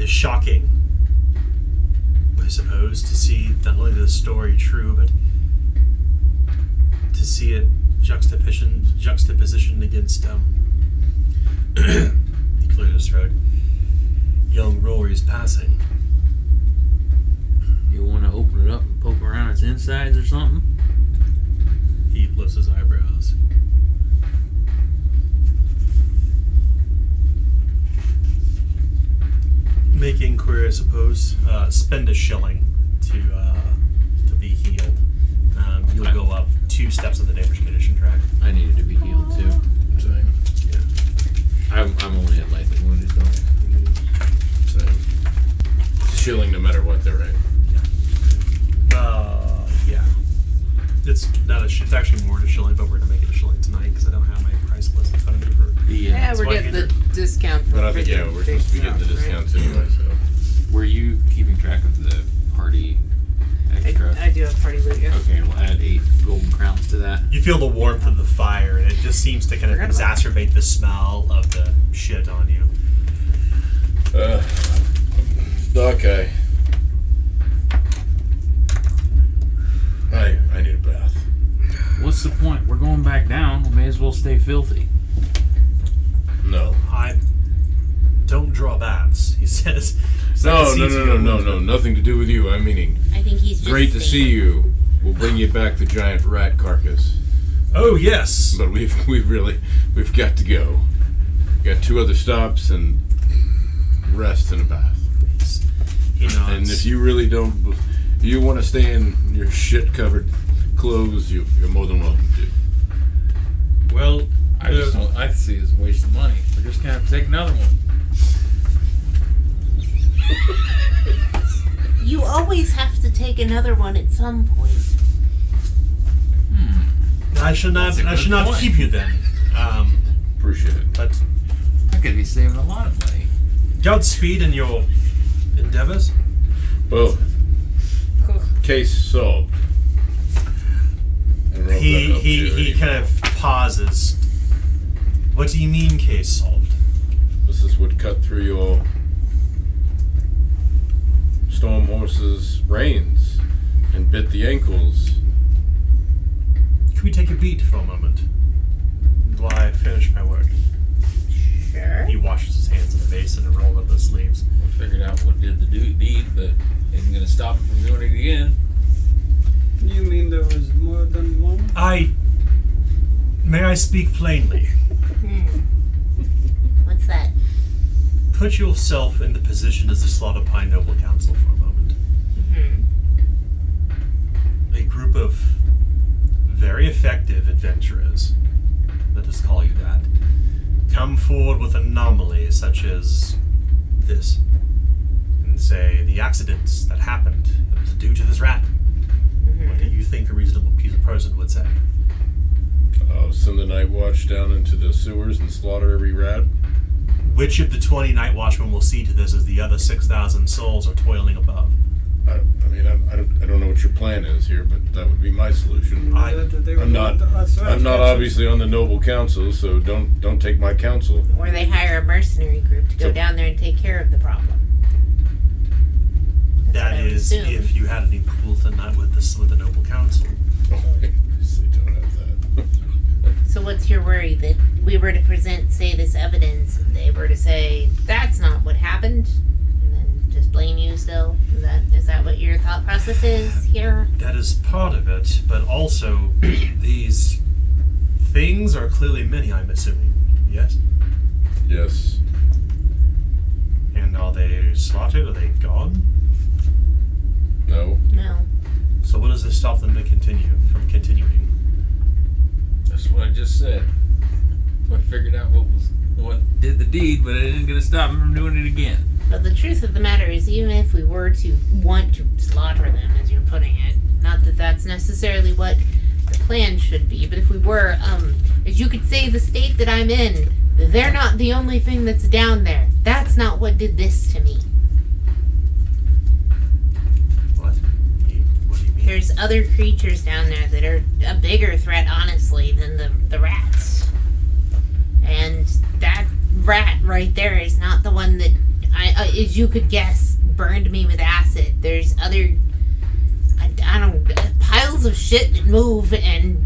Speaker 1: shocking, I suppose, to see not only the story true, but to see it juxtapositioned against he cleared his throat. Young Rory's passing.
Speaker 10: You want to open it up and poke around its insides or something?
Speaker 1: He lifts his eyebrows. Make inquiry, I suppose. Spend a shilling to be healed. You'll go up 2 steps of the damage condition track.
Speaker 10: I needed to be healed too.
Speaker 3: Same.
Speaker 1: Yeah.
Speaker 10: I'm only at lightly wounded though.
Speaker 3: Same. Shilling no matter what, they're right.
Speaker 1: Yeah. It's not it's actually more than a shilling, but we're gonna make it a shilling tonight because I don't have my price list in front of me for.
Speaker 5: Yeah, we're getting the discount for
Speaker 3: But I think, we're supposed to be getting the discounts anyway, so.
Speaker 10: Were you keeping track of the party extra?
Speaker 5: I do have party loot, yeah.
Speaker 10: Okay, we'll add 8 golden crowns to that.
Speaker 1: You feel the warmth of the fire, and it just seems to kind of
Speaker 5: Forgot about
Speaker 1: exacerbate the smell of the shit on you.
Speaker 3: Okay. I need a bath.
Speaker 10: What's the point? We're going back down. We may as well stay filthy.
Speaker 3: No.
Speaker 1: I don't draw bats, he says.
Speaker 3: No, nothing to do with you. I'm meaning,
Speaker 6: I think he's just
Speaker 3: great to
Speaker 6: saying-
Speaker 3: see you. We'll bring you back the giant rat carcass.
Speaker 1: Oh, yes.
Speaker 3: But we've got to go. Got 2 other stops and rest and a bath.
Speaker 1: He nods.
Speaker 3: And if you really don't, you want to stay in your shit-covered clothes, you're more than welcome to.
Speaker 1: Well,
Speaker 9: I just don't. I see it as a waste of money. We're just gonna have to take another one.
Speaker 6: You always have to take another one at some point.
Speaker 1: I should not.
Speaker 9: That's a
Speaker 1: I should
Speaker 9: good
Speaker 1: not
Speaker 9: point.
Speaker 1: keep you then.
Speaker 3: Appreciate it.
Speaker 1: But
Speaker 10: I could be saving a lot of money.
Speaker 1: Godspeed in your endeavors.
Speaker 3: Well, case solved. I don't know if that helps you
Speaker 1: He
Speaker 3: anymore.
Speaker 1: kind of pauses. What do you mean, case solved?
Speaker 3: This is what cut through your storm horse's reins and bit the ankles.
Speaker 1: Can we take a beat for a moment while I finish my work?
Speaker 6: Sure.
Speaker 1: He washes his hands in the basin and rolls up his sleeves.
Speaker 9: We figured out what did the deed, but isn't gonna stop him from doing it again.
Speaker 2: You mean there was more than one?
Speaker 1: May I speak plainly?
Speaker 6: What's that?
Speaker 1: Put yourself in the position as the Slaughter Pine Noble Council for a moment. A group of very effective adventurers, let us call you that, come forward with anomalies such as this, and say the accidents that happened was due to this rat. What do you think a reasonable person would say?
Speaker 3: Send the night watch down into the sewers and slaughter every rat.
Speaker 1: Which of the 20 night watchmen will see to this as the other 6,000 souls are toiling above?
Speaker 3: I don't know what your plan is here, but that would be my solution. I'm not obviously on the noble council, so don't take my counsel.
Speaker 6: Or they hire a mercenary group to go down there and take care of the problem. That's what
Speaker 1: That
Speaker 6: I would
Speaker 1: is,
Speaker 6: assume.
Speaker 1: if you had any pool tonight with the noble council.
Speaker 3: Oh, I obviously don't have that.
Speaker 6: So what's your worry that we were to present, say, this evidence, and they were to say that's not what happened, and then just blame you still? Is that what your thought process is here?
Speaker 1: That is part of it, but also these things are clearly many, I'm assuming. Yes?
Speaker 3: Yes.
Speaker 1: And are they slaughtered? Are they gone?
Speaker 3: No.
Speaker 6: No.
Speaker 1: So what does this stop them from continuing?
Speaker 9: That's what I just said. I figured out what did the deed, but it isn't gonna stop him from doing it again.
Speaker 6: But the truth of the matter is, even if we were to want to slaughter them, as you're necessarily what the plan should be, but if we were, as you could say, the state that I'm in, they're not the only thing that's down there. That's not what did this to me.
Speaker 1: What? What do you mean?
Speaker 6: There's other creatures down there that are a bigger threat, honestly, than the rats. And that rat right there is not the one that, as you could guess, burned me with acid. There's other, I don't, piles of shit that move and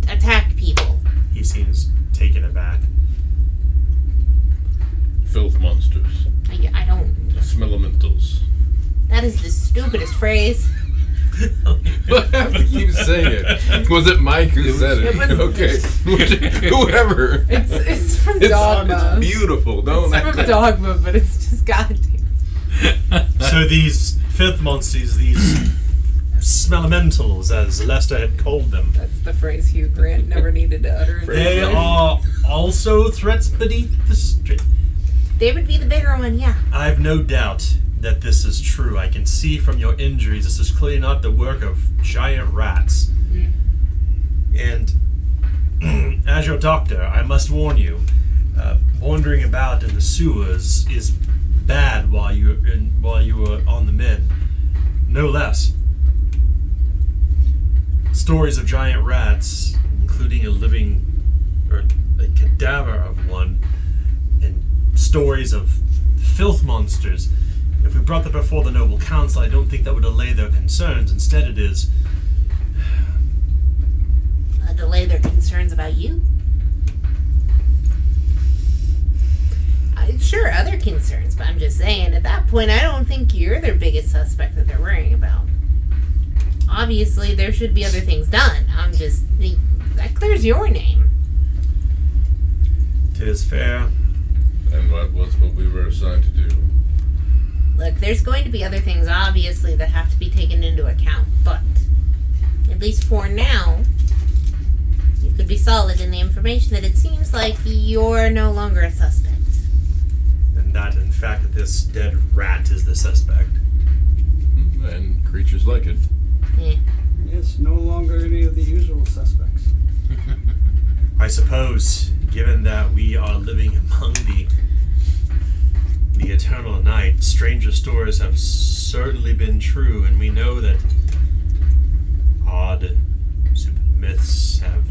Speaker 6: attack people.
Speaker 1: He seems taken aback.
Speaker 3: Filth monsters.
Speaker 6: I don't.
Speaker 3: Smellementals.
Speaker 6: That is the stupidest phrase.
Speaker 4: I have to keep saying it. Was it Mike who said it?
Speaker 5: was-
Speaker 4: Okay. Whoever.
Speaker 5: It's from
Speaker 4: It's
Speaker 5: Dogma.
Speaker 4: beautiful. Don't
Speaker 5: It's
Speaker 4: act
Speaker 5: from
Speaker 4: like
Speaker 5: Dogma, but it's just goddamn.
Speaker 1: So these fifth monsters, these smellementals, as Lester had called them,
Speaker 5: That's the phrase Hugh Grant never needed to utter. in
Speaker 1: they
Speaker 5: his life.
Speaker 1: are also threats beneath the street.
Speaker 6: They would be the bigger one, yeah.
Speaker 1: I've no doubt that this is true. I can see from your injuries this is clearly not the work of giant rats. And as your doctor, I must warn you, wandering about in the sewers is bad while you are on the mend. No less. Stories of giant rats, including a living or a cadaver of one, and stories of filth monsters. If we brought that before the noble council, I don't think that would allay their concerns. Instead, it is
Speaker 6: Delay their concerns about you. Sure, other concerns, but I'm just saying, at that point, I don't think you're their biggest suspect that they're worrying about. Obviously, there should be other things done. That clears your name.
Speaker 1: 'tis fair.
Speaker 3: And what was what we were assigned to do?
Speaker 6: Look, there's going to be other things, obviously, that have to be taken into account, but at least for now, you could be solid in the information that it seems like you're no longer a suspect.
Speaker 1: And that, in fact, that this dead rat is the suspect.
Speaker 4: and creatures like it.
Speaker 6: Yeah.
Speaker 2: It's no longer any of the usual suspects.
Speaker 1: I suppose, given that we are living among the eternal night, stranger stories have certainly been true, and we know that odd myths have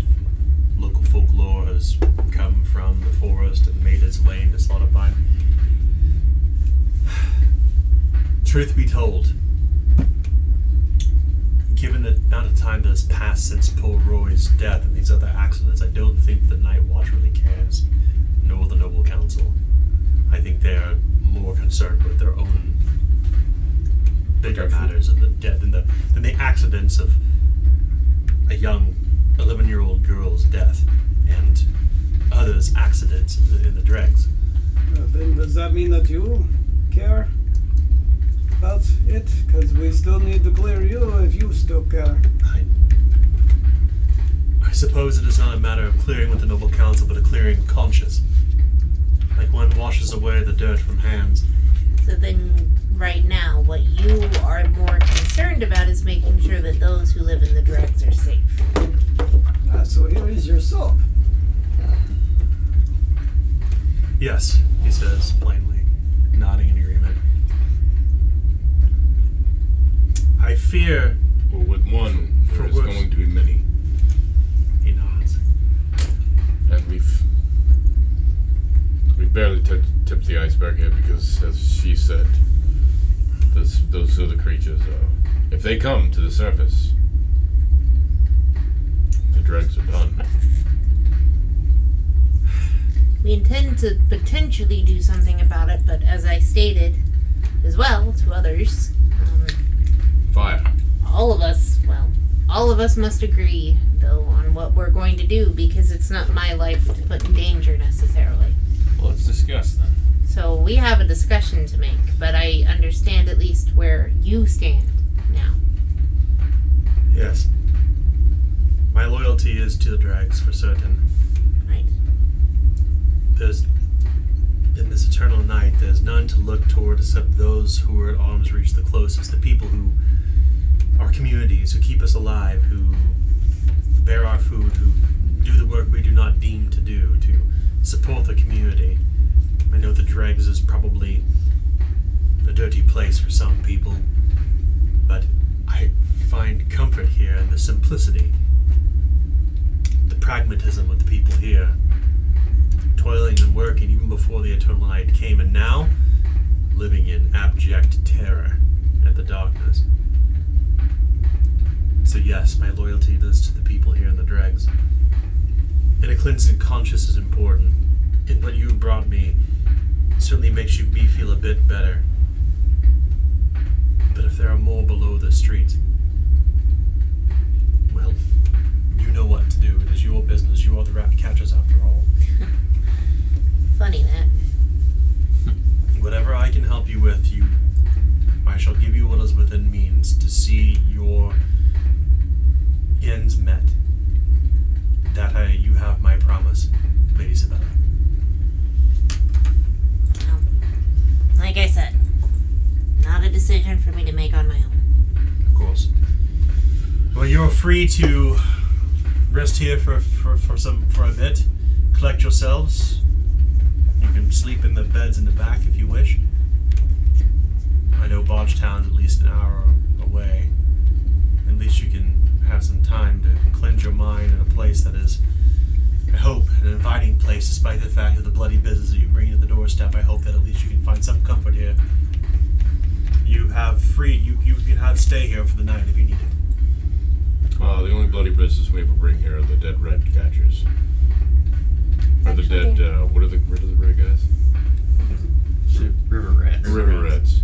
Speaker 1: local folklore has come from the forest and made its way into Slaughterpine. Truth be told, given the amount of time that has passed since Paul Roy's death and these other accidents, I don't think the Night Watch really cares, nor the Noble Council. I think they are more concerned with their own bigger matters and the death than the accidents of a young 11-year-old girl's death and others' accidents in the dregs.
Speaker 2: Then does that mean that you care about it? Because we still need to clear you if you still care.
Speaker 1: I suppose it is not a matter of clearing with the Noble Council, but a clearing of conscience. Like one washes away the dirt from hands.
Speaker 6: So then, right now, what you are more concerned about is making sure that those who live in the dregs are safe.
Speaker 2: So here is your soap.
Speaker 1: Yes, he says plainly, nodding in agreement. I fear,
Speaker 4: Well, with one,
Speaker 1: For
Speaker 4: there is
Speaker 1: worse.
Speaker 4: going to be many.
Speaker 1: he nods.
Speaker 4: And we've barely tipped the iceberg here because, as she said, those are the creatures. If they come to the surface, the dregs are done.
Speaker 6: We intend to potentially do something about it, but as I stated as well to others,
Speaker 4: Fire.
Speaker 6: all of us must agree, though, on what we're going to do, because it's not my life to put in danger necessarily.
Speaker 9: Well, let's discuss then.
Speaker 6: So we have a discussion to make, but I understand at least where you stand now.
Speaker 1: Yes. My loyalty is to the dregs for certain.
Speaker 6: Right.
Speaker 1: In this eternal night, there's none to look toward except those who are at arm's reach the closest, the people who are communities families who keep us alive, who bear our food, who do the work we do not deem to do, to support the community. I know the dregs is probably a dirty place for some people, but I find comfort here in the simplicity, the pragmatism of the people here, toiling and working even before the eternal night came, and now living in abject terror at the darkness. So yes, my loyalty is to the people here in the dregs. And a cleansing conscience is important. And what you brought me certainly makes me feel a bit better. But if there are more below the street, well, you know what to do. It is your business. You are the rat catchers after all.
Speaker 6: Funny that.
Speaker 1: Whatever I can help you with, I shall give you what is within means to see your ends met. That you have my promise, Lady Sabella.
Speaker 6: Well, like I said, not a decision for me to make on my own.
Speaker 1: Of course. Well, you're free to rest here for a bit. Collect yourselves. You can sleep in the beds in the back if you wish. I know Bodgetown's at least an hour away. At least you can have some time to cleanse your mind in a place that is, I hope, an inviting place, despite the fact of the bloody business that you bring to the doorstep. I hope that at least you can find some comfort here. You can stay here for the night if you need it.
Speaker 4: The only bloody business we ever bring here are the dead red catchers. Or the dead, what are the red guys?
Speaker 10: River rats.
Speaker 4: River rats.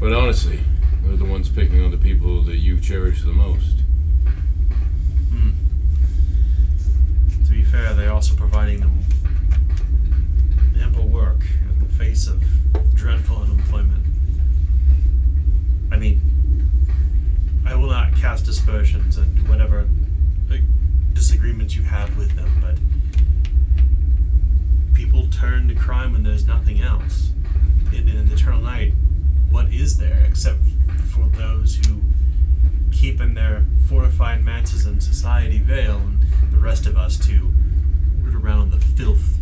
Speaker 4: But honestly, they're the ones picking on the people that you cherish the most.
Speaker 1: To be fair, they're also providing them ample work in the face of dreadful unemployment. I mean, I will not cast aspersions and whatever disagreements you have with them, but people turn to crime when there's nothing else. In the eternal night, what is there except for those who keep in their fortified mansions in Society Vale, and the rest of us to root around the filth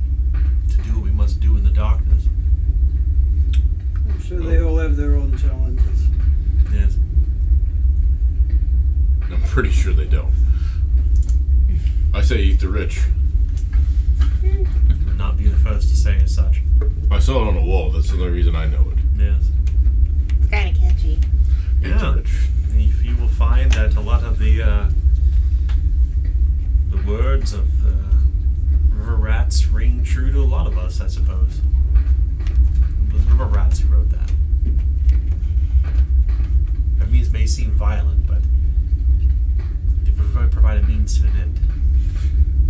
Speaker 1: to do what we must do in the darkness?
Speaker 2: I'm sure they all have their own challenges.
Speaker 1: Yes.
Speaker 4: I'm pretty sure they don't. I say eat the rich.
Speaker 1: Would not be the first to say as such.
Speaker 4: I saw it on a wall. That's the only reason I know it.
Speaker 1: Yes.
Speaker 6: It's kind of catchy.
Speaker 4: Eat
Speaker 1: Yeah.
Speaker 4: the rich.
Speaker 1: You will find that a lot of the words of the river rats ring true to a lot of us, I suppose. It was river rats who wrote that. That means may seem violent, but they provide a means to an end.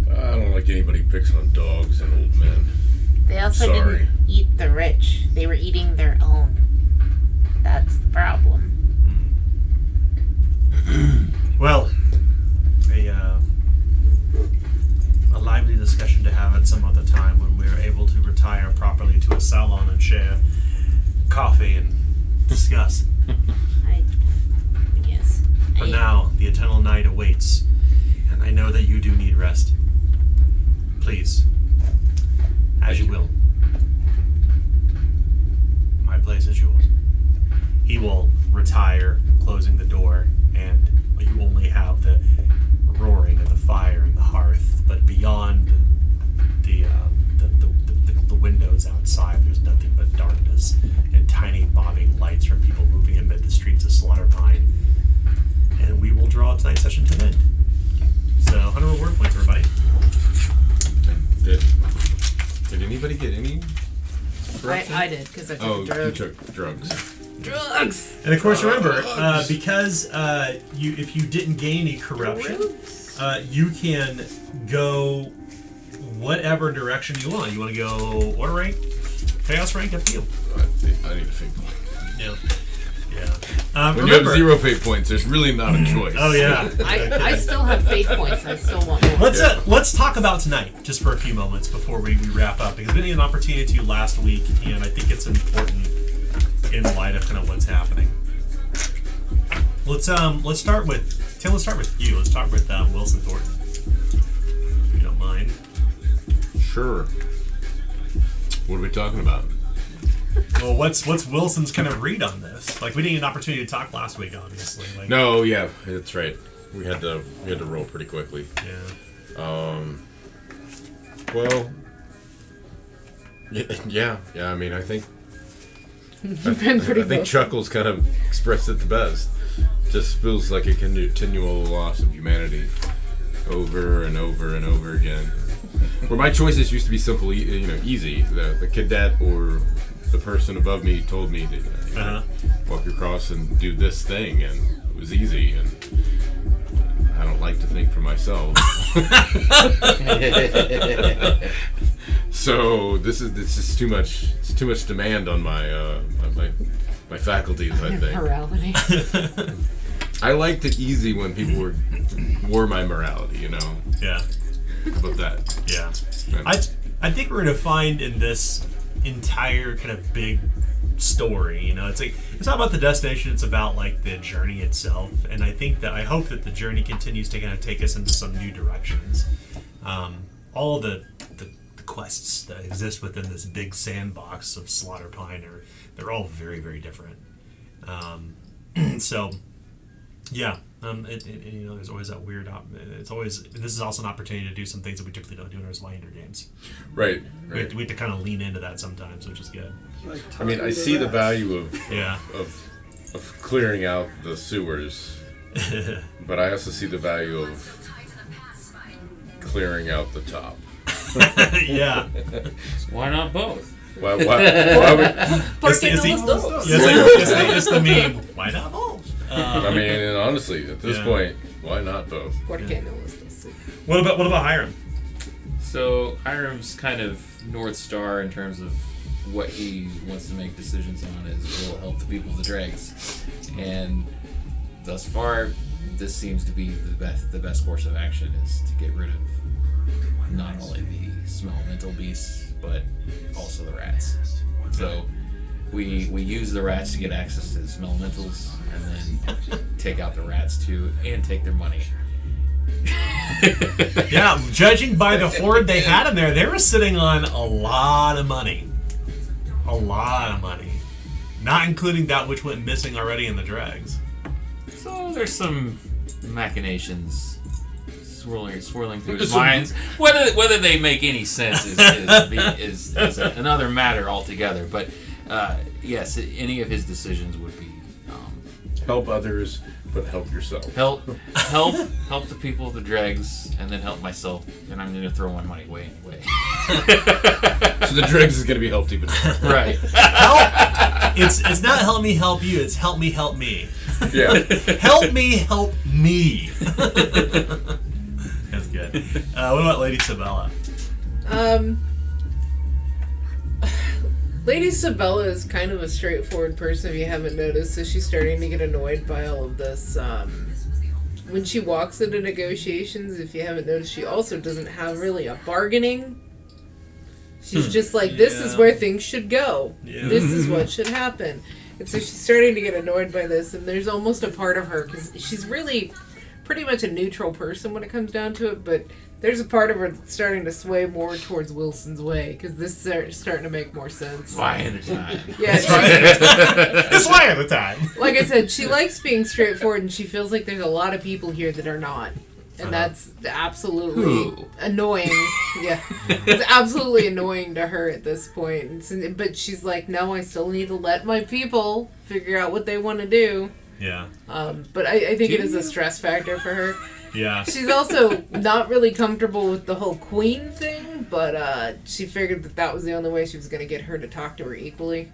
Speaker 3: I don't like anybody who picks on dogs and old men.
Speaker 6: They also
Speaker 3: Sorry.
Speaker 6: didn't eat the rich. They were eating their own. That's the problem.
Speaker 1: Well, a lively discussion to have at some other time when we're able to retire properly to a salon and share coffee and discuss.
Speaker 6: I guess.
Speaker 1: For now, the eternal night awaits, and I know that you do need rest. Please, as you will. My place is yours. He will retire, closing the door, and you only have the roaring of the fire and the hearth. But beyond the windows outside, there's nothing but darkness and tiny bobbing lights from people moving amid the streets of Slaughterpine. And we will draw tonight's session to an end. So, 100 reward points, everybody.
Speaker 4: Did anybody get any?
Speaker 5: I did, because I took
Speaker 4: Oh,
Speaker 5: a
Speaker 4: you
Speaker 5: drug.
Speaker 4: took drugs.
Speaker 5: Drugs!
Speaker 1: And of course, remember, because if you didn't gain any corruption, you can go whatever direction you want. You want to go order rank, chaos rank, up to you.
Speaker 4: I need a fate point.
Speaker 1: Yeah. Yeah.
Speaker 4: When you have 0 fate points, there's really not a choice.
Speaker 1: Oh yeah.
Speaker 5: I still have fate points. I still want more.
Speaker 1: Let's talk about tonight just for a few moments before we wrap up, because we had an opportunity to last week, and I think it's important in light of kind of what's happening. Let's start with Tim. Let's start with you. Let's start with Wilson Thornton, if you don't mind.
Speaker 4: Sure. What are we talking about?
Speaker 1: Well, what's Wilson's kind of read on this? Like, we didn't get an opportunity to talk last week, obviously. Like,
Speaker 4: No, yeah, that's right. We had to roll pretty quickly.
Speaker 1: Yeah.
Speaker 4: Well, yeah. I mean, I think
Speaker 5: You've been pretty
Speaker 4: I think
Speaker 5: close.
Speaker 4: Chuckles kind of expressed it the best. Just feels like a continual loss of humanity, over and over and over again. Where my choices used to be simple, easy. The cadet or the person above me told me to walk across and do this thing, and it was easy. And I don't like to think for myself. So this is too much. It's too much demand on my my faculties. I think.
Speaker 5: Morality.
Speaker 4: I liked it easy when people wore my morality.
Speaker 1: Yeah.
Speaker 4: How about that?
Speaker 1: Yeah.
Speaker 4: And-
Speaker 1: I think we're gonna find in this entire kind of big story, it's not about the destination, it's about like the journey itself. And I hope that the journey continues to kind of take us into some new directions. All the quests that exist within this big sandbox of Slaughter Pine they're all very, very different. So yeah. There's always that weird. This is also an opportunity to do some things that we typically don't do in our Zweihander games.
Speaker 4: Right.
Speaker 1: We have to kind of lean into that sometimes, which is good.
Speaker 2: Like
Speaker 3: I mean, I see the value of
Speaker 1: Yeah.
Speaker 3: of clearing out the sewers, but I also see the value of clearing out the top.
Speaker 1: Yeah.
Speaker 9: Why not both?
Speaker 3: Why would,
Speaker 1: It's the meme. Why not both?
Speaker 3: I mean, and honestly, at this
Speaker 1: Yeah.
Speaker 3: point, why not both?
Speaker 5: ¿Por qué no estás?
Speaker 1: What about Hiram?
Speaker 9: So Hiram's kind of North Star in terms of what he wants to make decisions on is will help the people of the dregs, and thus far, this seems to be the best course of action is to get rid of not only the smell-mental beasts but also the rats. So we use the rats to get access to the smell-mentals, and then take out the rats too, and take their money.
Speaker 1: Yeah, judging by the horde they had in there, they were sitting on a lot of money. A lot of money. Not including that which went missing already in the dregs.
Speaker 9: So there's some machinations swirling through his minds. Whether they make any sense is another matter altogether. But yes, any of his decisions would be
Speaker 3: Help others, but help yourself.
Speaker 9: help the people of the dregs, and then help myself. And I'm going to throw my money away.
Speaker 4: So the dregs is going to be helped even more.
Speaker 9: Right.
Speaker 1: Help! It's not help me help you, it's help me help me.
Speaker 3: Yeah.
Speaker 1: Help me help me. That's good. What about Lady Sabella?
Speaker 5: Lady Sabella is kind of a straightforward person, if you haven't noticed, so she's starting to get annoyed by all of this. When she walks into negotiations, if you haven't noticed, she also doesn't have really a bargaining. She's just like, this is where things should go.
Speaker 1: Yeah.
Speaker 5: This is what should happen. And so she's starting to get annoyed by this, and there's almost a part of her, because she's really pretty much a neutral person when it comes down to it, but there's a part of her that's starting to sway more towards Wilson's way, because this is starting to make more sense.
Speaker 9: Zweihander time.
Speaker 5: Yeah,
Speaker 1: It's why at the time.
Speaker 5: like I said, she likes being straightforward, and she feels like there's a lot of people here that are not. And that's absolutely annoying. Yeah. It's absolutely annoying to her at this point. But she's like, no, I still need to let my people figure out what they want to do.
Speaker 1: Yeah.
Speaker 5: But I think it is a stress factor for her.
Speaker 1: Yeah.
Speaker 5: She's also not really comfortable with the whole queen thing, but she figured that was the only way she was going to get her to talk to her equally.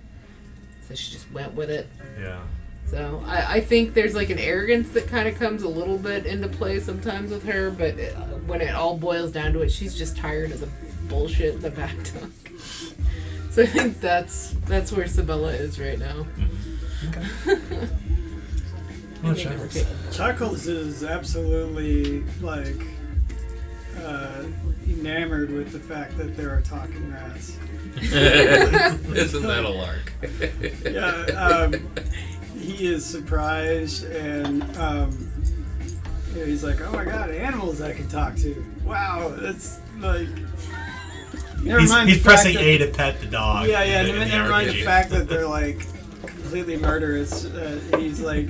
Speaker 5: So she just went with it.
Speaker 1: Yeah.
Speaker 5: So I think there's like an arrogance that kind of comes a little bit into play sometimes with her, but when it all boils down to it, she's just tired of the bullshit in the back talk. So I think that's where Sabella is right now.
Speaker 2: Chuckles is absolutely like enamored with the fact that there are talking rats.
Speaker 9: Isn't that a lark?
Speaker 2: Yeah, he is surprised, and he's like, "Oh my god, animals I can talk to! Wow, that's like."
Speaker 1: He's pressing A to pet the dog.
Speaker 2: Yeah,
Speaker 1: in the
Speaker 2: never mind the
Speaker 1: RPG.
Speaker 2: fact that they're like completely murderous. He's like,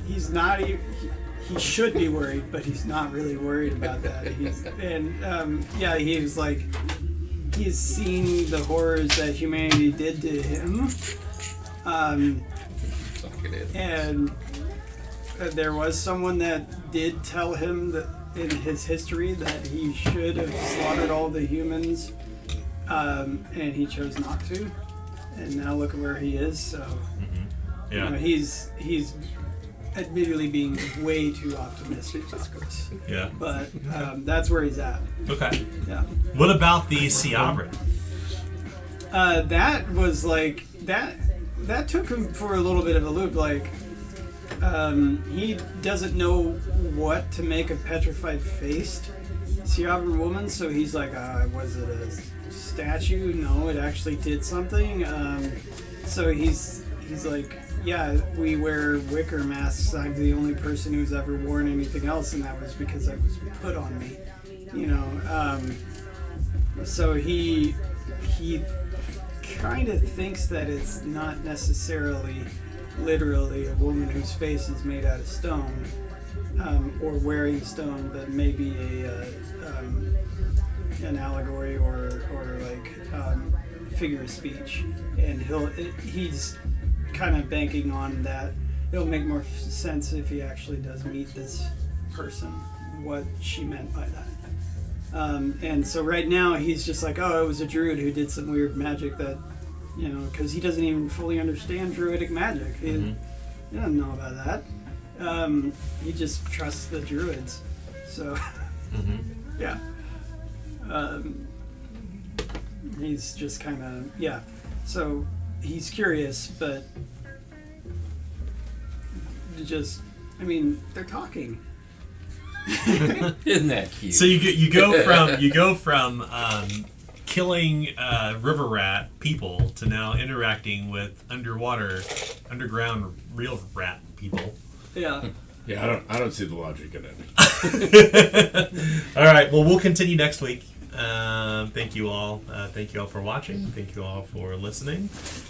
Speaker 2: he's not. He should be worried, but he's not really worried about that. He was like, he's seen the horrors that humanity did to him. And there was someone that did tell him that in his history that he should have slaughtered all the humans, and he chose not to. And now look at where he is. So, he's admittedly being way too optimistic about this.
Speaker 1: Yeah.
Speaker 2: But that's where he's at.
Speaker 1: Okay.
Speaker 2: Yeah.
Speaker 1: What about the Ciabra?
Speaker 2: That was like that took him for a little bit of a loop. Like, he doesn't know what to make a petrified-faced Ciabra woman, so he's like, was it a statue? No, it actually did something. So he's like, yeah, we wear wicker masks. I'm the only person who's ever worn anything else, and that was because it was put on me. So he kind of thinks that it's not necessarily literally a woman whose face is made out of stone, or wearing stone, but maybe an allegory or like figure of speech. And he's kind of banking on that. It'll make more sense if he actually does meet this person, what she meant by that. And so right now he's just like, oh, it was a druid who did some weird magic that, because he doesn't even fully understand druidic magic. He doesn't know about that. He just trusts the druids. So, yeah. He's just kind of, So he's curious, but they're talking.
Speaker 9: Isn't that cute?
Speaker 1: So you go from killing river rat people to now interacting with underground real rat people.
Speaker 2: Yeah.
Speaker 3: Yeah, I don't see the logic in it.
Speaker 1: All right. Well, we'll continue next week. Thank you all. Thank you all for watching. Thank you all for listening.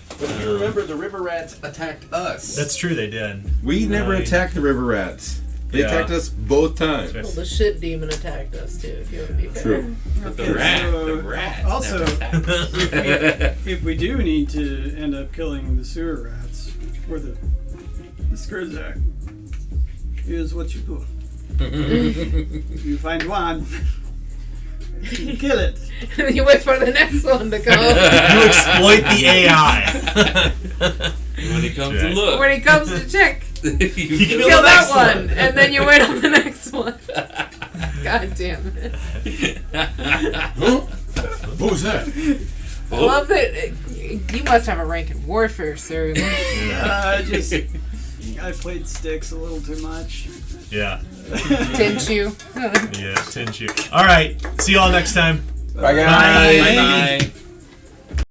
Speaker 4: But if you remember, the river rats attacked us.
Speaker 1: That's true. They did.
Speaker 4: We never attacked the river rats. They attacked us both times.
Speaker 5: Well, the shit demon attacked us too, if you want to be fair.
Speaker 4: True.
Speaker 9: But the rats
Speaker 2: also,
Speaker 9: never attacked.
Speaker 2: if we do need to end up killing the sewer rats or the Skurzak, here's what you do. You find one, you kill it.
Speaker 5: And then you wait for the next one to come.
Speaker 1: You exploit the AI.
Speaker 9: When he comes to look.
Speaker 5: When he comes to check,
Speaker 9: you
Speaker 5: you
Speaker 1: kill
Speaker 5: kill
Speaker 1: the
Speaker 5: that
Speaker 1: next
Speaker 5: one, and then you wait on the next one. God damn it.
Speaker 3: What was that?
Speaker 5: I love that. You must have a rank in warfare, sir.
Speaker 2: I played sticks a little too much.
Speaker 1: Yeah.
Speaker 5: Didn't you?
Speaker 1: Yeah. Tinge you. All right. See you all next time.
Speaker 4: Bye, guys.
Speaker 9: Bye.